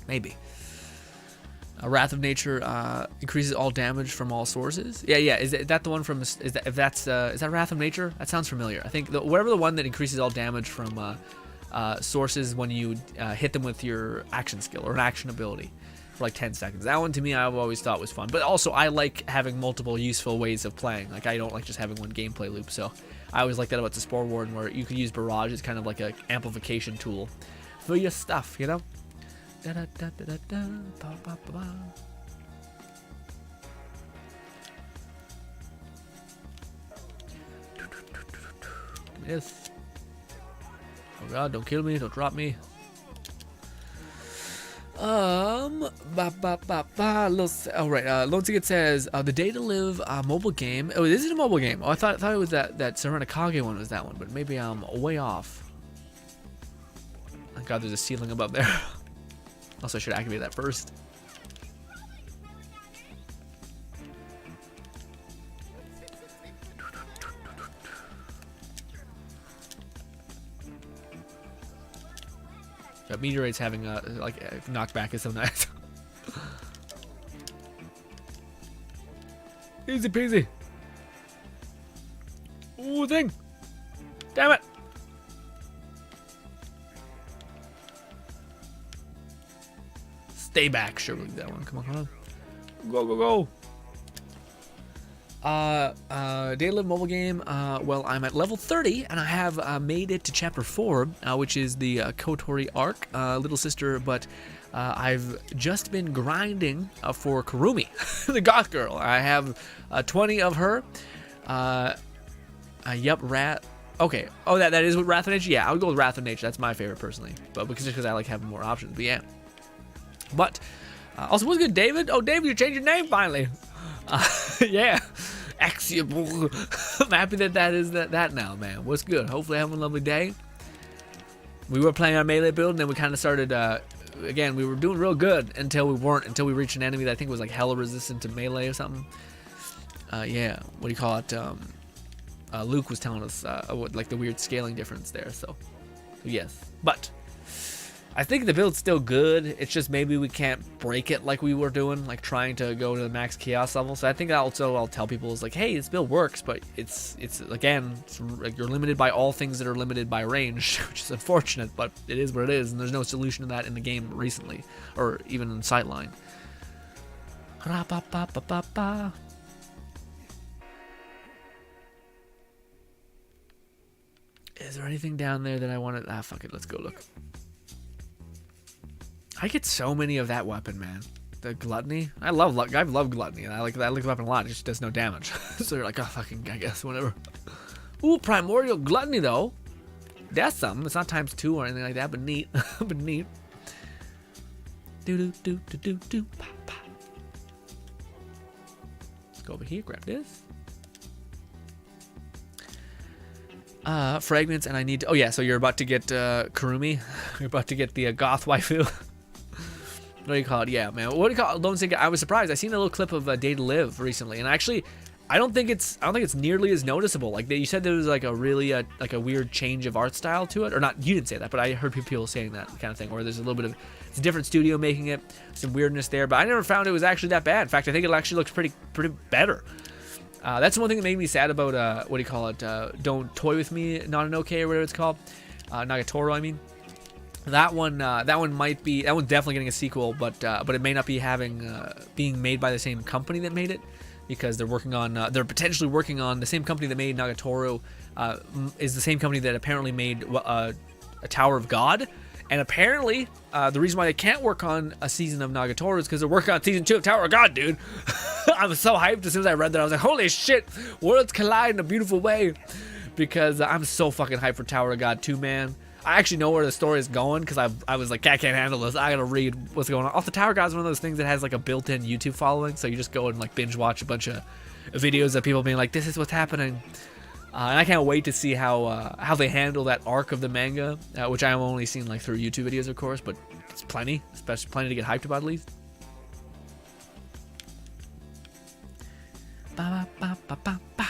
maybe. Wrath of Nature increases all damage from all sources. Yeah. Is that the one from? Is that Wrath of Nature? That sounds familiar. I think whatever the one that increases all damage from sources when you hit them with your action skill or an action ability for like 10 seconds. That one to me, I've always thought was fun. But also, I like having multiple useful ways of playing. Like I don't like just having one gameplay loop. So I always like that about the Spore Warden, where you could use Barrage as kind of like an amplification tool for your stuff, you know? Da, da, da, da, da, da, ba, ba, ba, ba. Give me this. Oh god, don't kill me, don't drop me. Lone Ticket says the Day to Live mobile game. Oh, this is a mobile game. Oh, I thought it was that Serenakage one was that one, but maybe I'm way off. Oh god, there's a ceiling above there. Also, I should activate that first. Meteorite's having a knockback is so nice. Easy peasy. Ooh, thing. Damn it. Stay back. Sure, we'll do that one. Come on. Go, go, go. Day to Live mobile game. Well, I'm at level 30, and I have made it to chapter 4, which is the Kotori arc, little sister. But I've just been grinding for Kurumi, the goth girl. I have 20 of her. Yup, Okay. Oh, that is with Wrath of Nature. Yeah, I would go with Wrath of Nature. That's my favorite personally, but because I like having more options. But yeah. But also, what's good, David? Oh, David, you changed your name finally. Yeah. Axiable. I'm happy that is that now, man. What's good? Hopefully having a lovely day. We were playing our melee build, and then we kind of started, again, we were doing real good until we reached an enemy that I think was like hella resistant to melee or something. Yeah, what do you call it? Luke was telling us, like the weird scaling difference there, so yes. But I think the build's still good. It's just maybe we can't break it like we were doing, like trying to go to the max chaos level. So I think also I'll tell people is like, hey, this build works, but it's again, like you're limited by all things that are limited by range, which is unfortunate, but it is what it is, and there's no solution to that in the game recently, or even in Sightline. Is there anything down there that I want to... fuck it, let's go look. I get so many of that weapon, man. The gluttony. I've loved gluttony, and I like the weapon a lot. It just does no damage. So you're like, oh, fucking, I guess, whatever. Ooh, primordial gluttony, though. That's something. It's not ×2 or anything like that, but neat. But neat. Do. Pa, pa. Let's go over here, grab this. Fragments, and I need to... Oh, yeah, so you're about to get Kurumi. You're about to get the goth waifu. What do you call it? Yeah, man. What do you call it? Don't think... I was surprised. I seen a little clip of Day to Live recently, and actually, I don't think it's nearly as noticeable. Like, you said there was, like, a really, like, a weird change of art style to it. Or not, you didn't say that, but I heard people saying that kind of thing, where there's a little bit of... It's a different studio making it, some weirdness there, but I never found it was actually that bad. In fact, I think it actually looks pretty better. That's one thing that made me sad about, what do you call it, Don't Toy With Me, Not an Okay, or whatever it's called. Nagatoro, I mean. That one's definitely getting a sequel, but it may not be being made by the same company that made it, because they're potentially working on the same company that made Nagatoro, is the same company that apparently made a Tower of God. And apparently, the reason why they can't work on a season of Nagatoro is because they're working on season 2 of Tower of God, dude. I was so hyped as soon as I read that. I was like, holy shit, worlds collide in a beautiful way. Because I'm so fucking hyped for Tower of God 2, man. I actually know where the story is going, because I was like, I can't handle this. I gotta read what's going on. Also, Tower of God is one of those things that has like a built-in YouTube following, so you just go and like binge watch a bunch of videos of people being like, this is what's happening. And I can't wait to see how they handle that arc of the manga, which I've only seen like through YouTube videos, of course, but it's plenty, especially plenty to get hyped about at least. Ba, ba, ba, ba, ba.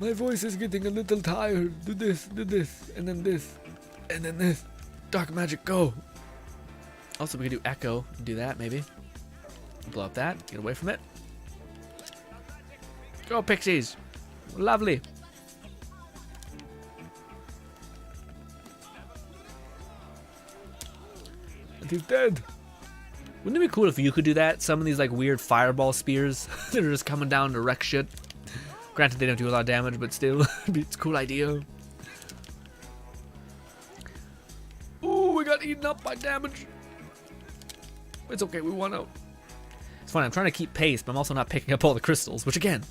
My voice is getting a little tired. Do this, and then this, and then this. Dark magic, go. Also, we could do echo and do that, maybe. Blow up that, get away from it. Go, pixies. Lovely. And he's dead. Wouldn't it be cool if you could do that? Some of these like weird fireball spears that are just coming down to wreck shit. Granted, they don't do a lot of damage, but still, it's a cool idea. Ooh, we got eaten up by damage. It's okay, we won out. It's funny, I'm trying to keep pace, but I'm also not picking up all the crystals, which again,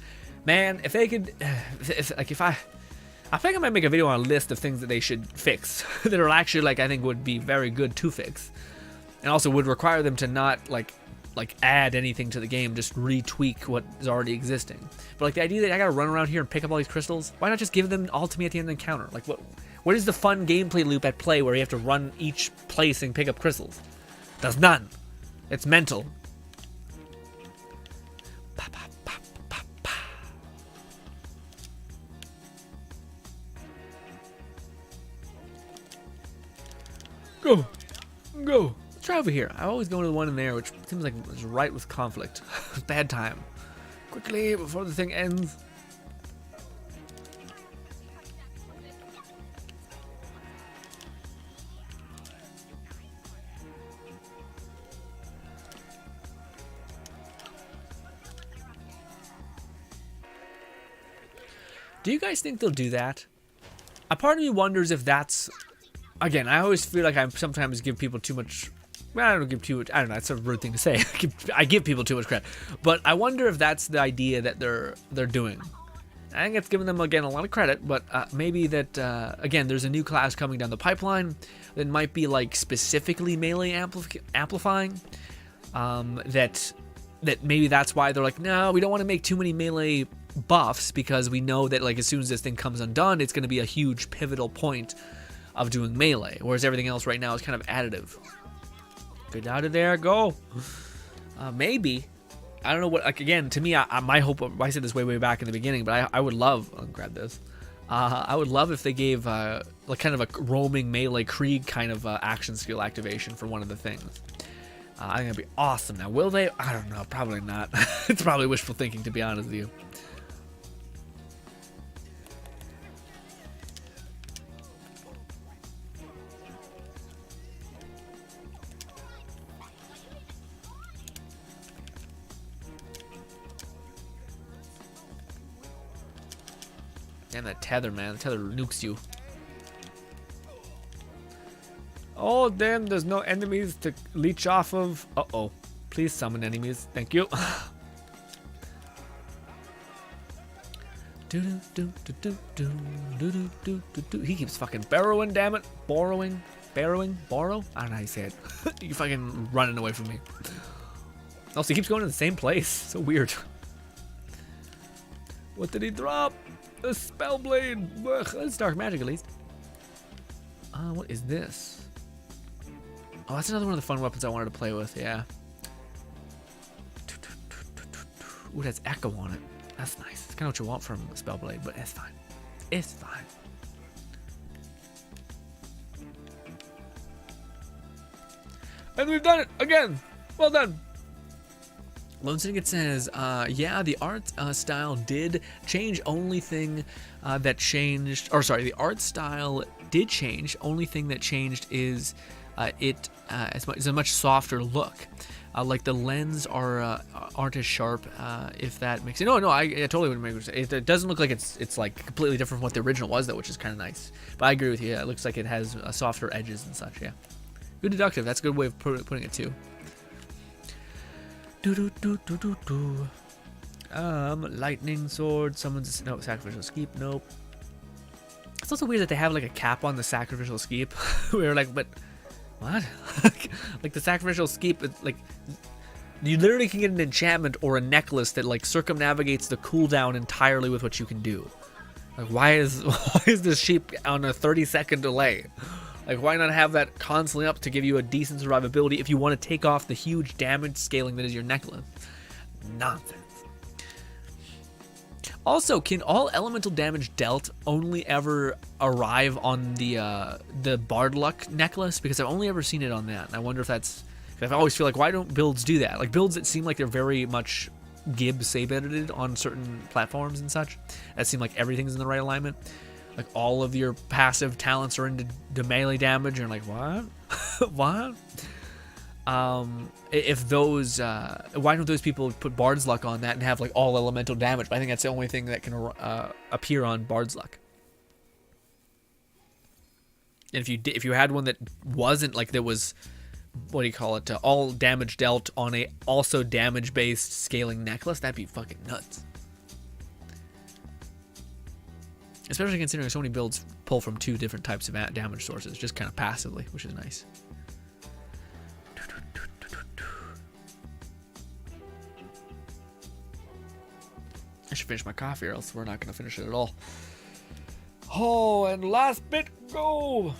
man, if they could, I think I might make a video on a list of things that they should fix that are actually like I think would be very good to fix, and also would require them to not like add anything to the game, just retweak what is already existing. But like the idea that I gotta run around here and pick up all these crystals, why not just give them all to me at the end of the encounter? Like what is the fun gameplay loop at play where you have to run each place and pick up crystals? There's none. It's mental. Go. Let's try over here. I always go to the one in there, which seems like it's right with conflict. Bad time. Quickly, before the thing ends. Do you guys think they'll do that? A part of me wonders if that's... Again, I always feel like I sometimes give people too much... Well, I don't give too much... I don't know, that's a rude thing to say. I give people too much credit. But I wonder if that's the idea that they're doing. I think it's giving them, again, a lot of credit, but maybe that, again, there's a new class coming down the pipeline that might be, like, specifically melee amplifying. That maybe that's why they're like, no, we don't want to make too many melee buffs, because we know that, like, as soon as this thing comes undone, it's going to be a huge pivotal point of doing melee, whereas everything else right now is kind of additive. Get out of there, go. Maybe. I don't know what, like, again, to me, my hope, I said this way back in the beginning, but I would love, I'll grab this. I would love if they gave like kind of a roaming melee Krieg kind of action skill activation for one of the things. I think that'd be awesome. Now, will they? I don't know. Probably not. It's probably wishful thinking, to be honest with you. Damn that tether, man. The tether nukes you. Oh, damn, there's no enemies to leech off of. Uh-oh. Please summon enemies. Thank you. He keeps fucking burrowing, damn it. Borrow? I don't know how you say it. You fucking running away from me. Also, he keeps going to the same place. So weird. What did he drop? A spell blade. Ugh, that's dark magic at least. What is this? Oh, that's another one of the fun weapons I wanted to play with, yeah. Ooh, that's echo on it. That's nice. It's kind of what you want from a spell blade, but it's fine. It's fine. And we've done it again. Well done. Lone Syndicate says, yeah, the art style did change. Only thing that changed, or sorry, the art style did change. Only thing that changed is it's a much softer look. Like the lens aren't as sharp. If that makes it. No, I totally wouldn't make it. It doesn't look like it's like completely different from what the original was though, which is kind of nice. But I agree with you. Yeah, it looks like it has softer edges and such. Yeah, good deductive. That's a good way of putting it too. Lightning sword. Someone's no sacrificial skeep. Nope. It's also weird that they have like a cap on the sacrificial skeep. We were like, but what? Like the sacrificial skeep, like you literally can get an enchantment or a necklace that like circumnavigates the cooldown entirely with what you can do. Like why is this sheep on a 30-second delay? Like, why not have that constantly up to give you a decent survivability if you want to take off the huge damage scaling that is your necklace? Nonsense. Also, can all elemental damage dealt only ever arrive on the Bard Luck necklace? Because I've only ever seen it on that. And I wonder if that's... I always feel like, why don't builds do that? Like, builds that seem like they're very much Gib save edited on certain platforms and such, that seem like everything's in the right alignment. Like all of your passive talents are into the melee damage, and you're like, what? What? If those, why don't those people put Bard's Luck on that and have like all elemental damage? But I think that's the only thing that can appear on Bard's Luck. And if you had one that wasn't like that was, what do you call it? All damage dealt on a also damage based scaling necklace, that'd be fucking nuts. Especially considering so many builds pull from 2 different types of damage sources, just kind of passively, which is nice. I should finish my coffee or else we're not going to finish it at all. Oh, and last bit, go!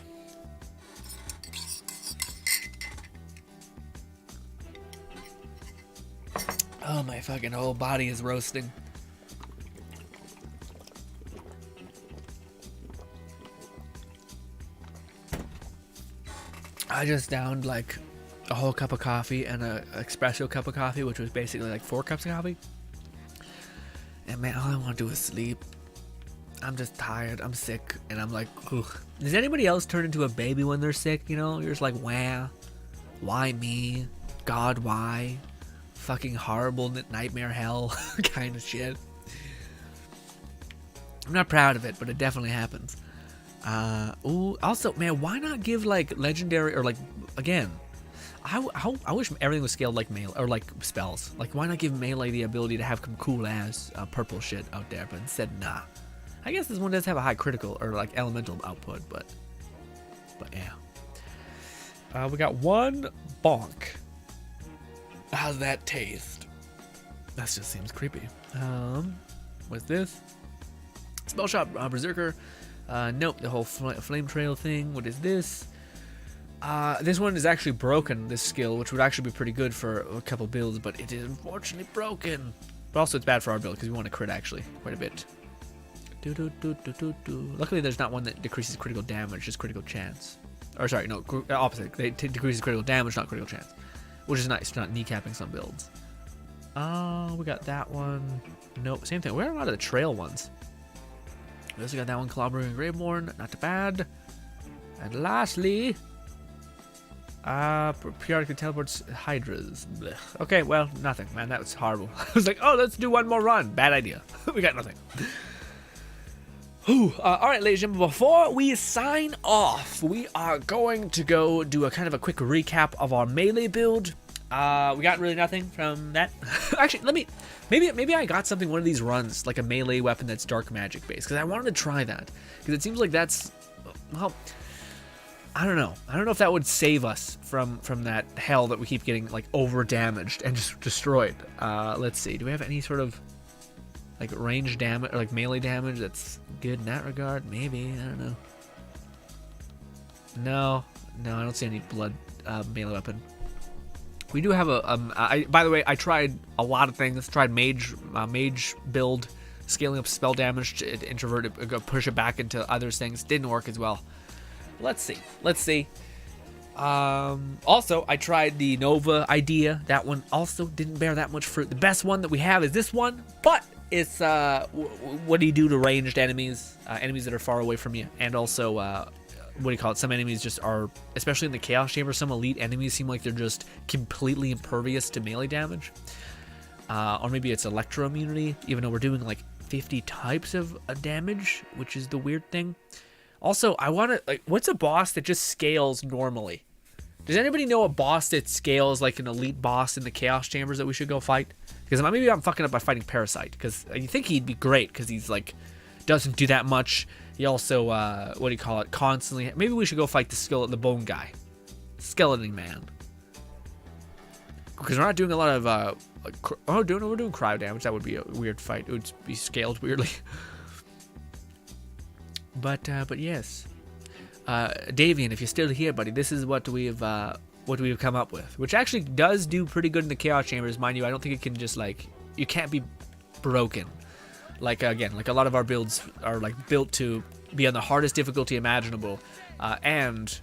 Oh, my fucking whole body is roasting. I just downed like a whole cup of coffee and an espresso cup of coffee, which was basically like 4 cups of coffee. And man, all I want to do is sleep. I'm just tired. I'm sick. And I'm like, ugh. Does anybody else turn into a baby when they're sick? You know, you're just like, wah. Why me? God, why? Fucking horrible nightmare hell kind of shit. I'm not proud of it, but it definitely happens. Ooh, also, man, why not give like legendary or like, again, I wish everything was scaled like melee or like spells. Like, why not give melee the ability to have some cool ass purple shit out there? But instead, nah. I guess this one does have a high critical or like elemental output, but yeah. We got 1 bonk. How's that taste? That just seems creepy. What's this? Spell shot Berserker. Nope, the whole flame trail thing. What is this? This one is actually broken, this skill, which would actually be pretty good for a couple builds, but it is unfortunately broken. But also it's bad for our build because we want to crit actually quite a bit. Luckily, there's not one that decreases critical damage, just critical chance. Or sorry, no, opposite. They decreases critical damage, not critical chance, which is nice. Not kneecapping some builds. We got that one. Nope, same thing. Where are a lot of the trail ones? We also got that one, Clobbering Graveborn. Not too bad. And lastly, periodically teleports hydras. Blech. Okay, well, nothing, man. That was horrible. I was like, oh, let's do one more run. Bad idea. We got nothing. All right, ladies and gentlemen, before we sign off, we are going to go do a kind of a quick recap of our melee build. We got really nothing from that. Actually, maybe I got something one of these runs, like a melee weapon that's dark magic based, because I wanted to try that, because it seems like that's, well, I don't know if that would save us from that hell that we keep getting like over damaged and just destroyed. Let's see, do we have any sort of like range damage or like melee damage that's good in that regard? Maybe, I don't know. No, I don't see any blood melee weapon. We do have by the way, I tried a lot of things. Tried mage build, scaling up spell damage to introvert it, push it back into other things. Didn't work as well. Let's see. Also, I tried the Nova idea. That one also didn't bear that much fruit. The best one that we have is this one, but it's what do you do to ranged enemies, enemies that are far away from you, and also what do you call it? Some enemies just are, especially in the Chaos Chamber, some elite enemies seem like they're just completely impervious to melee damage. Or maybe it's electro immunity, even though we're doing like 50 types of damage, which is the weird thing. Also, I want to, like, what's a boss that just scales normally? Does anybody know a boss that scales like an elite boss in the Chaos Chambers that we should go fight? Because maybe I'm fucking up by fighting Parasite, because you think he'd be great, because he's like, doesn't do that much. He also, what do you call it, constantly, maybe we should go fight the bone guy. Skeleton Man. Because we're not doing a lot of, we're doing cryo damage. That would be a weird fight. It would be scaled weirdly. But yes. Davian, if you're still here, buddy, this is what we've come up with. Which actually does do pretty good in the Chaos Chambers, mind you. I don't think it can just, like, you can't be broken. Like, again, like a lot of our builds are like built to be on the hardest difficulty imaginable, and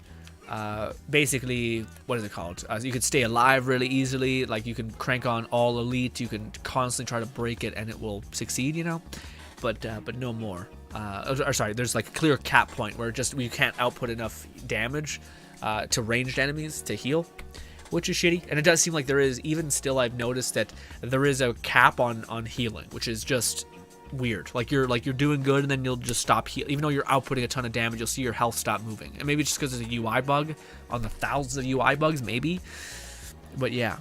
basically, what is it called? You can stay alive really easily. Like, you can crank on all elite. You can constantly try to break it, and it will succeed. You know, but no more. Or sorry, there's like a clear cap point where just we can't output enough damage to ranged enemies to heal, which is shitty. And it does seem like there is, even still, I've noticed that there is a cap on healing, which is just weird. Like you're doing good, and then you'll just stop heal. Even though you're outputting a ton of damage, you'll see your health stop moving. And maybe it's just because there's a UI bug on the thousands of UI bugs, maybe. But yeah.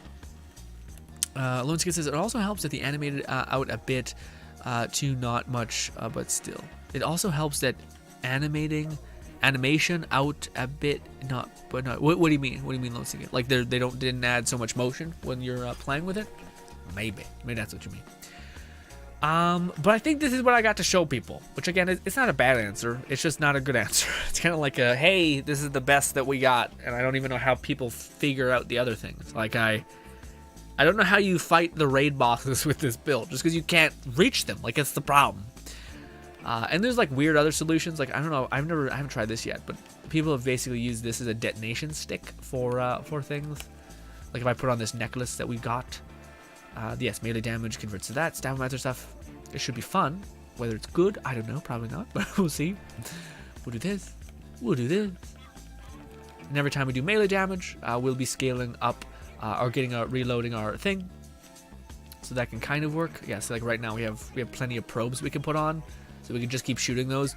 Lone Skin says it also helps that the animated out a bit to not much, but still. It also helps that animation out a bit, not. What do you mean? What do you mean, Lone Skin? Like they didn't add so much motion when you're playing with it? Maybe that's what you mean. But I think this is what I got to show people, which again, it's not a bad answer. It's just not a good answer. It's kind of like a, hey, this is the best that we got. And I don't even know how people figure out the other things. Like I don't know how you fight the raid bosses with this build, just because you can't reach them. Like, it's the problem. And there's like weird other solutions. Like, I don't know. I haven't tried this yet, but people have basically used this as a detonation stick for things. Like if I put on this necklace that we got, yes, melee damage converts to that. Stab master stuff. It should be fun. Whether it's good, I don't know. Probably not, but we'll see. We'll do this. We'll do this. And every time we do melee damage, we'll be scaling up or reloading our thing. So that can kind of work. Yeah, so like right now we have plenty of probes we can put on. So we can just keep shooting those.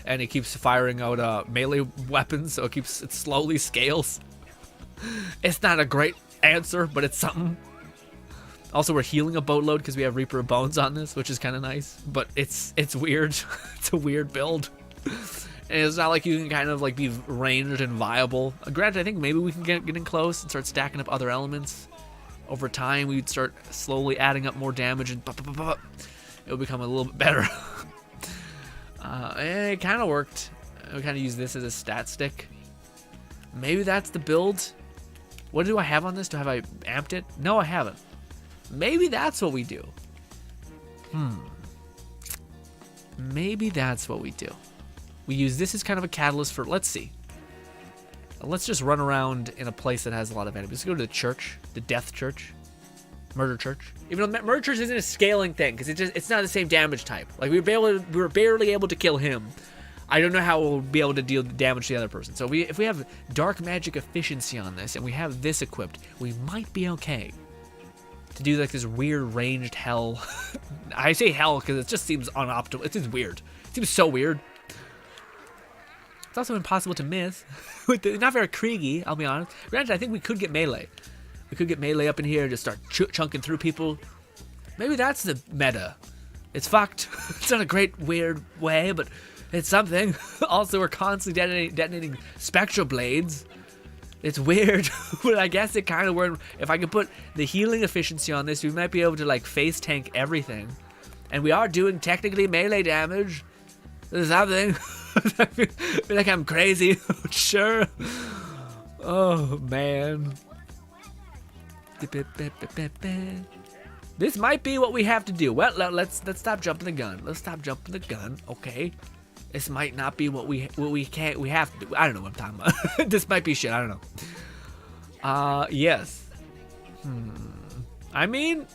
And it keeps firing out melee weapons, so it slowly scales. It's not a great answer, but it's something. Also, we're healing a boatload because we have Reaper of Bones on this, which is kind of nice. But it's weird. It's a weird build. And it's not like you can kind of like be ranged and viable. Granted, I think maybe we can get in close and start stacking up other elements. Over time, we'd start slowly adding up more damage, and it'll become a little bit better. It kind of worked. We kind of use this as a stat stick. Maybe that's the build. What do I have on this? Have I amped it? No, I haven't. Maybe that's what we do. maybe that's what we do. We use this as kind of a catalyst for, let's see. Let's just run around in a place that has a lot of enemies. Let's go to the church, the death church, murder church. Even though murder church isn't a scaling thing, because it's not the same damage type. Like we were barely able to kill him. I don't know how we'll be able to deal damage to the other person. So if we have dark magic efficiency on this, and we have this equipped, we might be okay to do like this weird ranged hell. I say hell because it just seems unoptimal. It seems weird. It seems so weird. It's also impossible to miss. Not very Kriegy, I'll be honest. Granted, I think we could get melee. We could get melee up in here and just start chunking through people. Maybe that's the meta. It's fucked. It's not a great, weird way, but it's something. Also, we're constantly detonating spectral blades. It's weird, but I guess it kind of worked. If I could put the healing efficiency on this, we might be able to like face tank everything. And we are doing technically melee damage. There's something. I feel like I'm crazy. Sure. Oh man. This might be what we have to do. Well, let's stop jumping the gun. Let's stop jumping the gun. Okay. This might not be what we have to do. I don't know what I'm talking about. This might be shit. I don't know. Yes. I mean,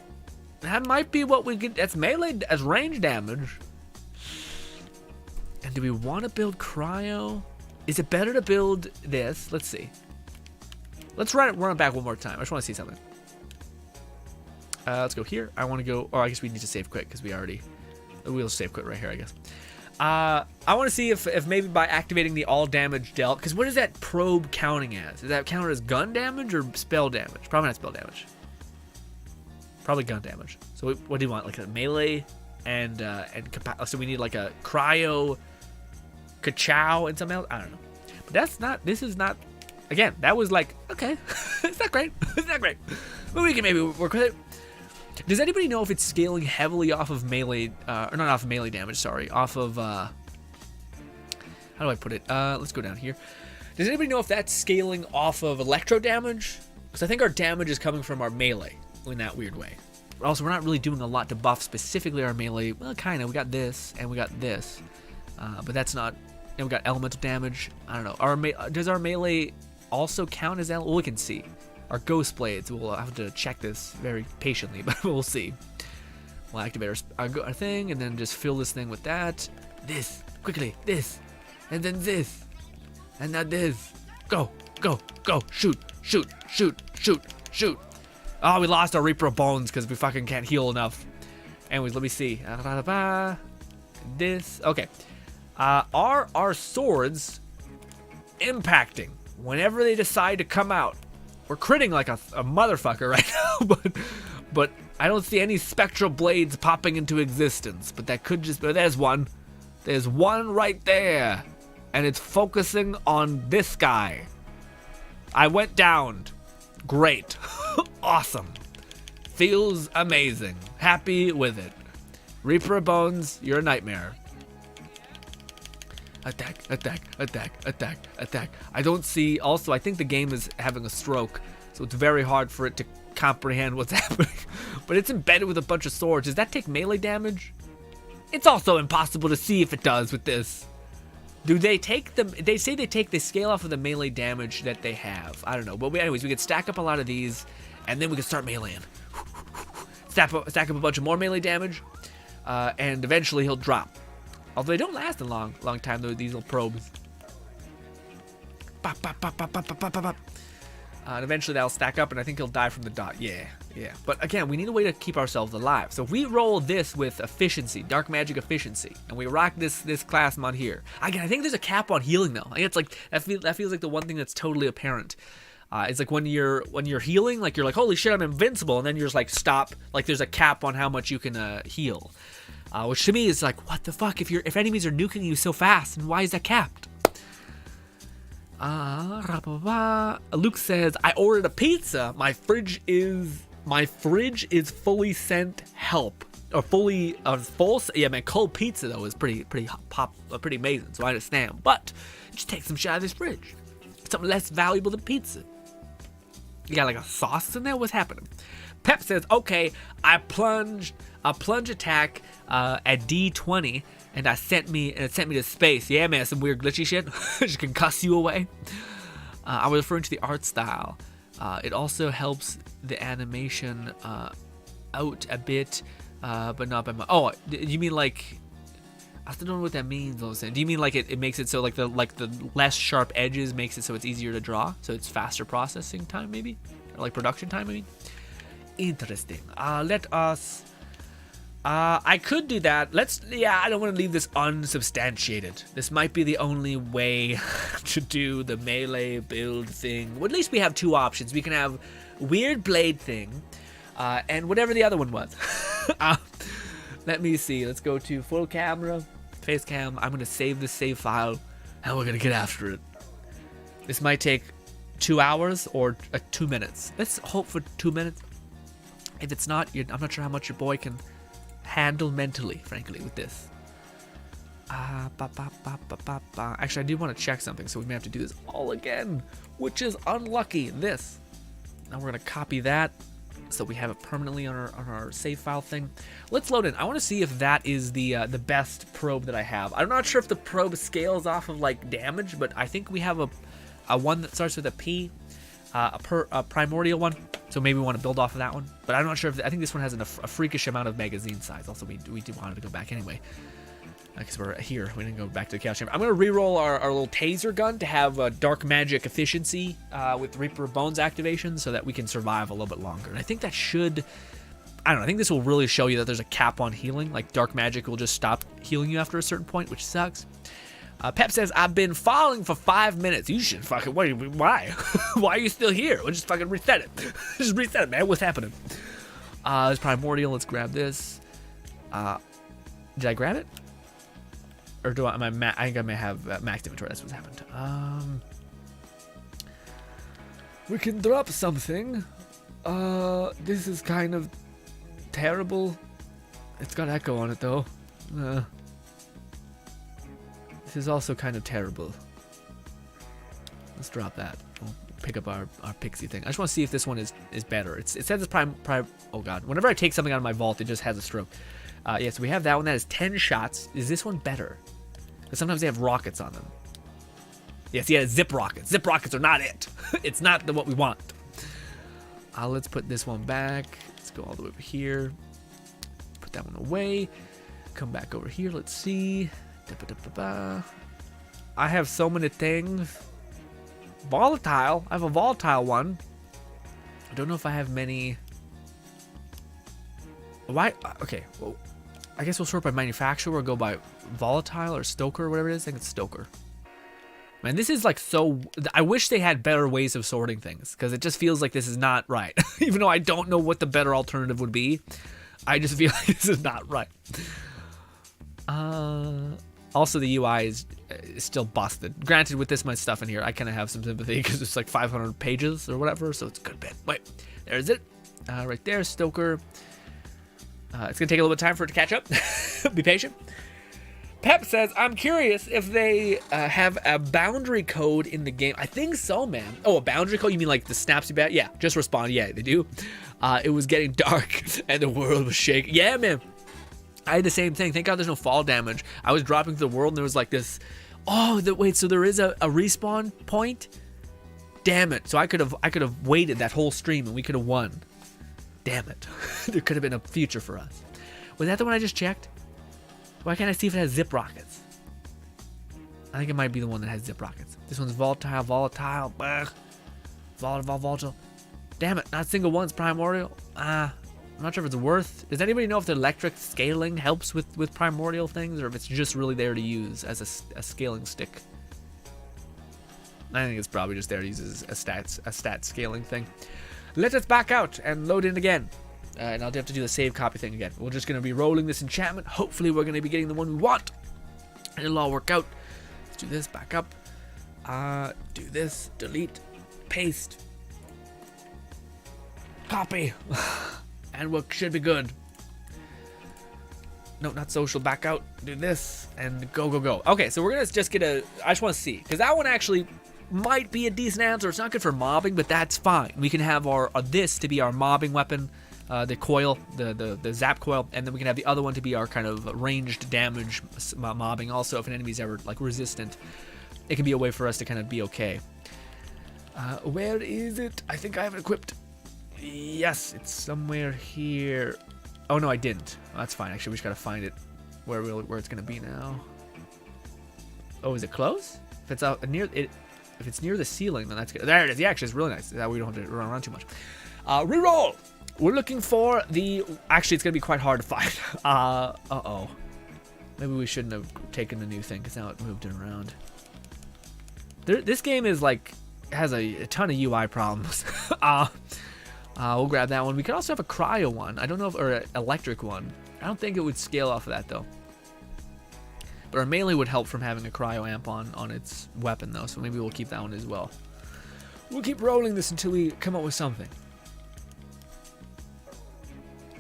that might be what we get. That's melee as range damage. And do we want to build cryo? Is it better to build this? Let's see. Let's run it back one more time. I just want to see something. Let's go here. I want to go. Oh, I guess we need to save quit because we'll save quit right here, I guess. I want to see if maybe by activating the all damage dealt, because what is that probe counting as? Is that counted as gun damage or spell damage? Probably not spell damage. Probably gun damage. So what do you want? Like a melee and so we need like a cryo, ka-chow, and something else. I don't know. But that's not. This is not. Again, that was like okay. It's not great. It's not great. But we can maybe work with it. Does anybody know if it's scaling heavily off of melee, or not off of melee damage, sorry, off of, how do I put it? Let's go down here. Does anybody know if that's scaling off of electro damage? Because I think our damage is coming from our melee in that weird way. But also, we're not really doing a lot to buff specifically our melee. Well, kind of. We got this, and we got this. But that's not, and we got elemental damage. I don't know. Does our melee also count as elemental? Well, we can see. Our ghost blades, we'll have to check this very patiently, but we'll see. We'll activate our thing, and then just fill this thing with that. This, quickly, this, and then this, and now this. Go, go, go, shoot, shoot, shoot, shoot, shoot. Oh, we lost our Reaper of Bones because we fucking can't heal enough. Anyways, let me see. This, okay. Are our swords impacting whenever they decide to come out? We're critting like a motherfucker right now, but I don't see any spectral blades popping into existence. But that could just be, there's one. There's one right there. And it's focusing on this guy. I went down. Great. Awesome. Feels amazing. Happy with it. Reaper of Bones, you're a nightmare. Attack, attack, attack, attack, attack. I don't see, also I think the game is having a stroke, so it's very hard for it to comprehend what's happening. But it's embedded with a bunch of swords. Does that take melee damage? It's also impossible to see if it does with this. Do they take them? They say they scale off of the melee damage that they have. I don't know. But anyways, we could stack up a lot of these, and then we could start meleeing. Stack up a bunch of more melee damage, and eventually he'll drop. Although they don't last a long time, though, these little probes. Bop, bop, bop, bop, bop, bop, bop, bop. And eventually that'll stack up, and I think he'll die from the dot. Yeah. But again, we need a way to keep ourselves alive. So if we roll this with efficiency, dark magic efficiency, and we rock this class mod here. Again, I think there's a cap on healing, though. I think it's like that feels like the one thing that's totally apparent. It's like when you're healing, like you're like, holy shit, I'm invincible, and then you're just like, stop. Like there's a cap on how much you can heal. Which to me is like, what the fuck? If enemies are nuking you so fast, and why is that capped? Luke says, I ordered a pizza. My fridge is fully sent help. Or fully full. Yeah, man, cold pizza though is pretty amazing. So I understand, but just take some shit out of this fridge. Something less valuable than pizza. You got like a sauce in there? What's happening? Pep says, okay, I plunged A plunge attack at D20, and it sent me to space. Yeah, man, some weird glitchy shit. Just concuss you away. I was referring to the art style. It also helps the animation out a bit, but not by much. Oh, you mean like? I still don't know what that means. Do you mean like it makes it so like the less sharp edges makes it so it's easier to draw, so it's faster processing time maybe, or like production time maybe? Interesting. Let us. I could do that. Yeah, I don't want to leave this unsubstantiated. This might be the only way to do the melee build thing. Well, at least we have two options. We can have weird blade thing, and whatever the other one was. Let me see. Let's go to full camera, face cam. I'm going to save this save file, and we're going to get after it. This might take 2 hours or 2 minutes. Let's hope for 2 minutes. If it's not, I'm not sure how much your boy can handle mentally, frankly, with this. Actually, I do want to check something, so we may have to do this all again, which is unlucky. This. Now we're gonna copy that, so we have it permanently on our save file thing. Let's load in. I want to see if that is the best probe that I have. I'm not sure if the probe scales off of like damage, but I think we have a one that starts with a P, a primordial one. So maybe we want to build off of that one, but I'm not sure if I think this one has a freakish amount of magazine size. Also, we do want to go back anyway, because we're here. We didn't go back to the couch chamber. I'm gonna re-roll our little taser gun to have dark magic efficiency with Reaper of Bones activation, so that we can survive a little bit longer. And I think that should, I don't know. I think this will really show you that there's a cap on healing. Like dark magic will just stop healing you after a certain point, which sucks. Pep says, I've been falling for 5 minutes. You should fucking, why? Why are you still here? We'll just fucking reset it. Just reset it, man. What's happening? There's primordial. Let's grab this. Did I grab it? Or do I, I think I may have maxed inventory. That's what's happened. We can drop something. This is kind of terrible. It's got echo on it, though. This is also kind of terrible. Let's drop that. We'll pick up our pixie thing. I just want to see if this one is better. It says it's prime. Oh god. Whenever I take something out of my vault, it just has a stroke. Yeah, so we have that one that has 10 shots. Is this one better? Because sometimes they have rockets on them. Yes, yeah, zip rockets. Zip rockets are not it. It's not what we want. Let's put this one back. Let's go all the way over here. Put that one away. Come back over here. Let's see. I have so many things. Volatile. I have a volatile one. I don't know if I have many. Why? Okay. Well, I guess we'll sort by manufacturer or go by volatile or stoker or whatever it is. I think it's stoker. Man, this is like so. I wish they had better ways of sorting things, because it just feels like this is not right. Even though I don't know what the better alternative would be, I just feel like this is not right. Also, the UI is still busted. Granted, with this much stuff in here, I kind of have some sympathy because it's like 500 pages or whatever, so it's a good bit. Wait, there's it. Right there, Stoker. It's going to take a little bit of time for it to catch up. Be patient. Pep says, I'm curious if they have a boundary code in the game. I think so, man. Oh, a boundary code? You mean like the snaps you bat? Yeah, just respond. Yeah, they do. It was getting dark and the world was shaking. Yeah, man. I had the same thing. Thank God there's no fall damage. I was dropping through the world and there was like this. Oh, wait. So there is a respawn point? Damn it. So I could have waited that whole stream and we could have won. Damn it. There could have been a future for us. Was that the one I just checked? Why can't I see if it has zip rockets? I think it might be the one that has zip rockets. This one's volatile. Volatile. Damn it. Not a single one's primordial. I'm not sure if it's worth. Does anybody know if the electric scaling helps with primordial things, or if it's just really there to use as a scaling stick? I think it's probably just there to use as a stat scaling thing. Let us back out and load in again. And I'll have to do the save copy thing again. We're just going to be rolling this enchantment. Hopefully we're going to be getting the one we want. And it'll all work out. Let's do this, back up. Do this, delete, paste, copy. And we should be good. No, not social, back out. Do this, and go. Okay, so we're going to just get I just want to see. Because that one actually might be a decent answer. It's not good for mobbing, but that's fine. We can have our this to be our mobbing weapon. the coil, the zap coil, and then we can have the other one to be our kind of ranged damage mobbing. Also, if an enemy's ever like resistant, it can be a way for us to kind of be okay. Where is it? I think I have it equipped. Yes, it's somewhere here. Oh no, I didn't. Oh, that's fine. Actually, we just gotta find it where it's gonna be now. Oh, is it close? If it's out near it, if it's near the ceiling, then that's good. There it is. Yeah, actually, it's really nice. That way we don't have to run around too much. Reroll. We're looking for the. Actually, it's gonna be quite hard to find. Uh-oh. Maybe we shouldn't have taken the new thing because now it moved it around. This game is like has a ton of UI problems. We'll grab that one. We could also have a cryo one. I don't know if or an electric one. I don't think it would scale off of that though. But our melee would help from having a cryo amp on its weapon though, so maybe we'll keep that one as well. We'll keep rolling this until we come up with something.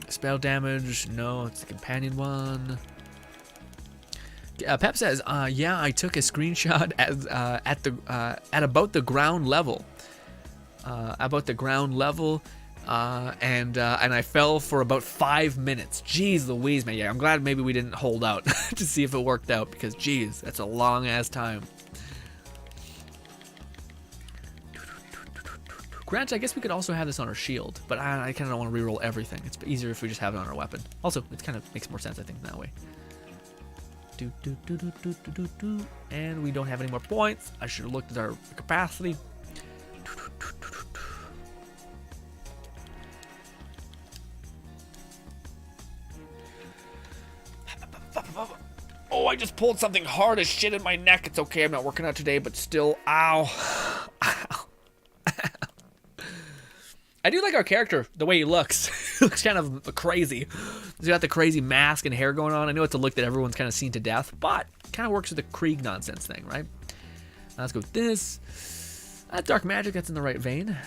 Spell damage, no, it's the companion one. Pep says, yeah, I took a screenshot as at about the ground level. And I fell for about 5 minutes. Jeez Louise, man. Yeah, I'm glad maybe we didn't hold out to see if it worked out because, geez, that's a long ass time. Granted, I guess we could also have this on our shield, but I kind of don't want to reroll everything. It's easier if we just have it on our weapon. Also, it kind of makes more sense, I think, that way. And we don't have any more points. I should have looked at our capacity. Oh, I just pulled something hard as shit in my neck. It's okay, I'm not working out today, but still, ow. Ow. I do like our character, the way he looks. He looks kind of crazy. He's got the crazy mask and hair going on. I know it's a look that everyone's kind of seen to death, but it kind of works with the Krieg nonsense thing, right? Let's go with this. Dark magic, that's in the right vein.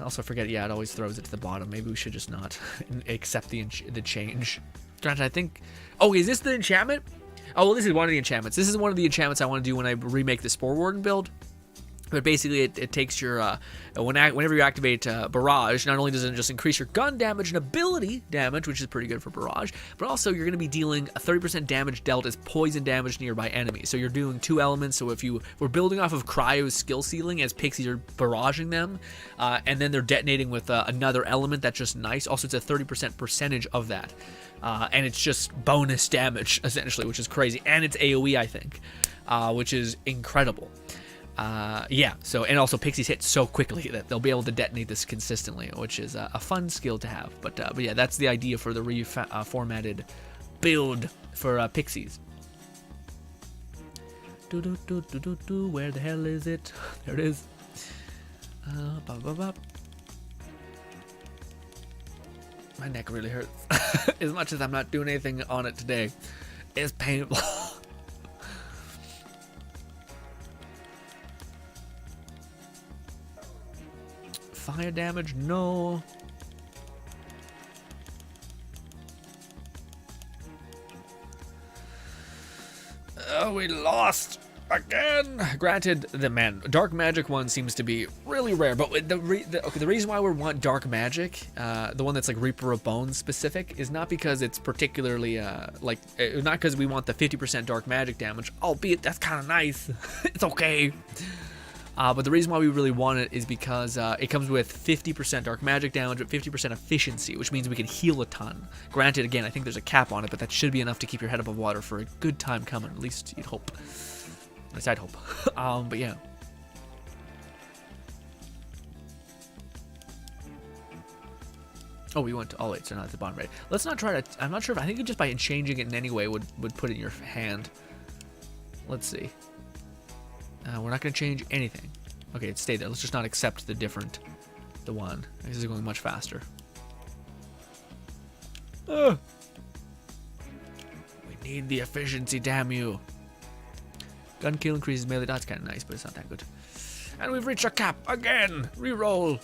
Also forget, yeah, it always throws it to the bottom. Maybe we should just not accept the change. Granted, I think... Oh, is this the enchantment? Oh, well, this is one of the enchantments. This is one of the enchantments I want to do when I remake the Spore Warden build. But basically, it takes your... whenever you activate Barrage, not only does it just increase your gun damage and ability damage, which is pretty good for Barrage, but also you're going to be dealing a 30% damage dealt as poison damage to nearby enemies. So you're doing 2 elements. So if we're building off of Cryo's skill ceiling as pixies are barraging them, and then they're detonating with another element that's just nice. Also, it's a 30% percentage of that. And it's just bonus damage, essentially, which is crazy. And it's AoE, I think, which is incredible. Yeah, so, and also pixies hit so quickly that they'll be able to detonate this consistently, which is a fun skill to have. But yeah, that's the idea for the reformatted build for pixies. Where the hell is it? There it is. My neck really hurts. As much as I'm not doing anything on it today, it's painful. Fire damage, no. Oh, we lost again. Granted, the dark magic one seems to be really rare, but the reason why we want dark magic, the one that's like Reaper of Bones specific, is not because it's particularly not because we want the 50% dark magic damage, albeit that's kind of nice. It's okay. But the reason why we really want it is because it comes with 50% dark magic damage, but 50% efficiency, which means we can heal a ton. Granted, again, I think there's a cap on it, but that should be enough to keep your head above water for a good time coming. At least you'd hope. At least I'd hope. But yeah. Oh, we went to all 8, so not at the bottom right. Let's not try to... I'm not sure if... I think just by changing it in any way would put it in your hand. Let's see. We're not going to change anything. Okay, it stayed there. Let's just not accept the one. This is going much faster. We need the efficiency, damn you. Gun kill increases melee. That's kind of nice, but it's not that good. And we've reached our cap again. Reroll.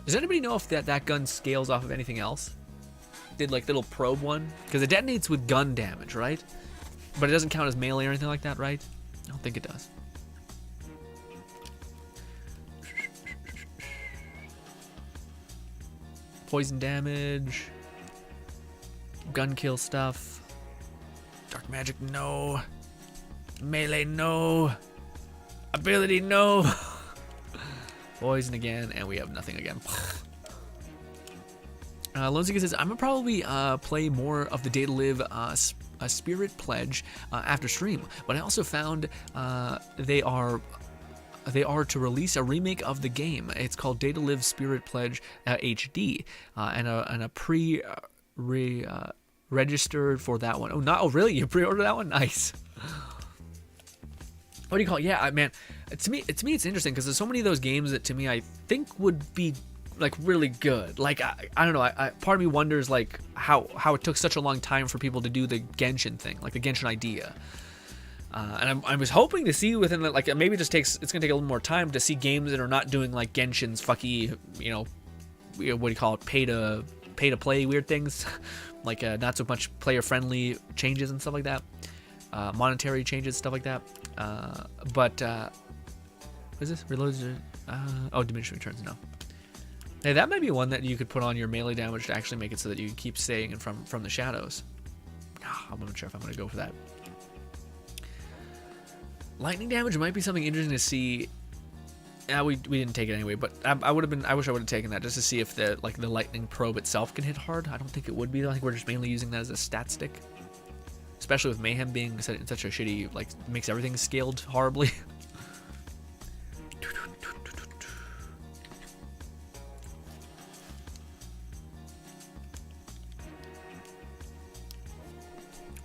Does anybody know if that gun scales off of anything else? did like little probe one, because it detonates with gun damage, right? But it doesn't count as melee or anything like that, right? I don't think it does. Poison damage, gun kill stuff, dark magic, no, melee, no, ability, no, poison again, and we have nothing again. Lonesiga says, I'm gonna probably play more of the Day to Live Spirit Pledge after stream, but I also found they are to release a remake of the game. It's called Day to Live Spirit Pledge HD, and a registered for that one. Oh, really? You pre-ordered that one? Nice. What do you call it? Yeah, man. To me, it's interesting because there's so many of those games that to me I think would be like really good. Like I don't know. Part of me wonders like how it took such a long time for people to do the Genshin thing, like the Genshin idea. And I was hoping to see within like maybe it's gonna take a little more time to see games that are not doing like Genshin's fucky, what do you call it, pay to play weird things, like not so much player friendly changes and stuff like that, monetary changes, stuff like that. But what is this? Reloads? Diminishing returns. No. Hey, that might be one that you could put on your melee damage to actually make it so that you can keep staying in from the shadows. I'm not sure if I'm gonna go for that. Lightning damage might be something interesting to see. We didn't take it anyway, but I wish I would have taken that just to see if the lightning probe itself can hit hard. I don't think it would be though. I think we're just mainly using that as a stat stick, especially with Mayhem being such a shitty, like, makes everything scaled horribly.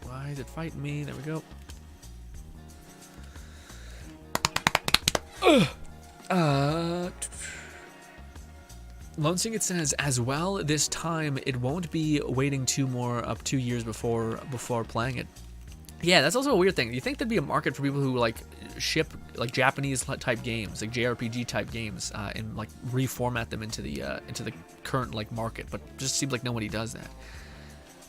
Why is it fighting me? There we go. Lone Singed says, as well, this time it won't be waiting 2 years before playing it. Yeah, that's also a weird thing. You think there'd be a market for people who like ship like Japanese type games, like JRPG type games, and like reformat them into the current like market, but it just seems like nobody does that.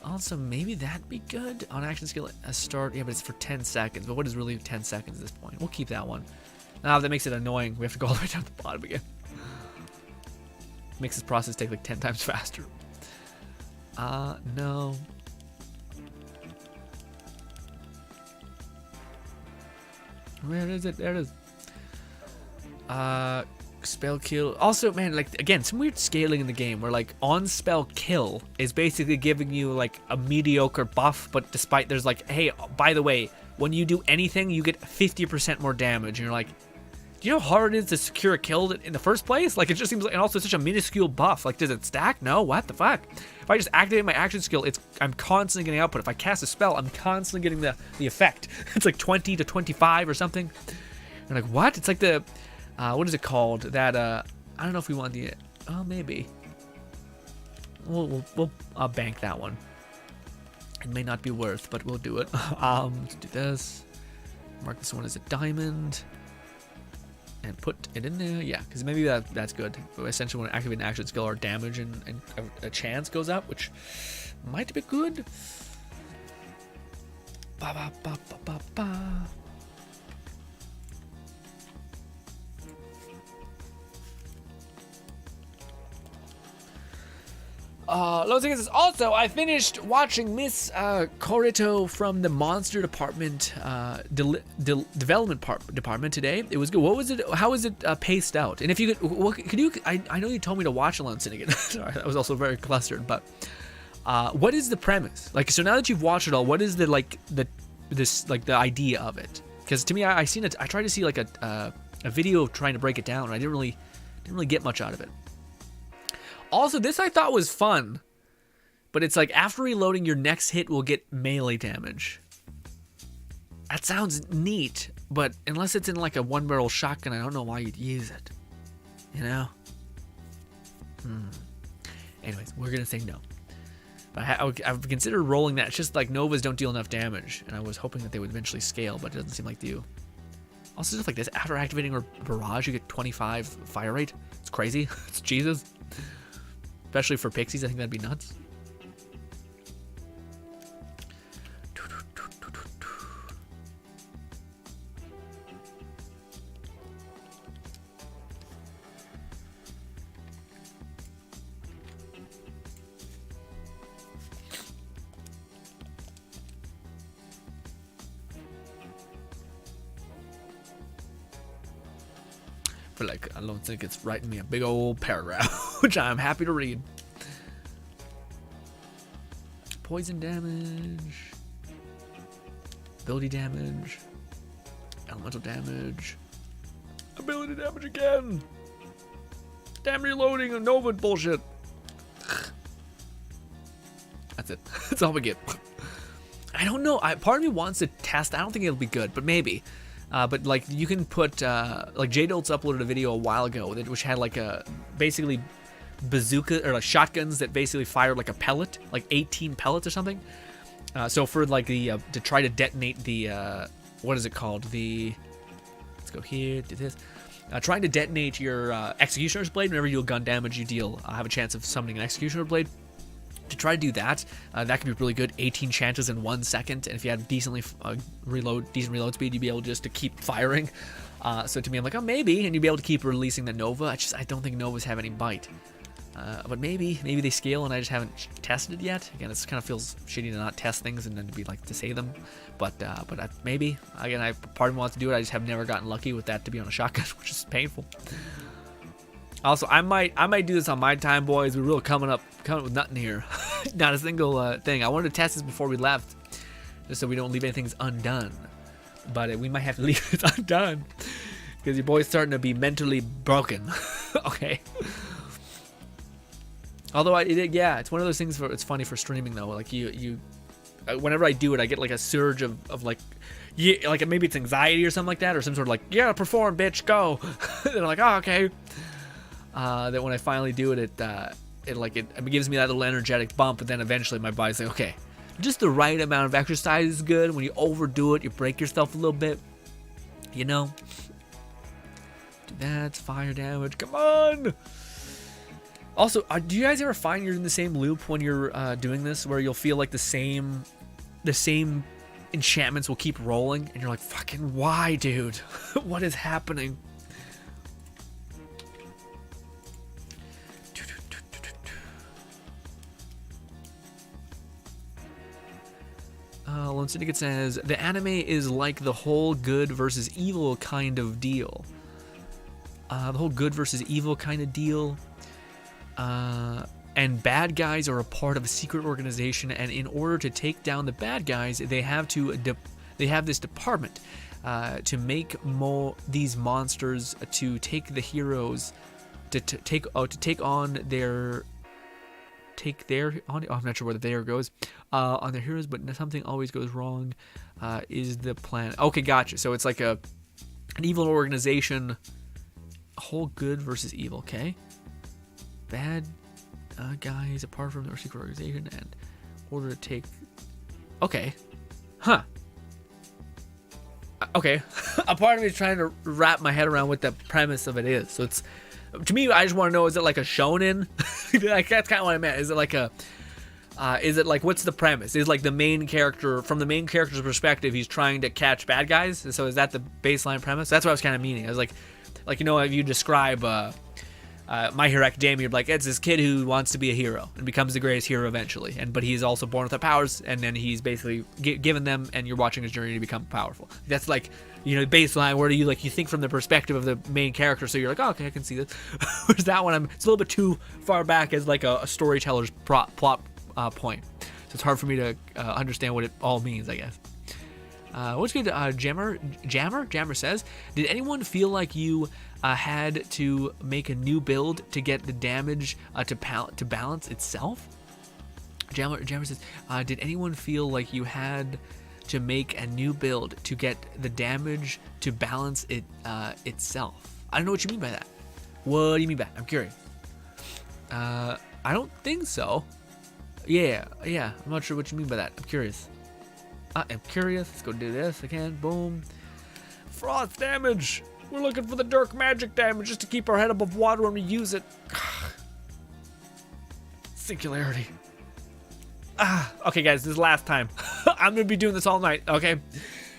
Also, maybe that'd be good on action skill at start. Yeah, but it's for 10 seconds. But what is really 10 seconds at this point? We'll keep that one. Now that makes it annoying. We have to go all the way down to the bottom again. Makes this process take like 10 times faster. No. Where is it? There it is. Spell kill. Also, man, like, again, some weird scaling in the game where, like, on spell kill is basically giving you, like, a mediocre buff, but despite there's, like, hey, by the way, when you do anything, you get 50% more damage. And you're like, do you know how hard it is to secure a kill in the first place? Like, it just seems like, and also it's such a minuscule buff. Like, does it stack? No, what the fuck? If I just activate my action skill, I'm constantly getting output. If I cast a spell, I'm constantly getting the effect. It's like 20 to 25 or something. And like, what? It's like the, what is it called? That, I don't know if we want the, oh, maybe. We'll bank that one. It may not be worth, but we'll do it. Let's do this. Mark this one as a diamond. And put it in there, yeah, because maybe that's good. Essentially, when I activate an action skill, our damage and a chance goes up, which might be good. Ba ba ba ba ba ba. Also, I finished watching Miss Corito from the Monster Department Development Department today. It was good. What was it? How was it paced out? And if you could you? I know you told me to watch Alone Syndicate. Sorry, that was also very clustered. But what is the premise? Like, so now that you've watched it all, what is the the idea of it? Because to me, I seen it. I tried to see like a video trying to break it down, and I didn't really get much out of it. Also, this I thought was fun, but it's like after reloading, your next hit will get melee damage. That sounds neat, but unless it's in like a one-barrel shotgun, I don't know why you'd use it. You know? Anyways, we're gonna say no. But I've considered rolling that. It's just like Novas don't deal enough damage, and I was hoping that they would eventually scale, but it doesn't seem like they do. Also, stuff like this, after activating a barrage, you get 25 fire rate. It's crazy. It's Jesus. Especially for pixies, I think that'd be nuts. But like, I don't think it's writing me a big old paragraph, which I'm happy to read. Poison damage, ability damage, elemental damage, ability damage again. Damn reloading and Nova bullshit. That's it. That's all we get. I don't know. Part of me wants to test. I don't think it'll be good, but maybe. But like you can put like J-Dolts uploaded a video a while ago which had like a basically bazooka or like shotguns that basically fired like a pellet, like 18 pellets or something. So for like the to try to detonate the what is it called? Let's go here, do this. Trying to detonate your Executioner's Blade. Whenever you deal gun damage, you have a chance of summoning an Executioner Blade. To try to do that, that could be really good. 18 chances in 1 second, and if you had decent reload speed, you'd be able just to keep firing. So to me, I'm like, oh, maybe, and you'd be able to keep releasing the Nova. I don't think Novas have any bite. But maybe they scale, and I just haven't tested it yet. Again, it kind of feels shitty to not test things and then to be like to say them. But maybe again, part of me wants to do it. I just have never gotten lucky with that to be on a shotgun, which is painful. Also, I might do this on my time, boys. We're really coming up with nothing here. Not a single thing. I wanted to test this before we left, just so we don't leave anything undone. But we might have to leave it undone because your boy's starting to be mentally broken. Okay. Although it's one of those things where it's funny for streaming though. Like whenever I do it, I get like a surge of like, yeah, like maybe it's anxiety or something like that, or some sort of like, yeah, perform, bitch, go. And I'm like, oh, okay. That when I finally do it, it gives me that little energetic bump, but then eventually my body's like, okay, just the right amount of exercise is good. When you overdo it, you break yourself a little bit, you know. Do that, fire damage, come on. Also, do you guys ever find you're in the same loop when you're doing this, where you'll feel like the same enchantments will keep rolling, and you're like, fucking why, dude? What is happening? Lone Syndicate says, the anime is like the whole good versus evil kind of deal. The whole good versus evil kind of deal. And bad guys are a part of a secret organization, and in order to take down the bad guys, they have this department to make these monsters to take the heroes I'm not sure where the there goes on their heroes, but something always goes wrong is the plan. Okay, gotcha. So it's like an evil organization, a whole good versus evil. Okay, bad guys apart from their secret organization, and order to take. Okay, huh? Okay, a part of me is trying to wrap my head around what the premise of it is. So it's. To me, I just want to know, is it like a shonen? Like, that's kind of what I meant. Is it like what's the premise? Is like the main character, from the main character's perspective, he's trying to catch bad guys? So is that the baseline premise? That's what I was kind of meaning. I was like, you know, if you describe My Hero Academia, you're like, it's this kid who wants to be a hero and becomes the greatest hero eventually. But he's also born with the powers, and then he's basically given them, and you're watching his journey to become powerful. That's like, you know, baseline where you think from the perspective of the main character, so you're like, oh, okay, I can see this. Whereas that one, it's a little bit too far back as like a storyteller's plot point, so it's hard for me to understand what it all means, I guess. What's good? Jammer says, did anyone feel like you had to make a new build to get the damage to balance itself? Jammer says, did anyone feel like you had to make a new build to get the damage to balance it itself? I don't know what you mean by that. What do you mean by that? I'm curious. I don't think so. Yeah, I'm not sure what you mean by that. I'm curious. Let's go do this again. Boom. Frost damage. We're looking for the dark magic damage just to keep our head above water when we use it. Singularity. Okay, guys, this is last time. I'm going to be doing this all night, okay?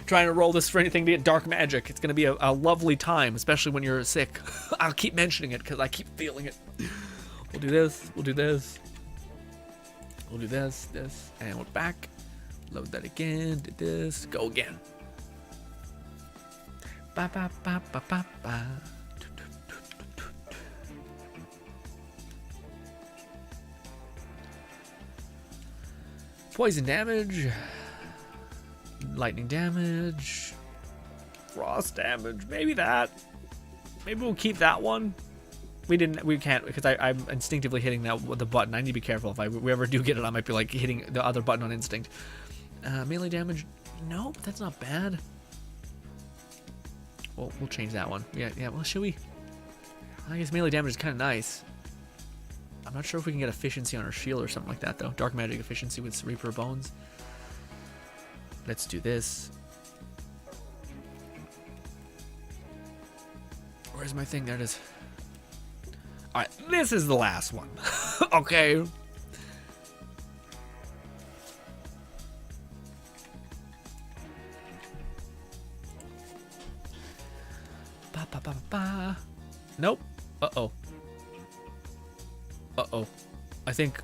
Trying to roll this for anything to get dark magic. It's going to be a lovely time, especially when you're sick. I'll keep mentioning it because I keep feeling it. We'll do this. We'll do this. We'll do this, and we're back. Load that again. Do this. Go again. Ba ba ba ba ba ba. Poison damage. Lightning damage. Frost damage. Maybe that. Maybe we'll keep that one. We can't, because I'm instinctively hitting the button. I need to be careful. If we ever do get it, I might be like hitting the other button on instinct. Melee damage. Nope, that's not bad. Well, we'll change that one. Yeah, well, should we? I guess melee damage is kind of nice. I'm not sure if we can get efficiency on our shield or something like that, though. Dark magic efficiency with Reaper Bones. Let's do this. Where's my thing? There it is. Alright, this is the last one. Okay. Ba, ba, ba, ba. Nope. Uh-oh. Uh-oh. I think...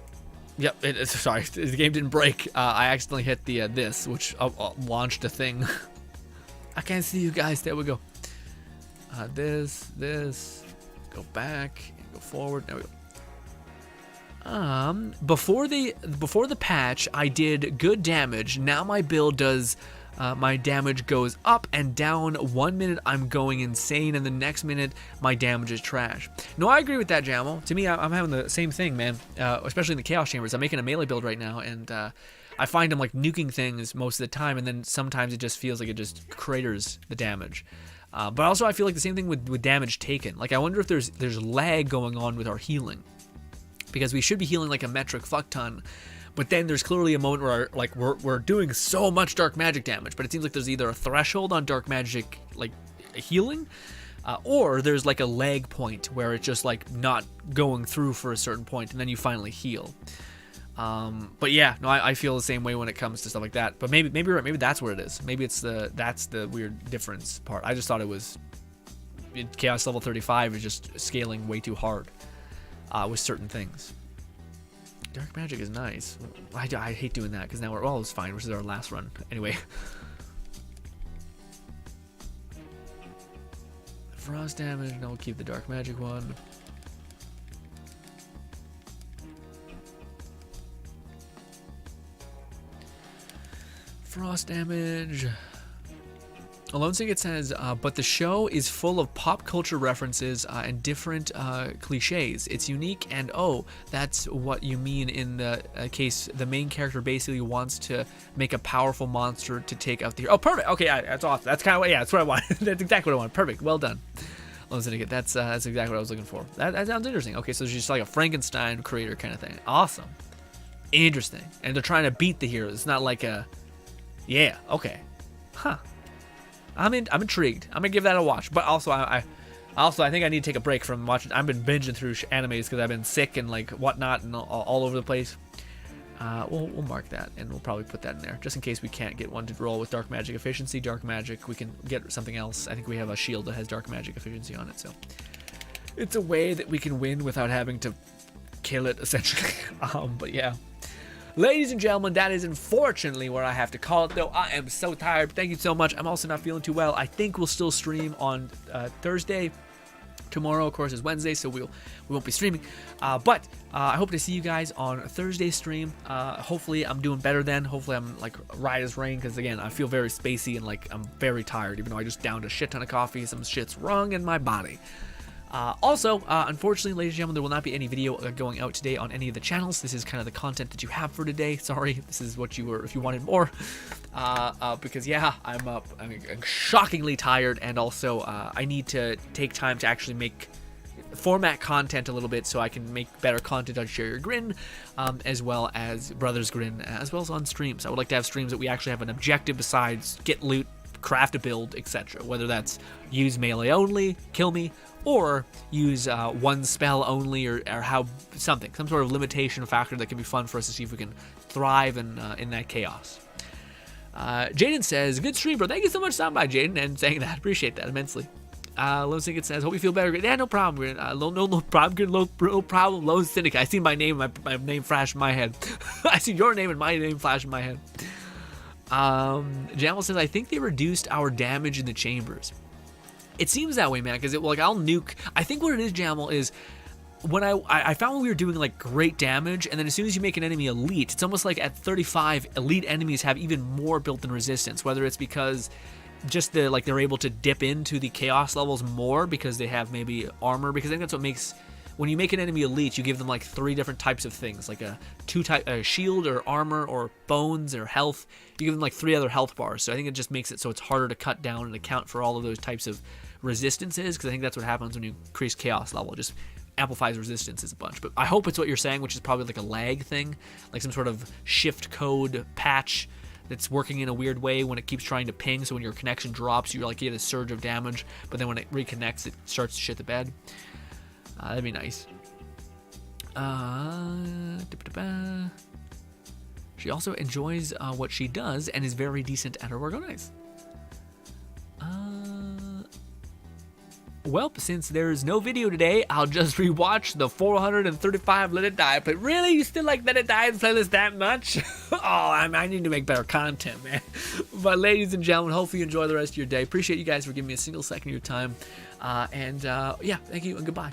Yep, sorry, the game didn't break. I accidentally hit the this, which launched a thing. I can't see you guys. There we go. This. Go back. Go forward. There we go. Before the patch, I did good damage. Now my build does... my damage goes up and down. 1 minute I'm going insane, and the next minute my damage is trash. No, I agree with that, Jamal. To me, I'm having the same thing, man. Especially in the Chaos Chambers. I'm making a melee build right now, and I find I'm like nuking things most of the time, and then sometimes it just feels like it just craters the damage. But also I feel like the same thing with damage taken. Like, I wonder if there's lag going on with our healing, because we should be healing like a metric fuck ton. But then there's clearly a moment where like we're doing so much dark magic damage, but it seems like there's either a threshold on dark magic like healing, or there's like a lag point where it's just like not going through for a certain point, and then you finally heal. But yeah, no, I feel the same way when it comes to stuff like that. But maybe you're right. Maybe that's what it is. Maybe that's the weird difference part. I just thought it was Chaos level 35 is just scaling way too hard with certain things. Dark magic is nice. I hate doing that because now we're all fine, which is our last run. Anyway. Frost damage. No, we'll keep the dark magic one. Frost damage. Alone Ticket says, but the show is full of pop culture references and different cliches. It's unique, and oh, that's what you mean in the case the main character basically wants to make a powerful monster to take out the hero. Oh, perfect. Okay, yeah, that's awesome. That's kind of what, yeah, that's what I wanted. That's exactly what I wanted. Perfect. Well done. Alone Syndicate. That's exactly what I was looking for. That sounds interesting. Okay, so it's just like a Frankenstein creator kind of thing. Awesome. Interesting. And they're trying to beat the heroes. It's not like a... Yeah, okay. Huh. I'm intrigued. I'm gonna give that a watch. But also, I think I need to take a break from watching. I've been binging through animes because I've been sick and like whatnot and all over the place. We'll mark that, and we'll probably put that in there just in case we can't get one to roll with dark magic efficiency. Dark magic, we can get something else. I think we have a shield that has dark magic efficiency on it, so it's a way that we can win without having to kill it essentially. But yeah. Ladies and gentlemen, that is unfortunately where I have to call it, though. I am so tired. Thank you so much. I'm also not feeling too well. I think we'll still stream on Thursday. Tomorrow, of course, is Wednesday, so we won't be streaming. But I hope to see you guys on Thursday's stream. Hopefully, I'm doing better then. Hopefully, I'm like right as rain, because again, I feel very spacey and like I'm very tired, even though I just downed a shit ton of coffee. Some shit's wrong in my body. Also, unfortunately, ladies and gentlemen, there will not be any video going out today on any of the channels. This is kind of the content that you have for today. Sorry, this is what you were, if you wanted more. Because yeah, I'm shockingly tired, and also I need to take time to actually format content a little bit so I can make better content on Share Your Grin, as well as Brothers Grin, as well as on streams. I would like to have streams that we actually have an objective besides get loot, craft a build, etc. Whether that's use melee only, kill me, or use one spell only, or some sort of limitation factor that can be fun for us to see if we can thrive in that chaos. Jaden says, good stream, bro. Thank you so much, soundbite, Jaden, and saying that. Appreciate that immensely. Lone Syndicate says, hope you feel better. Yeah, no problem. No problem. No problem. Lone Syndicate. I see my name flash in my head. I see your name and my name flash in my head. Jamal says, I think they reduced our damage in the chambers. It seems that way, man, because I'll nuke. I think what it is, Jamal, is when I found when we were doing like great damage, and then as soon as you make an enemy elite, it's almost like at 35, elite enemies have even more built-in resistance, whether it's because just they're able to dip into the chaos levels more because they have maybe armor, because I think that's what makes, when you make an enemy elite, you give them like 3 different types of things, like a shield or armor or bones or health. You give them like 3 other health bars, so I think it just makes it so it's harder to cut down and account for all of those types of resistances, because I think that's what happens when you increase chaos level. It just amplifies resistances a bunch. But I hope it's what you're saying, which is probably like a lag thing, like some sort of shift code patch that's working in a weird way when it keeps trying to ping, so when your connection drops, you like get a surge of damage, but then when it reconnects, it starts to shit the bed. That'd be nice. She also enjoys what she does and is very decent at her work. Oh, nice. Well, since there's no video today, I'll just rewatch the 435 Let It Die. But really, you still like Let It Die playlist that much? Oh, I need to make better content, man. But ladies and gentlemen, hopefully you enjoy the rest of your day. Appreciate you guys for giving me a single second of your time. Yeah, thank you and goodbye.